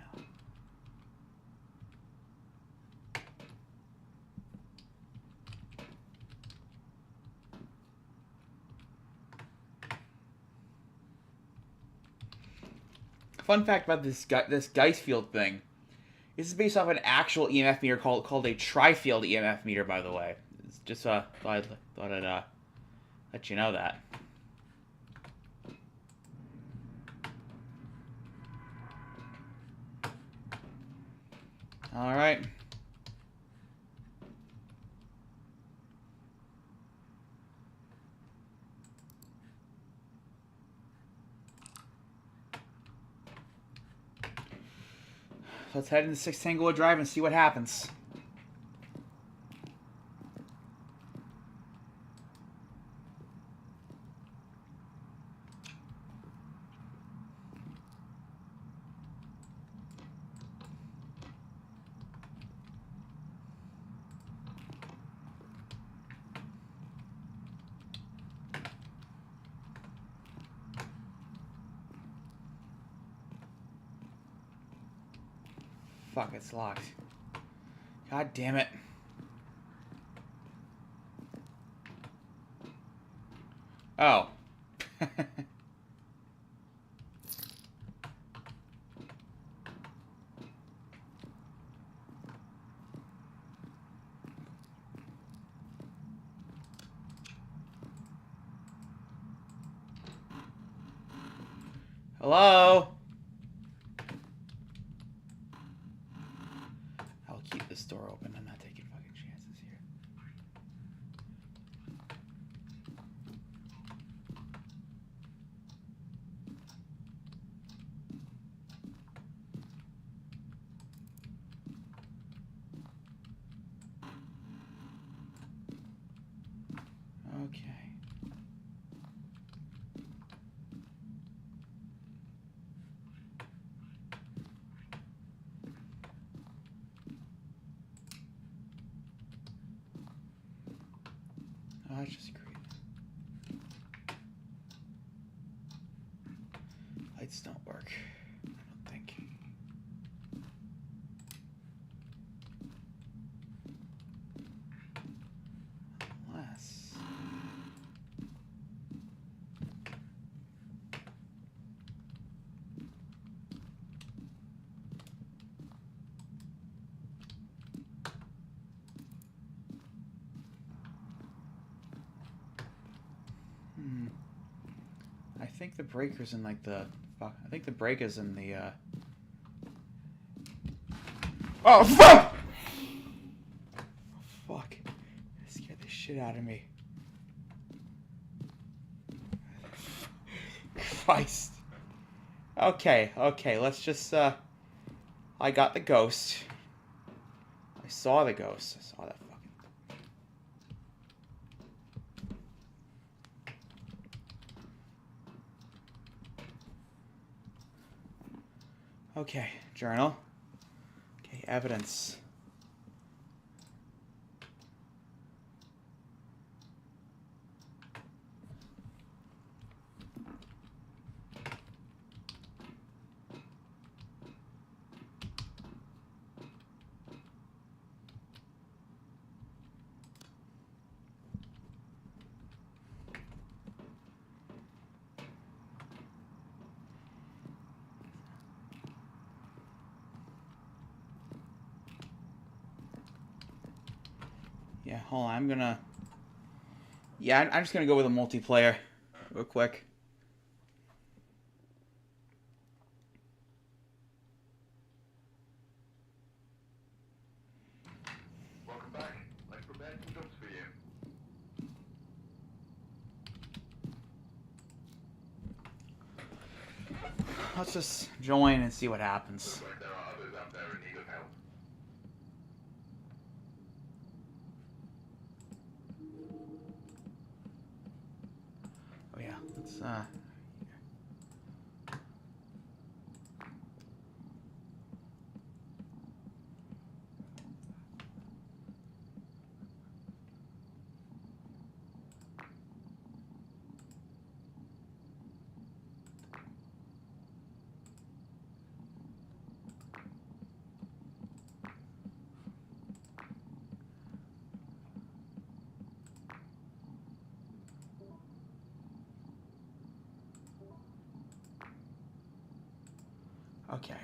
A: Fun fact about this Geisfield thing. This is based off an actual EMF meter called a tri-field EMF meter, by the way. It's Just thought I'd let you know that. All right. Let's head into 6 Tango Drive and see what happens. Fuck, it's locked. God damn it. Oh. Hello? I'll keep this door open. I'm not taking fucking chances here. Okay. Oh, that's just great. Lights don't work. I don't think. Unless. I think the breaker's in like the fuck. I think the break is in the Oh fuck! Fuck. That scared the shit out of me. Christ. Okay, let's just I got the ghost. I saw the ghost. I saw that fucking. Okay, journal. Okay, evidence. Yeah, hold on. I'm just gonna go with a multiplayer, real quick.
D: Welcome back. I've prepared some jobs for you.
A: Let's just join and see what happens.
D: Looks like there are others out there in need of help.
A: Oh yeah, let's okay.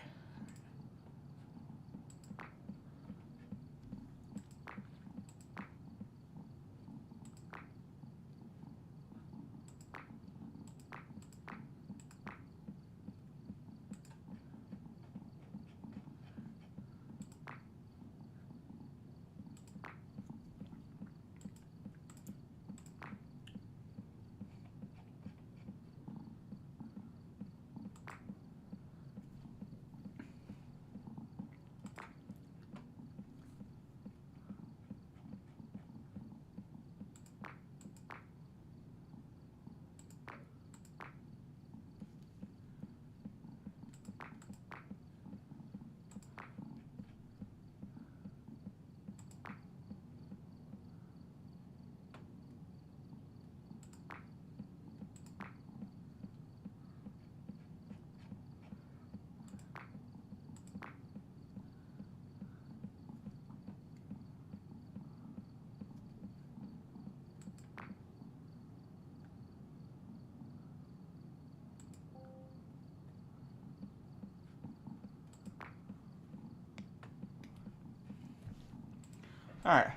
A: All right.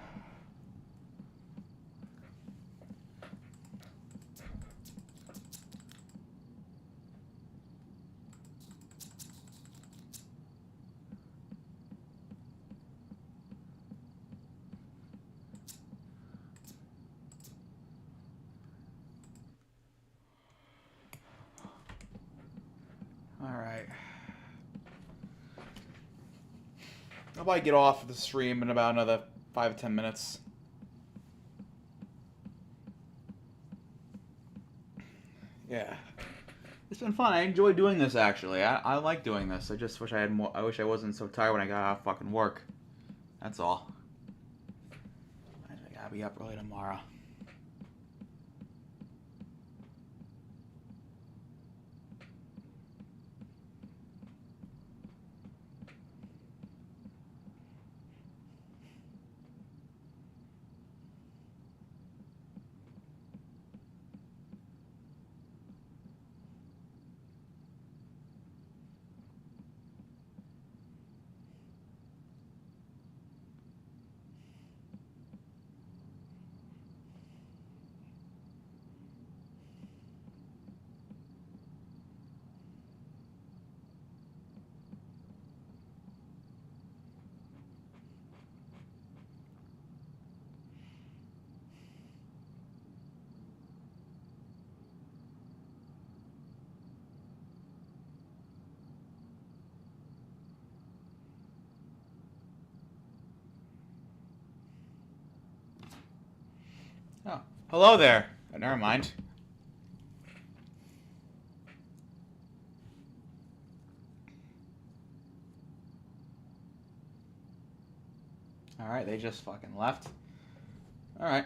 A: All right. I'll probably get off the stream in about another 5 to 10 minutes. Yeah. It's been fun. I enjoy doing this, actually. I like doing this. I just wish I had more. I wish I wasn't so tired when I got out of fucking work. That's all. I gotta be up early tomorrow. Oh, hello there. Oh, never mind. Alright, they just fucking left. Alright.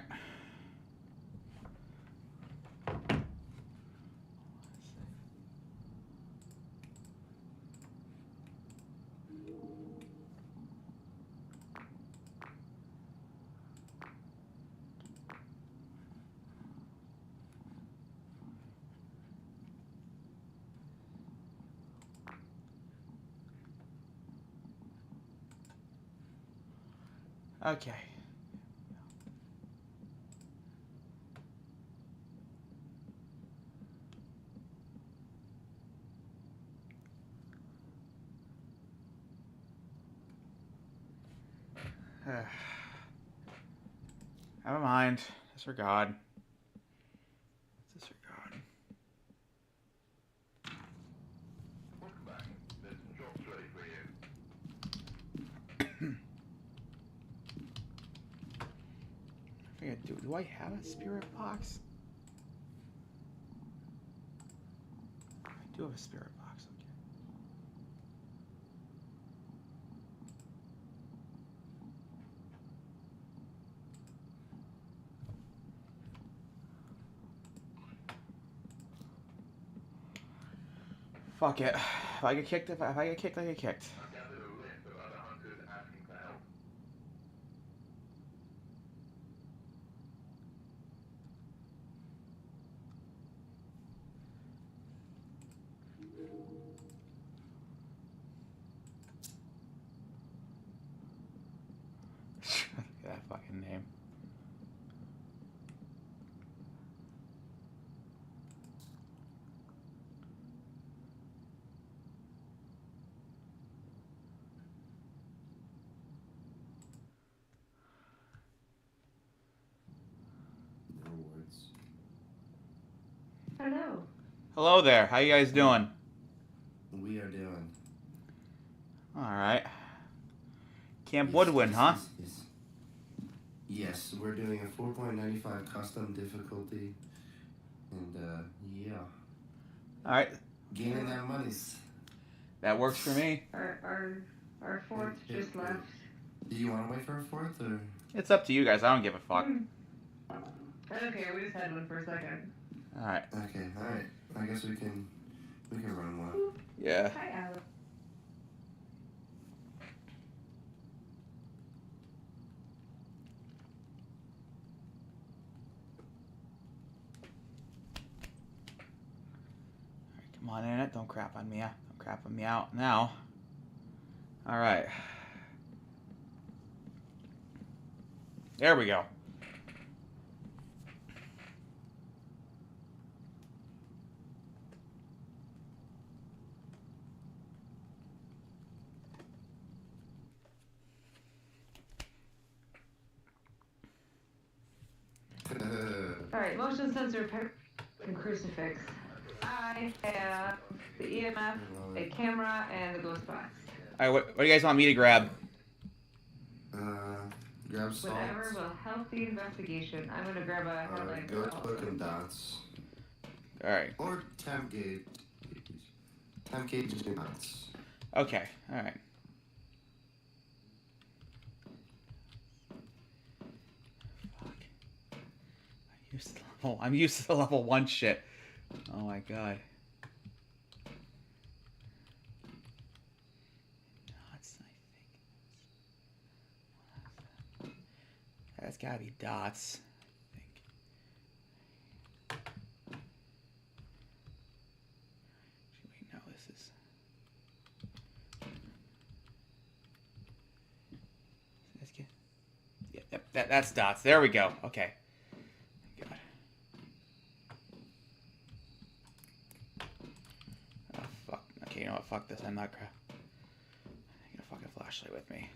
A: Okay. Never mind. Disregard. Disregard.
D: Welcome back. There's some jobs ready for you.
A: I think I do. Do I have a spirit box? I do have a spirit box. Okay. Fuck it. If I get kicked, I get kicked, I get kicked.
D: I've gathered a list of other hunters asking for help.
A: That fucking name.
E: No words.
I: Hello.
A: Hello there. How you guys doing?
E: We are doing.
A: All right. Camp
E: Yes,
A: Woodwind,
E: yes,
A: huh?
E: yes, yes. Yes, we're doing a 4.95 custom difficulty. And, yeah.
A: All right.
E: Gaining that monies.
A: That works for me.
I: Our fourth
E: Hey,
I: just
E: hey,
I: left.
E: Do you want to wait for a fourth, or?
A: It's up to you guys. I don't give a fuck.
I: Okay, we just had one for a second.
A: All right.
E: Okay, alright. I guess we can run one.
A: Yeah.
I: Hi, Alex.
A: Come on in it. Don't crap on me. Don't crap on me out now. All right. There we go.
I: Alright, motion sensor and crucifix. I have the EMF, a camera, and the ghost box.
A: Alright, what do you guys want me to grab?
E: Grab salt.
I: Whatever will help the investigation. I'm gonna grab a headlight.
E: Ghost book and dots.
A: Alright.
E: Or temp gauge. Temp gauge and dots.
A: Okay, alright. I'm used to the level 1 shit. Oh my god. Dots, I think. That's gotta be dots, I think. Wait, no, this is... Yeah, that's dots. There we go. Okay. God. Oh, fuck. Okay, you know what? Fuck this. I'm not taking a fucking flashlight with me.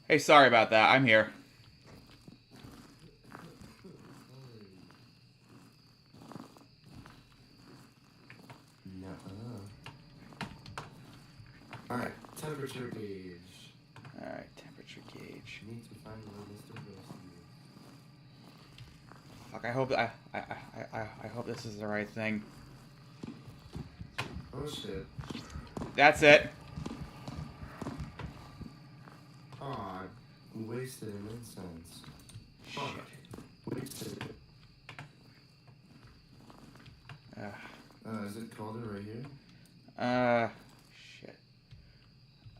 A: Hey, sorry about that. I'm here.
E: Alright, temperature gauge.
A: Alright, temperature gauge.
E: Need to find where Mr. Ghost is.
A: Fuck, I hope this is the right thing.
E: Oh shit.
A: That's it.
E: Aw, I wasted an incense. Fuck. Wasted it. Is it colder right here?
A: Shit.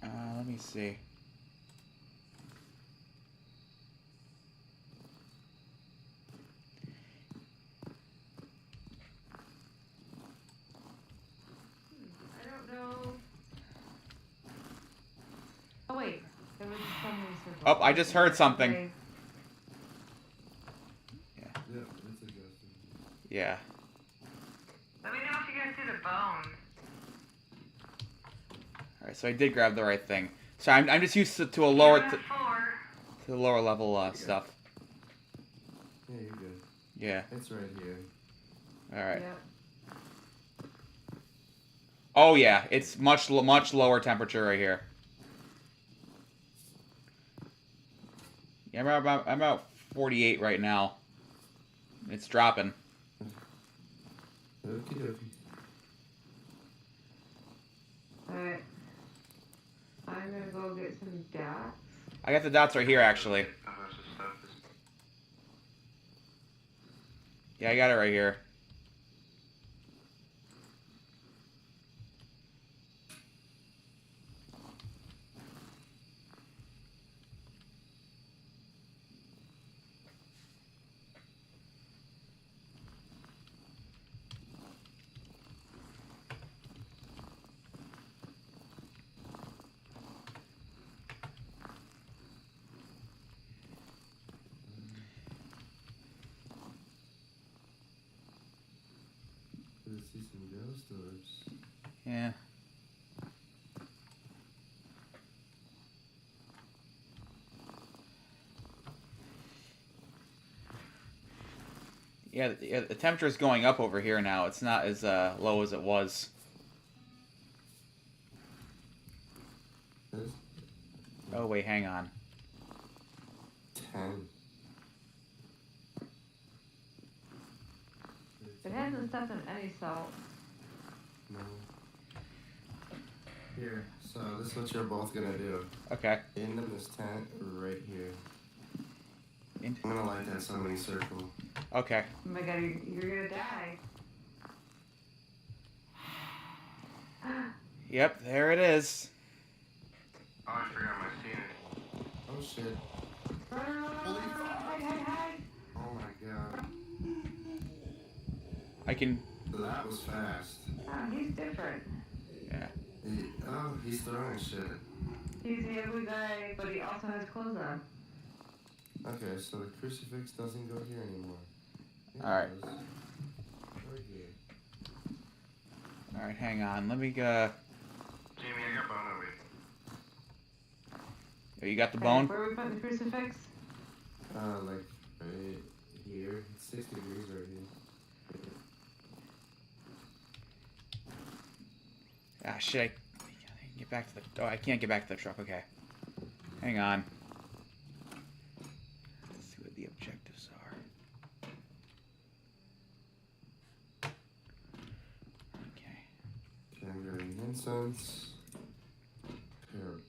A: Let me see.
I: I don't know. Oh wait, there was a semicircle.
A: Oh, I just heard something.
I: Okay.
E: Yeah, it's a ghost.
A: Yeah.
I: Let me know if you guys see the bones.
A: Alright, so I did grab the right thing. So I'm just used to a lower
I: EMF 4.
A: to the lower level stuff.
E: Yeah, you're good.
A: Yeah.
E: It's right here.
A: Alright.
I: Yep.
A: Oh yeah, it's much lower temperature right here. Yeah, I'm about 48 right now. It's dropping.
E: Okie dokie.
I: Alright. I'm gonna go get some dots.
A: I got the dots right here actually. Yeah, I got it right here.
E: Let's see some ghost orbs.
A: Yeah. Yeah, the temperature is going up over here now. It's not as low as it was.
E: This?
A: Oh wait, hang on.
E: 10.
I: It hasn't stepped in any salt.
E: No. Here, so this is what you're both gonna do.
A: Okay.
E: In this tent right here.
A: In
E: I'm gonna light that summoning circle.
A: Okay.
I: Oh my god, you're gonna die.
A: Yep, there it is.
E: Oh, I forgot my scenery. Oh shit.
I: Hide.
E: Oh my god.
A: I can.
E: That was fast.
I: Oh, he's different.
A: Yeah.
E: Oh, he's throwing shit.
I: He's the ugly guy, but he also has clothes on.
E: Okay, so the crucifix doesn't go here anymore. Yeah,
A: Alright.
E: it does. Right here.
A: Alright, hang on. Let me
G: Jamie, I got bone over here.
A: Oh, you got the
I: Okay,
A: bone?
I: where are we putting the crucifix?
E: Like right here. It's 6 degrees right here.
A: Ah, shit. I can get back to the... Oh, I can't get back to the truck. Okay. Hang on. Let's see what the objectives are. Okay.
E: Fingering incense. Here.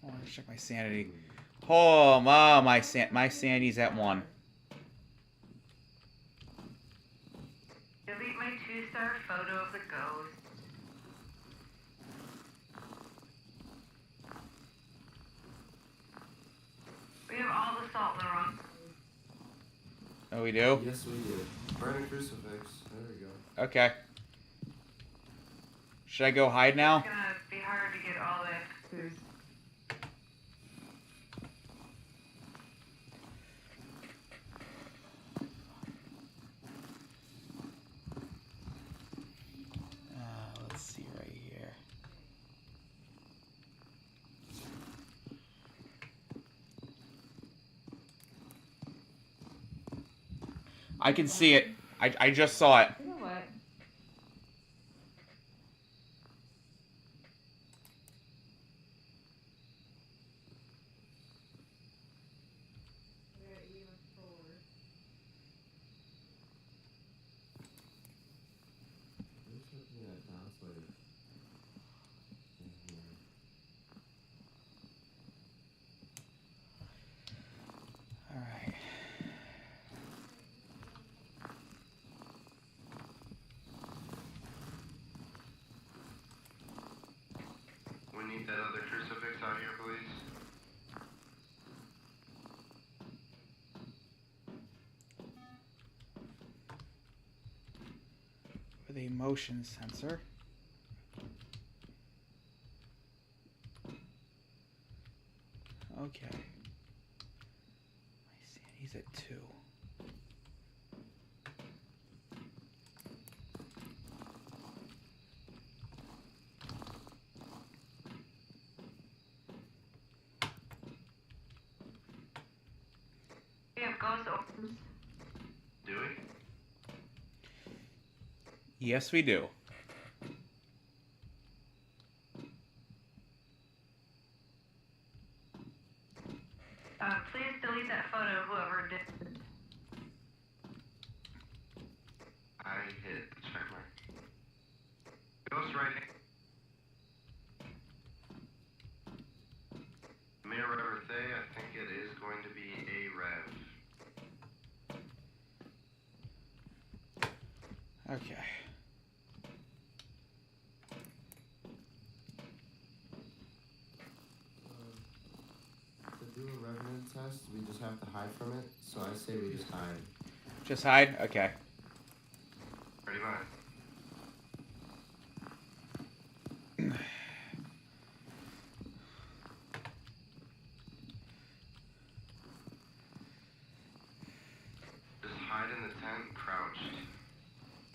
A: Oh, let's check my sanity. Oh, my sanity's at 1.
I: Delete my 2-star photo of the ghost. We have all the salt in the wrong.
A: Oh, we do?
E: Yes, we did. Burn a crucifix. There we go.
A: Okay. Should I go hide now?
I: It's gonna be hard to get all that.
A: Let's see right here. I can see it. I just saw it.
I: You know what?
A: Alright.
E: We need that other crucifix out here, please.
A: With a motion sensor. Okay. My sanity's at 2.
I: We have ghost orbs.
E: Do we?
A: Yes, we do.
I: Please delete that photo, whoever did.
E: I hit the check mark. Ghost writing. Mayor Reverthe, I think it is going to be a rev.
A: Okay.
E: To do a revenant test, we just have to hide from it, so I say we just hide.
A: Just hide? Okay.
E: Pretty much. Just hide in the tent, crouched.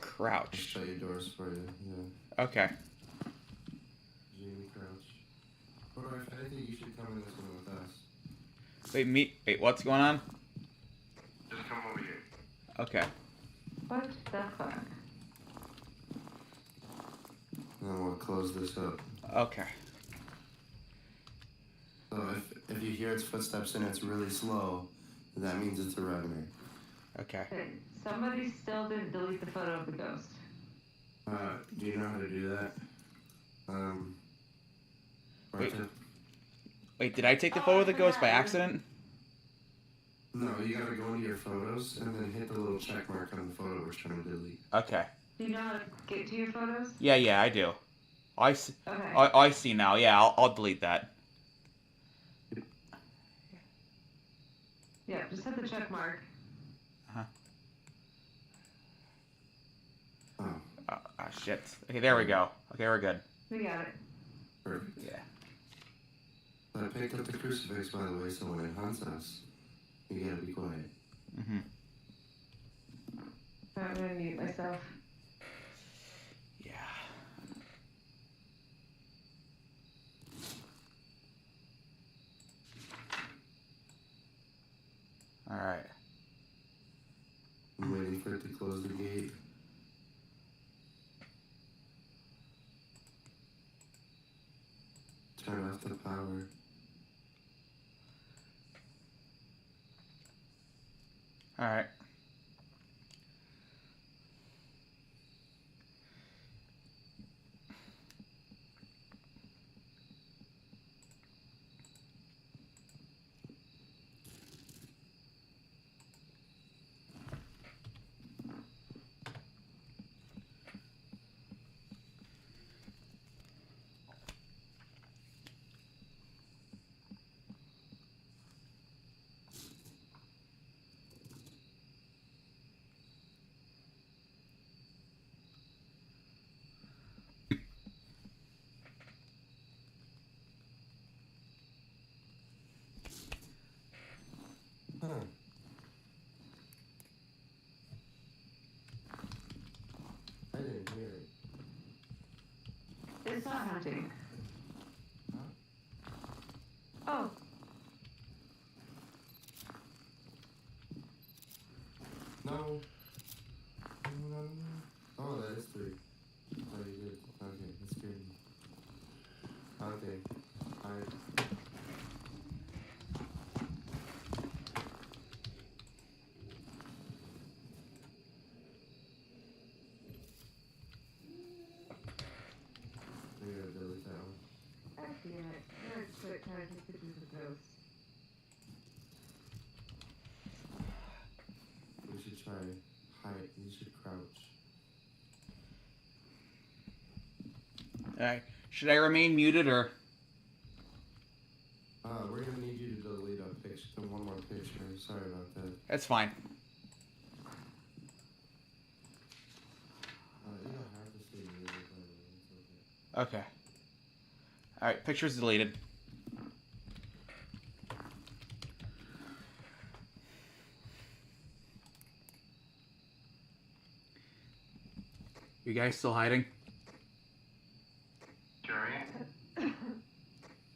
E: I'll
A: Crouch.
E: shut your doors for you, yeah.
A: Okay.
E: Jamie, crouch. Or if anything, you should come in this one with us.
A: Wait, what's going on?
E: Just come over here.
A: Okay.
I: What the fuck?
E: And then we'll close this up.
A: Okay.
E: So if you hear its footsteps and it's really slow, that means it's a revenant.
A: Okay.
I: Okay, somebody still didn't delete the photo of the ghost.
E: Do you know how to do that?
A: Wait.
E: Marta?
A: Wait, did I take the photo of the ghost by accident?
E: No, you gotta go into your photos and then hit the little check mark on the photo we're trying to delete.
A: Okay.
I: Do you know how to get to your photos?
A: Yeah, I do. I see.
I: Okay.
A: I see now. Yeah, I'll delete that.
I: Yeah, just hit the check mark.
A: Shit. Okay, there we go. Okay, we're good.
I: We got it.
E: Perfect.
A: Yeah.
E: I picked up the crucifix, by the way, so when it hunts us, you gotta be quiet.
A: Mm-hmm.
I: I'm gonna mute myself.
A: Yeah. Alright.
E: I'm waiting for it to close the gate. Turn off the power.
A: Alright.
E: Huh. I didn't hear it.
I: It's not hunting.
E: Huh?
I: Oh.
E: No. No. Oh, that is 3. Oh, you did. Okay, that's good. Okay. Alright. I gotta delete that one.
I: I see it. I'm gonna quit trying to take pictures of ghosts.
E: We should try height. You should crouch.
A: Alright. Should I remain muted or?
E: We're gonna need you to delete a picture, one more picture. Sorry about that.
A: That's fine.
E: You don't have to stay muted, by the way. It's okay.
A: Okay. Alright, picture's deleted. You guys still hiding?
F: Jerry?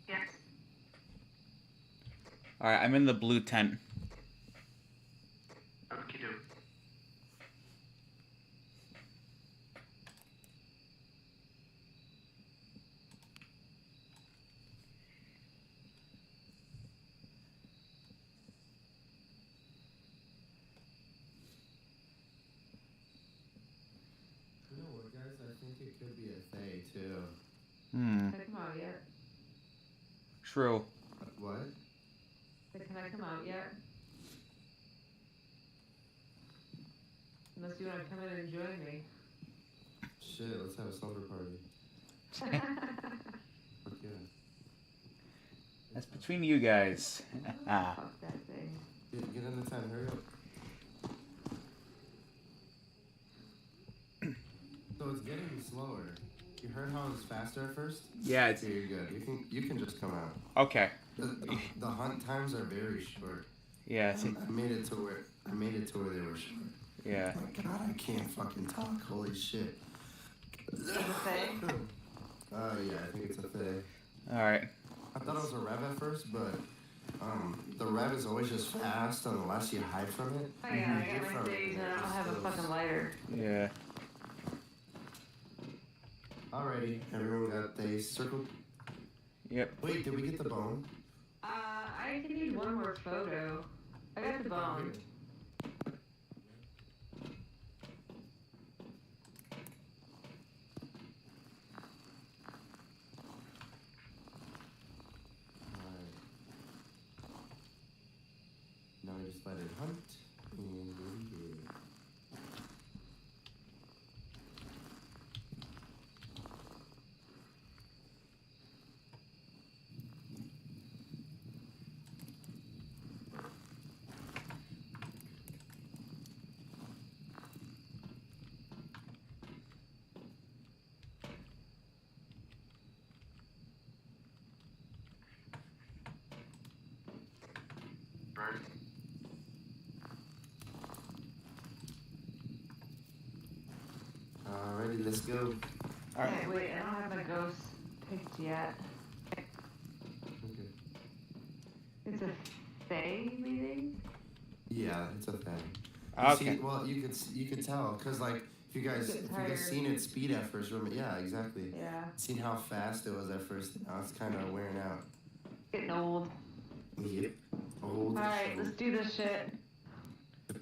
I: Yes.
A: Alright, I'm in the blue tent.
F: Okie doke.
E: You know what, guys? I think it could be a Fae, too.
A: Hmm.
I: Can I come out yet?
A: True.
E: What?
I: Can I come out yet? Unless you want to come in and join me.
E: Shit, let's have a slumber party. Fuck yeah.
A: That's between you guys. Ah.
I: Fuck that thing.
E: Get in the tent, hurry up. So it's getting slower. You heard how it was faster at first?
A: Yeah, it's
E: Okay, you're good. You can just come out.
A: okay.
E: The hunt times are very short.
A: Yeah, it's,
E: I made it to where they were short.
A: yeah.
E: Oh my god, I can't fucking talk. Holy shit.
I: Is it Fae?
E: Yeah, I think it's a Fae.
A: Alright.
E: I thought it was a Rev at first, but the Rev is always just fast unless you hide from it.
I: Oh yeah, I got my days and I don't have a fucking lighter.
A: Yeah.
E: Alrighty, everyone got they circled.
A: Yep.
E: Wait, did we get the bone?
I: I can need one more photo. I got the bone.
E: Alright. Now we just let it hunt. And we're good.
F: hurt.
E: Alrighty, let's go.
I: Okay, wait, I don't have my ghost picked yet.
E: Okay.
I: It's a Fae meeting?
E: Yeah, it's a thing.
A: Okay.
E: See, well, you could tell, cause like if you guys seen its speed at first, remember? Yeah, exactly.
I: Yeah.
E: Seen how fast it was at first. Now it's kind of wearing out.
I: Getting old.
E: Yep. Old.
I: Alright, let's do this shit.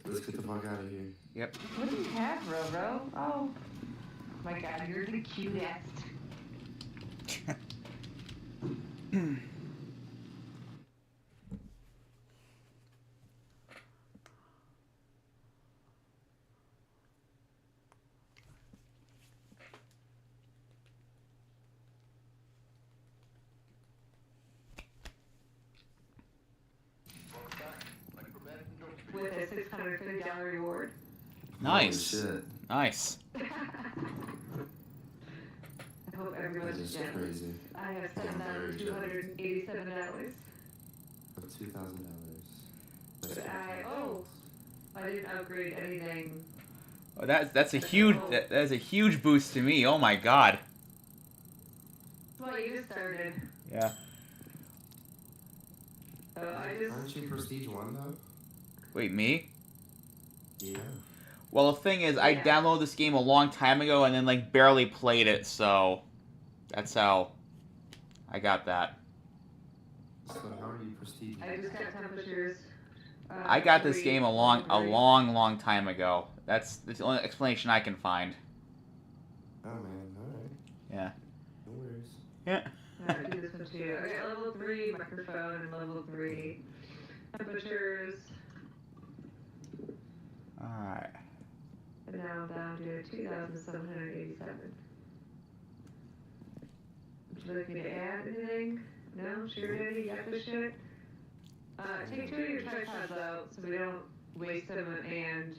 E: Let's get the fuck out of here.
A: Yep.
I: What do you have, Roro? Oh. My god, you're the cutest. With a $650 reward.
A: Nice.
E: Holy shit.
A: Nice.
I: I hope everyone's
E: That is
I: generous.
E: crazy.
I: I have
E: I'm very
I: $7,287.
E: For $2,000.
I: But I didn't upgrade anything.
A: Oh, that's a huge that is a huge boost to me. Oh my god.
I: Well, you just started.
A: Yeah.
I: So I just.
E: Aren't you Prestige 1 though?
A: Wait, me?
E: Yeah.
A: Well, the thing is, I
I: Yeah.
A: downloaded this game a long time ago and then like barely played it, so that's how I got that.
E: So how are you Prestige?
I: I just got temperatures.
A: I got this
I: 3,
A: game a
I: 3.
A: long time ago. That's the only explanation I can find.
E: Oh man, alright.
A: Yeah.
E: No worries.
A: Yeah.
I: Alright, do this one too. I got level 3 microphone and level 3 temperatures.
A: Alright.
I: And now I'm down to 2,787. Would you like me to add anything? No? Sure, Daddy? You got this shit? Take 2 of your tripods out so we don't waste them, and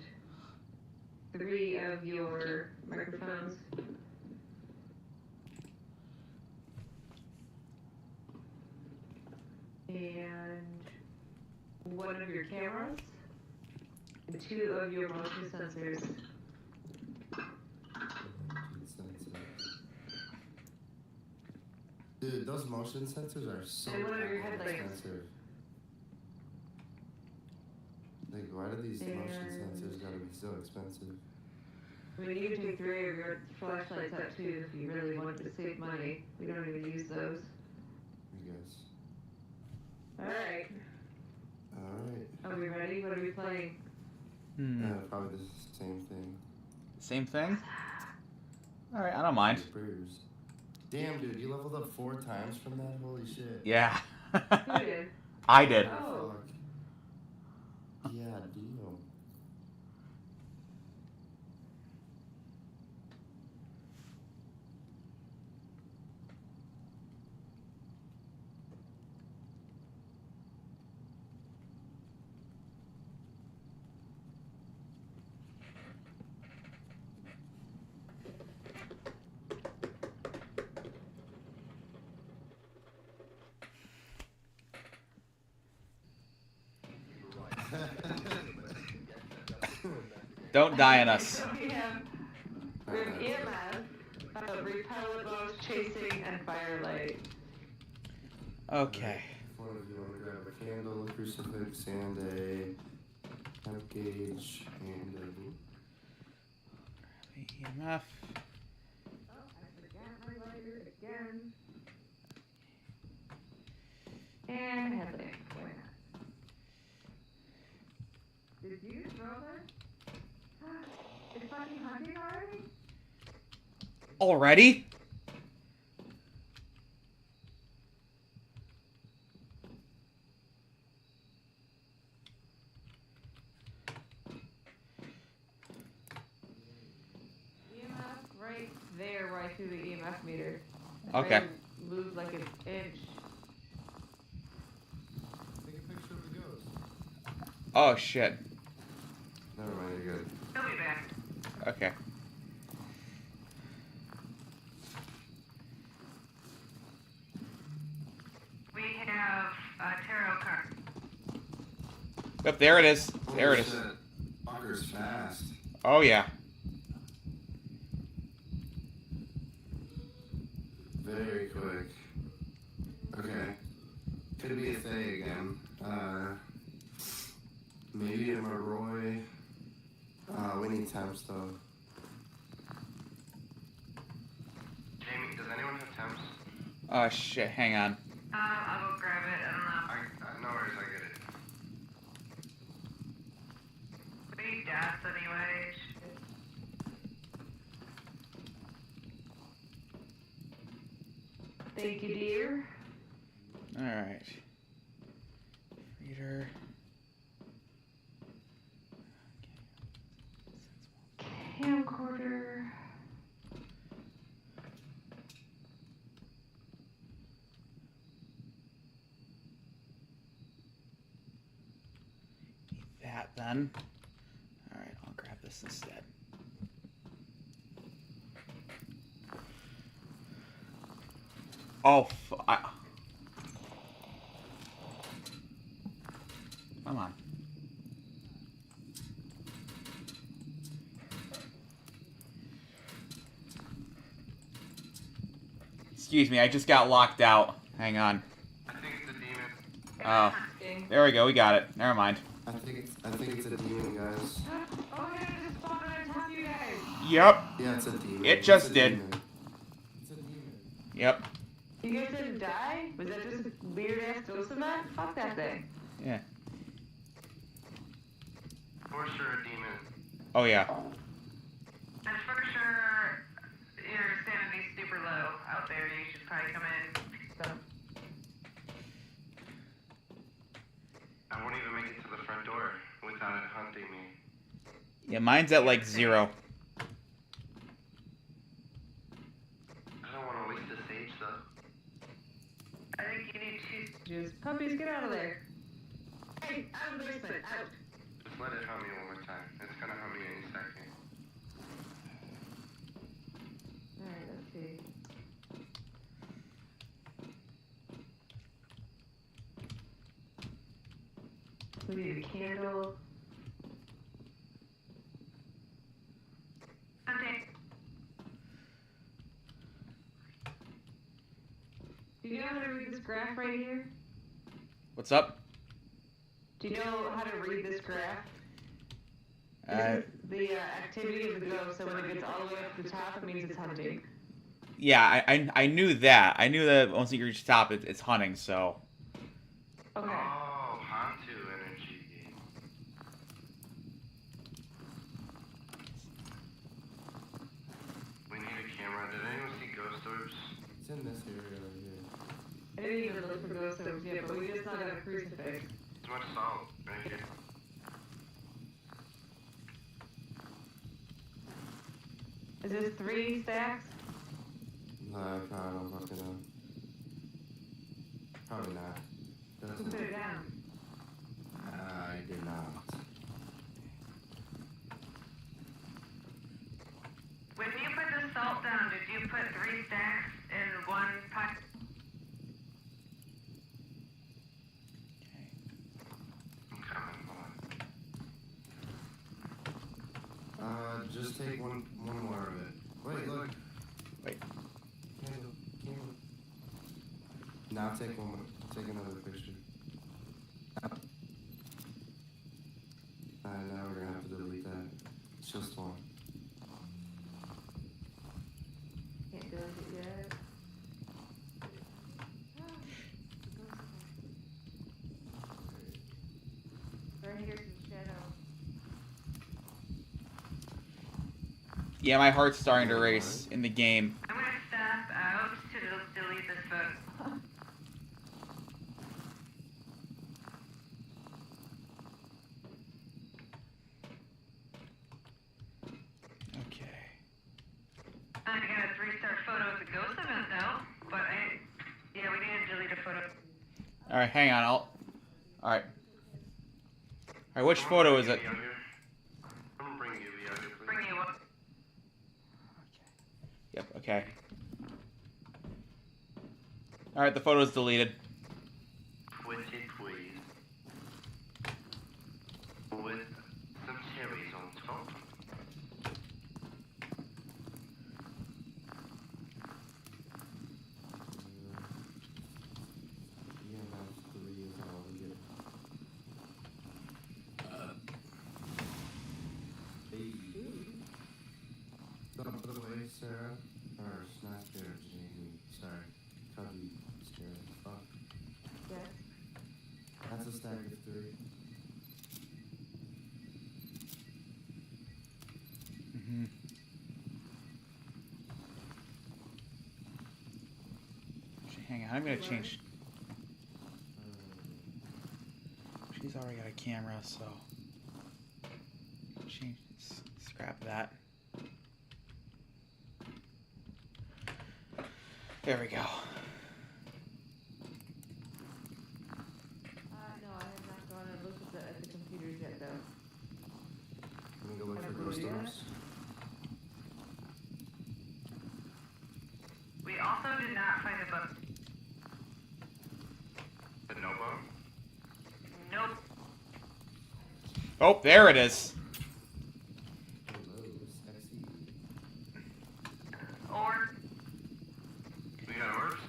I: 3 of your microphones. And 1 of your cameras. And 2 of your motion sensors.
E: Dude, those motion sensors are so
I: And one of your headlights.
E: expensive. Like, why do these motion
I: And-
E: sensors gotta be so expensive?
I: I mean, you can take 3 of your flashlights out too if you really wanted to save money. We don't even use those.
E: I guess.
I: Alright.
E: Alright.
I: Are we ready? What are we playing?
E: Probably the same thing.
A: Same thing? Alright, I don't mind.
E: Bruise. Damn, dude, you leveled up 4 times from that? Holy shit.
A: Yeah.
I: Who did?
A: I did.
I: Oh.
E: Fuck. Yeah, deal.
A: Don't die on us.
I: We have EMF, repellent both chasing, and firelight.
A: Okay.
E: One of you want to grab a candle, a crucifix, and a temp gauge, and a...
A: EMF.
I: Oh, I forgot my lighter again. And headlamp. Why not? Did you throw that? It's fucking hunting already?
A: Already?
I: EMF right there where I threw the EMF meter.
A: Okay.
I: Moved like an inch.
E: Take a picture of the ghost.
A: Oh shit.
E: Never mind, you're good.
I: He'll be back.
A: Okay.
I: We have a tarot card.
A: Yep, there it is. There it
E: Holy
A: is.
E: shit. Fucker's fast.
A: Oh yeah.
E: Very quick. Okay. Could be a Thay again. Maybe a Maroy. We need temps though.
G: Jamie, does anyone have temps?
A: Oh shit, hang on.
I: I'll go grab it. I don't know.
G: No worries, I get it.
I: We need gas anyway. Thank you, dear.
A: Alright. Reader.
I: Camcorder.
A: That then. Alright, I'll grab this instead. Oh, come on. Excuse me, I just got locked out. Hang on.
G: I think it's a demon.
A: Oh, there we go. We got it. Never mind.
E: I think it's a demon, guys.
I: Oh, yeah, it just spawned on top of you guys.
A: Yep.
E: Yeah, it's a demon.
A: It just
E: It's a
A: did.
E: demon. It's a demon.
A: Yep.
I: You guys didn't die? Was that just a weird ass ghost in that? Fuck that thing.
A: Yeah.
G: For sure a demon.
A: Oh yeah.
I: And for sure, your sanity's super low out there. You should probably come in. So.
G: I won't even make it to the front door without it hunting me.
A: Yeah, mine's at like 0.
G: I don't want to waste the sage though.
I: I think you need to just puppies, get out of there. Hey, out of the basement, out.
G: Just let it hunt me one more time. It's gonna hunt me any second.
I: Alright, let's see. We need a candle. Okay. Do you know how to read this graph right here?
A: What's up?
I: Do you know how to read this graph?
A: Uh,
I: This is the activity of the ghost, so when it gets all the way up to the top, it means it's hunting.
A: yeah, I knew that. I knew that once you reach the top, it's hunting. So.
I: Okay.
G: Oh, Hantu energy. We need a camera. Did anyone see ghost orbs?
E: It's in this area right here.
I: I didn't even look for ghost orbs yet, but we just not got a crucifix.
G: Too much salt. Right here.
I: Is this 3 stacks?
E: No, I probably don't fucking know. Probably not.
I: Who
E: Doesn't.
I: put it down?
E: I did not.
I: When you put the salt down, did you put 3 stacks in one pot?
G: I'm coming. Hold on.
E: Just take one more of it. Wait, look.
A: Wait.
E: Candle. Now take one more. Take another picture. Now we're gonna have to delete that. It's just one.
I: Can't do it yet. Right here's the shadow.
A: Yeah, my heart's starting to race in the game.
I: I'm gonna stop out to delete this photo.
A: Okay.
I: I got a 3-star photo of the ghost event though, but yeah, we need to delete a photo.
A: All right, hang on. All right. All right, which photo is it?
G: I'm gonna bring you the other, please.
I: Bring you up.
A: Yep. Okay. All right, the photo's deleted.
G: Quit it, please.
E: By the way, Sarah, or not Sarah, Jamie, sorry, Cubby, Sarah, fuck.
I: Yes.
E: That's a stack of 3.
A: Mm-hmm. Hang on, I'm gonna change. She's already got a camera, so change. Scrap that. There we go.
I: No, I have not gone and looked at the computers yet, though.
E: Can we go look
I: Have
E: for
I: we
E: ghost
I: do that?
E: doors?
J: We also did not find a book.
G: The no bone?
J: Nope.
A: Oh, there it is.
E: Hello, sexy.
J: Or
G: We got orbs?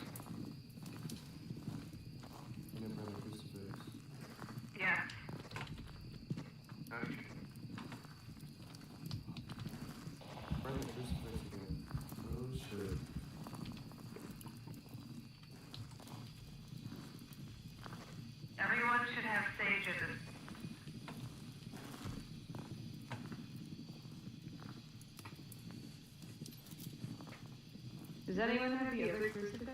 E: And a brother crucifix.
J: yes.
G: Okay.
E: Brother crucifix again. Oh shit.
J: Everyone should have sage at this.
I: Does anyone have the other crucifix?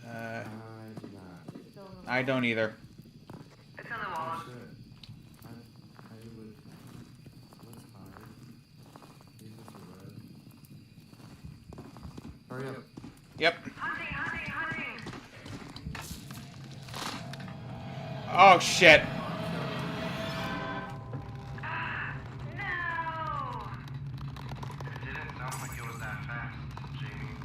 E: I do not.
I: It's still on the
A: I don't either.
J: It's on the wall.
E: Oh shit. I would. Let's hide. These are red. Hurry up.
A: Yep.
J: Hunting, hunting, hunting.
A: Oh shit.
J: No.
G: It didn't sound like it was that fast, Jamie.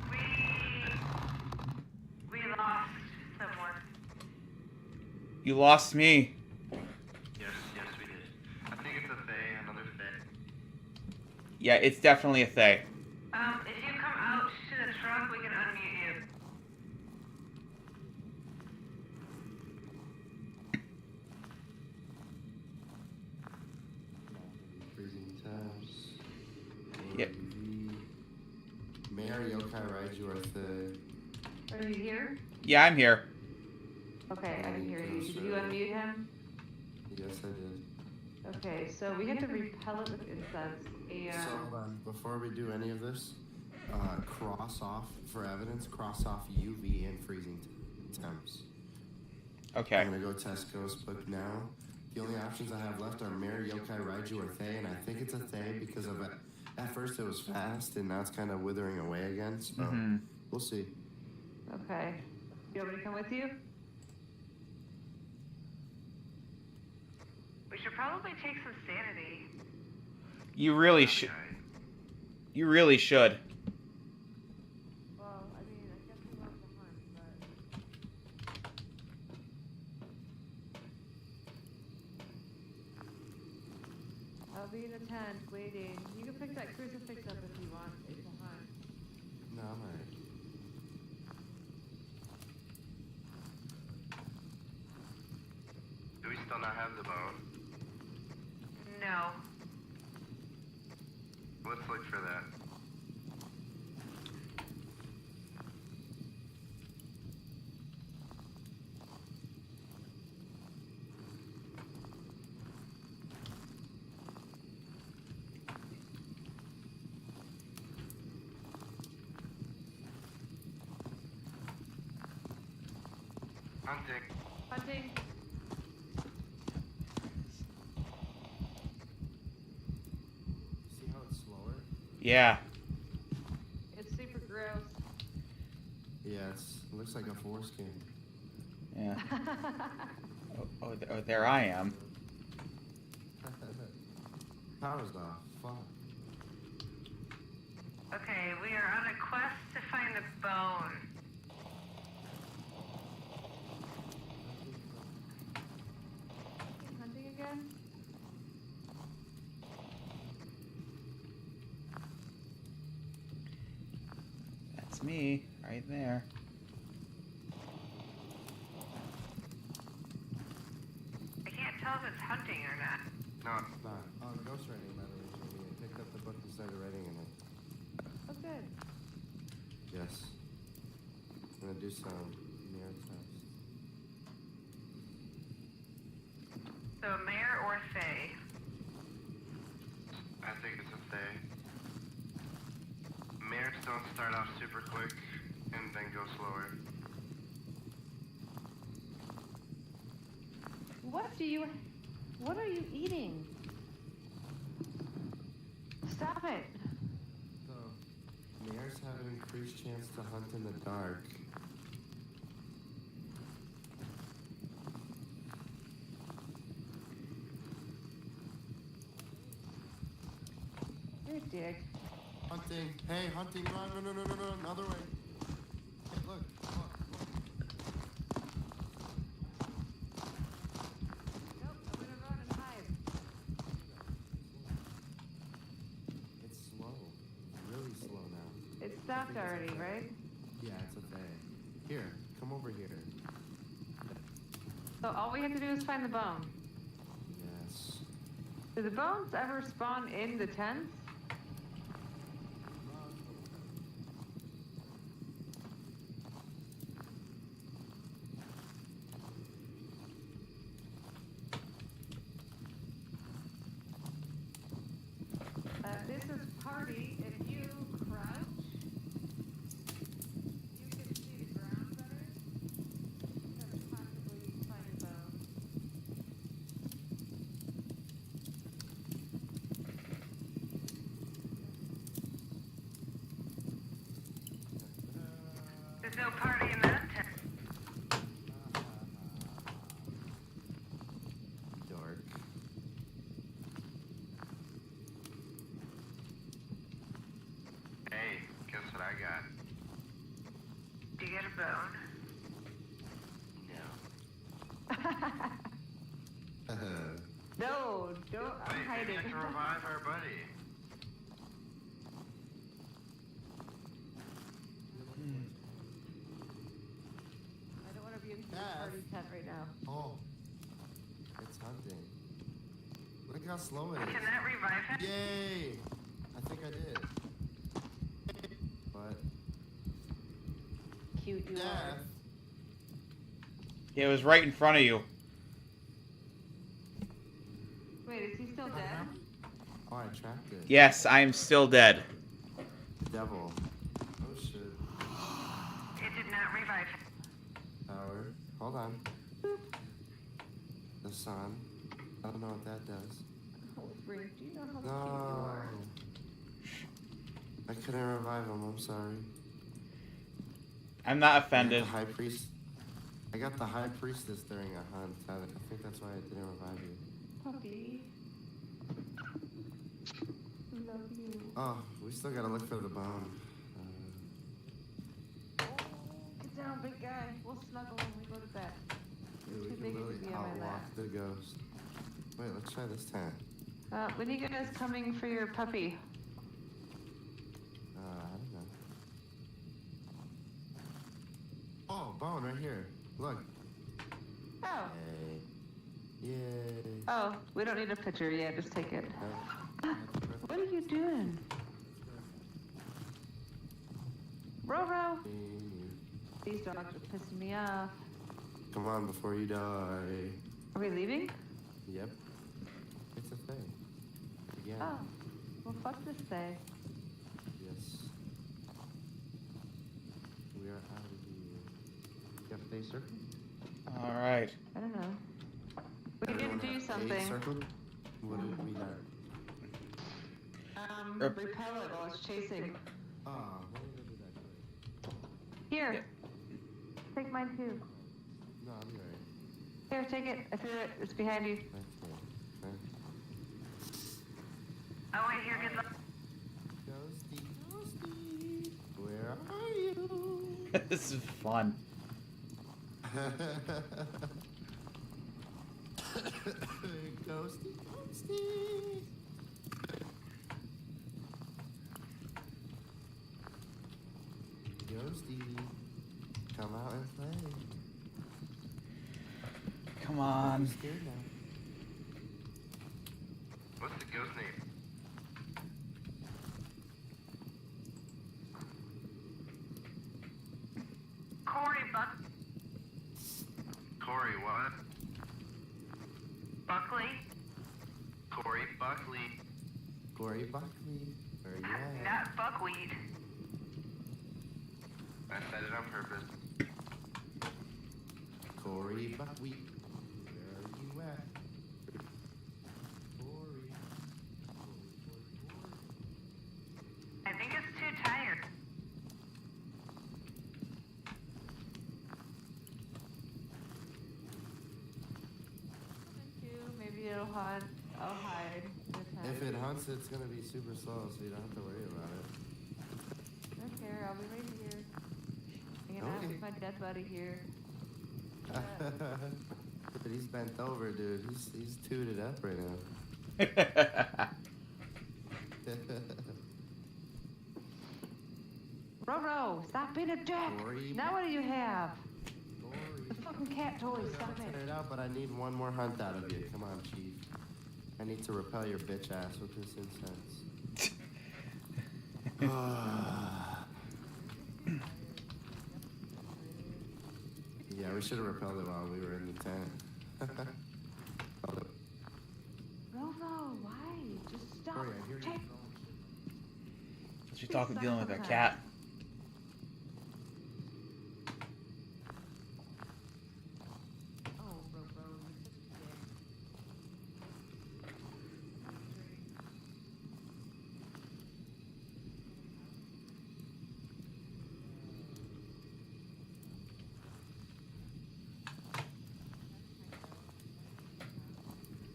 J: We lost someone.
A: You lost me.
G: Yes, we did. I think it's a Fae, another Fae.
A: Yeah, it's definitely a Thay.
J: If you come out to the truck, we can unmute you.
E: Freezing temps.
A: Yep.
E: May our yokai ride you or the.
I: Are you here?
A: Yeah, I'm here.
I: Okay, I can hear you. Did you unmute him?
E: Yes, I did.
I: Okay, so we have to repel it with incense, and
E: So hold on. Before we do any of this, cross off for evidence. Cross off UV and freezing temps.
A: Okay.
E: I'm gonna go test Ghost Book now. The only options I have left are Mare, Yokai, Raiju, or Thay, and I think it's a Thay because of it. At first it was fast, and now it's kind of withering away again. So we'll see.
I: okay. You want me to come with you?
J: We should probably take some sanity.
A: You really should. You really should.
I: Well, I mean, I guess we want to hunt, but I'll be in the tent waiting. You can pick that crucifix up if you want. It's a hunt.
E: No, I'm alright.
G: Do we still not have the bone?
J: No.
G: Let's look for that. Hunting.
I: Hunting.
E: See how it's slower?
A: Yeah.
I: It's super gross.
E: Yeah, it looks like a foreskin.
A: Yeah. Oh, there I am.
E: Power's off. Fuck.
J: Okay, we are on a quest to find the bone.
I: Hunting again?
A: That's me, right there.
J: I can't tell if it's hunting or not.
G: No,
E: It's not. Oh, Ghost Riding, by the way, Jamie. I picked up the book you do some mirror test.
J: So a mayor or Faye?
G: I think it's a Thay. Mares don't start off super quick and then go slower.
I: What are you eating? Stop it.
E: So, mares have an increased chance to hunt in the dark.
I: You're a dick.
E: Hunting. Hey, hunting. Run. No, another way. Hey, look.
I: Nope, I'm gonna run and hide.
E: It's slow. Really slow now.
I: It stopped already, right?
E: Yeah, it's a thing. Here, come over here.
I: So all we have to do is find the bone.
E: Yes.
I: Do the bones ever spawn in the tents? This is party. If you crouch, you can see the ground better. And possibly find a bone.
J: There's no party in that tent.
E: Dark.
G: Hey, guess what I got?
J: Do you get a bone?
G: No.
I: No, don't. I'm
G: Wait, maybe
I: hiding.
G: I can revive our buddy.
I: I don't want to be in the
E: Beth.
I: party tent right now.
E: Oh. It's hunting. Look how slow it
J: Can
E: is.
J: that revive him?
E: Yay! I think I did. But
I: Cute you are.
E: death.
A: Yeah, it was right in front of you.
I: Wait, is he still dead?
E: Oh, I tracked it.
A: Yes, I am still dead.
E: Devil. Oh shit.
J: It did not revive him.
E: Power. Hold on. The sun. I don't know what that does.
I: Oh, Brink, do you know how cute you
E: No.
I: are?
E: I couldn't revive him. I'm sorry.
A: I'm not
E: I got
A: offended.
E: the high priest. I got the high priestess during a hunt. I think that's why I didn't revive you.
I: Puppy. Love you.
E: Oh, we still gotta look for the bone.
I: Get down, big guy. We'll snuggle when we go to bed.
E: Dude, we
I: Too
E: can
I: big
E: literally
I: to be on my lap.
E: outwalk the ghost. Wait, let's try this tent.
I: When are you guys coming for your puppy?
E: I don't know. Oh, bone right here. Look.
I: Oh.
E: Hey. Yay.
I: Oh, we don't need a picture yet. Just take it. What are you doing? Roro! These dogs are pissing me off.
E: Come on before you die.
I: Are we leaving?
E: Yep. It's a thing. Again.
I: Oh. Well, fuck this day.
E: Yes. We are out of here. You have a circle?
A: Alright.
I: I don't know. We
E: Everyone
I: didn't do
E: have a
I: something.
E: circle? What did we got?
I: Repel it while it's chasing.
E: Oh, what did I do that quick?
I: Here.
A: Yep.
I: Take mine too.
E: No, I'll be right.
I: Here, take it. I threw it. It's behind you.
E: Okay. Okay.
J: Oh, wait, here, good luck.
E: Ghosty, ghosty, where are you?
A: This is fun.
E: Ghosty, ghosty. Ghosty, come out and play.
A: Come
E: I'm
A: on.
E: scared now.
G: What's the ghost name?
J: Corey
G: Corey, what?
J: Buckley?
G: Corey Buckley.
E: Corey Buckley. Where are you at?
J: Not buckwheat.
G: I said it on purpose.
E: Corey Buckley. Where are you at? Corey.
J: I think it's too tired.
I: Maybe it'll hunt. I'll hide.
E: If it hunts, it's gonna be super slow, so you don't have to worry about it.
I: I don't care. I'll be right here. Hanging out with my dead buddy here.
E: But he's bent over, dude. He's tooted up right now.
I: Roro, stop being a dick.
E: Corey.
I: Now what do you have?
E: Corey.
I: The fucking cat toy. Stop
E: Tear
I: it.
E: it out, but I need one more hunt out of you. Come on, Chief. I need to repel your bitch ass with this incense. Yeah, we should have repelled it while we were in the tent.
I: Roro, why? Just stop.
E: Corey, I hear you.
I: Take-
A: She's dealing with a cat.
I: Oh, Roro, you're such a dick.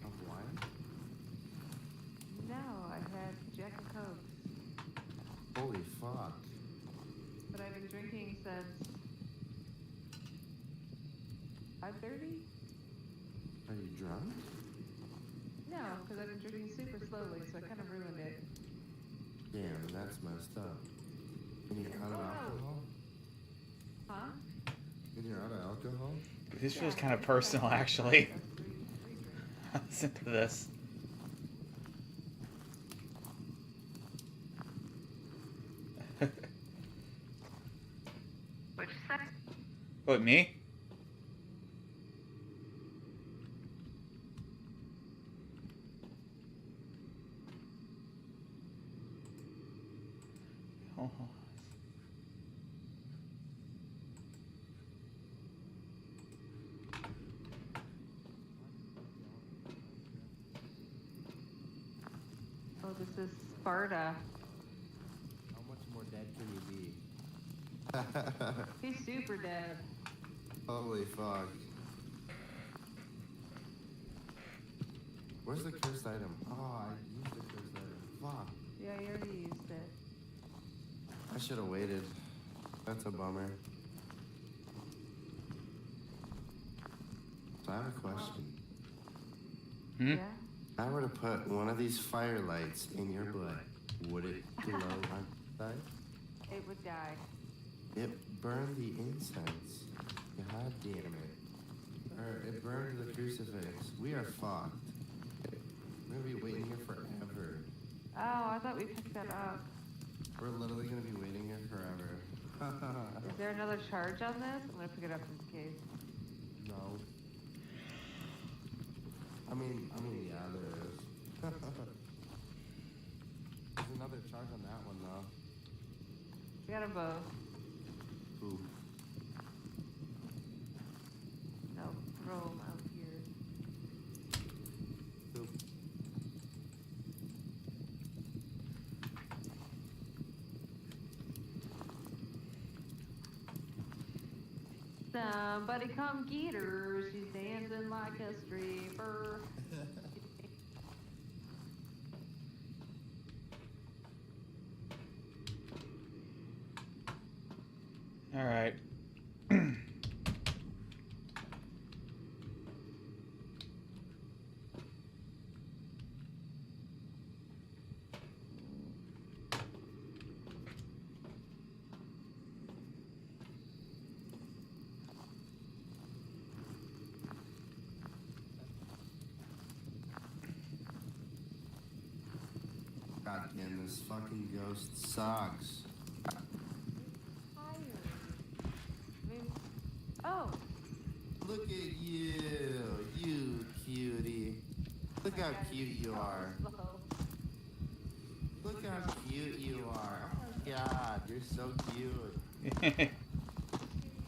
E: Of wine?
I: No, I had Jack and Coke,
E: Holy fuck.
I: but I've been drinking since 5:30.
E: Are you drunk?
I: No, because I've been drinking super slowly, so I kind of ruined it.
E: Damn, that's messed up. And you're out of alcohol?
I: Huh?
E: And you're out of alcohol?
A: This feels kind of personal, actually. Listen to this.
J: What'd you say?
A: What, me? Oh.
I: Oh, this is Sparta.
E: How much more dead can you be?
I: He's super dead.
E: Holy fuck. Where's the cursed item? Oh, I used the cursed item. Fuck.
I: Yeah, you already used it.
E: I should have waited. That's a bummer. So I have a question.
A: Hmm?
I: Yeah?
E: If I were to put one of these firelights in your blood, would it glow on the side?
I: It would die.
E: It burned the incense. God damn it. Or it burned the crucifix. We are fucked. We're gonna be waiting here forever.
I: Oh, I thought we picked that up.
E: We're literally gonna be waiting here forever.
I: Is there another charge on this? I'm gonna pick it up just in case.
E: No. I mean, yeah, there is. There's another charge on that one, though.
I: We got them both.
E: Ooh.
I: No, throw them out here.
E: Ooh.
I: Somebody come get her. She's dancing like a stripper.
A: All right.
E: God damn, this fucking ghost sucks.
I: Tired. I mean, Oh.
E: Look at you cutie. Look how cute you are. Look how cute you are. Oh my god, you're so cute.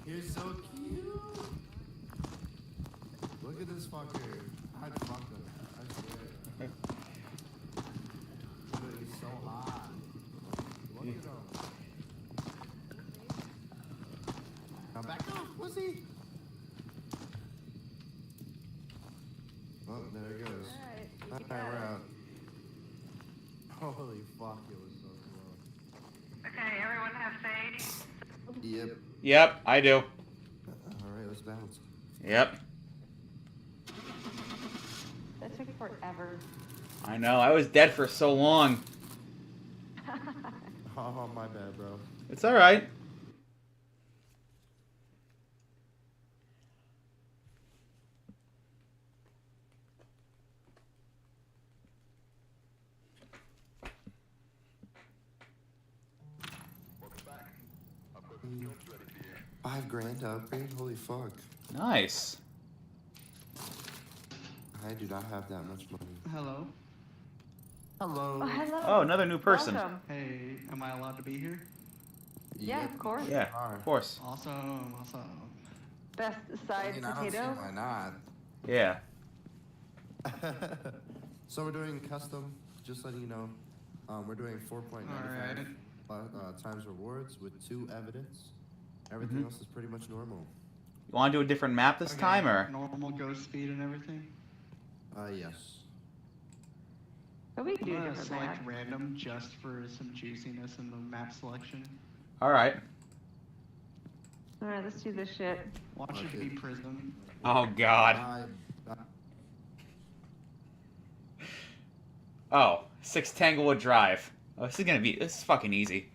E: You're so cute. Look at this fucker. I'd fuck him. I swear. Dude, he's so hot. Look at him. Now back off, pussy. Oh, there it goes. Alright, we're out. Holy fuck, it was so slow.
J: Okay, everyone have faith.
E: Yep.
A: Yep, I do.
E: Alright, let's bounce.
A: Yep.
I: That took forever.
A: I know, I was dead for so long.
E: Oh, my bad, bro.
A: It's alright.
E: $5,000 to upgrade? Holy fuck.
A: Nice.
E: I do not have that much money.
H: Hello.
E: Hello.
I: Oh, hello.
A: Oh, another new person.
I: Welcome.
H: Hey, am I allowed to be here?
I: Yeah,
E: Yep.
I: of course.
A: Yeah,
E: Are.
A: of course.
H: Awesome.
I: Best
E: I
I: side
E: mean, I don't see
I: potato.
E: why not.
A: Yeah.
E: So we're doing custom, just letting you know. We're doing 4.95 times rewards with 2 evidence. Everything else is pretty much normal.
A: You want to do a different map this time, or?
H: Normal ghost speed and everything?
E: Yes.
I: But we can do
H: I'm
I: a
H: gonna
I: different
H: select
I: map.
H: random just for some juiciness in the map selection.
A: Alright.
I: Alright, let's do this shit.
H: Watch it be prison.
A: Oh, God. Oh, 6 Tanglewood Drive. Oh, this is fucking easy.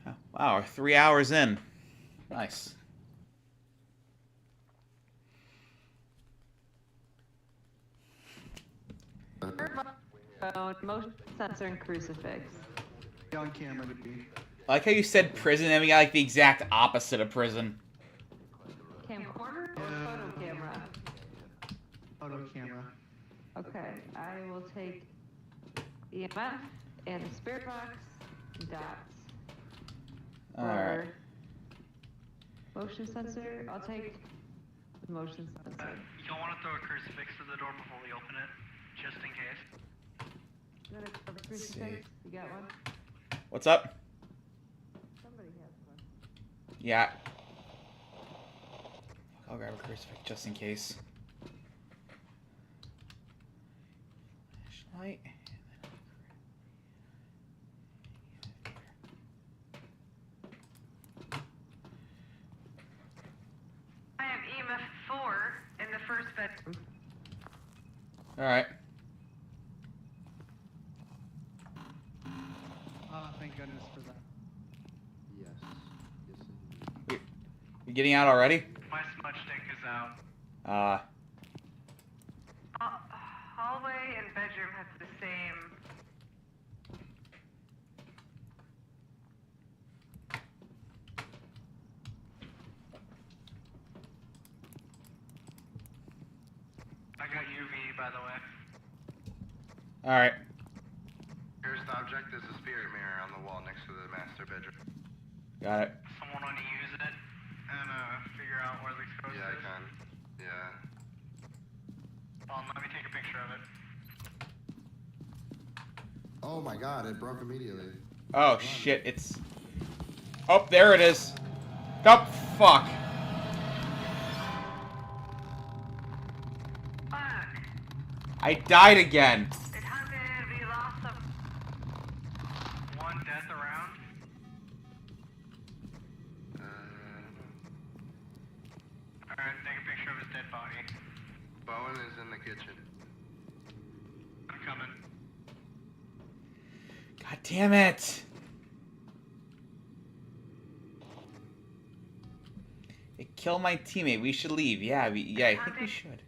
A: Oh, wow, we're 3 hours in. Nice.
I: Phone, motion sensor, and crucifix.
H: Be on camera to be.
A: I like how you said prison, and we got like the exact opposite of prison.
I: Camcorder or photo camera?
H: Photo camera.
I: Okay, I will take EMF and the spirit box and dots.
A: Alright.
I: For motion sensor, I'll take the motion sensor.
F: You don't want to throw a crucifix to the door before we open it, just in case.
I: You got a crucifix? You got one?
A: What's up?
I: Somebody has one.
A: Yeah. I'll grab a crucifix just in case. Flashlight.
J: I have EMF 4 in the first bedroom.
A: Alright.
H: Thank goodness for that.
E: Yes. Yes,
A: You getting out already?
F: My smudge stick is out.
J: Hallway and bedroom have the same.
F: I got UV, by the way.
A: Alright.
G: Cursed object is a spirit mirror on the wall next to the master bedroom.
A: Got it.
F: Someone want to use it and figure out where the ghost
G: Yeah, I
F: is?
G: can. Yeah.
F: Let me take a picture of it.
E: Oh my god, it broke immediately.
A: Oh shit, it's... Oh, there it is. Oh, fuck.
J: Fuck.
A: I died again.
J: It happened. We lost some.
F: One death around. Alright, take a picture of his dead body.
G: Bowen is in the kitchen.
F: I'm coming.
A: God damn it. It killed my teammate. We should leave. Yeah, I think we should.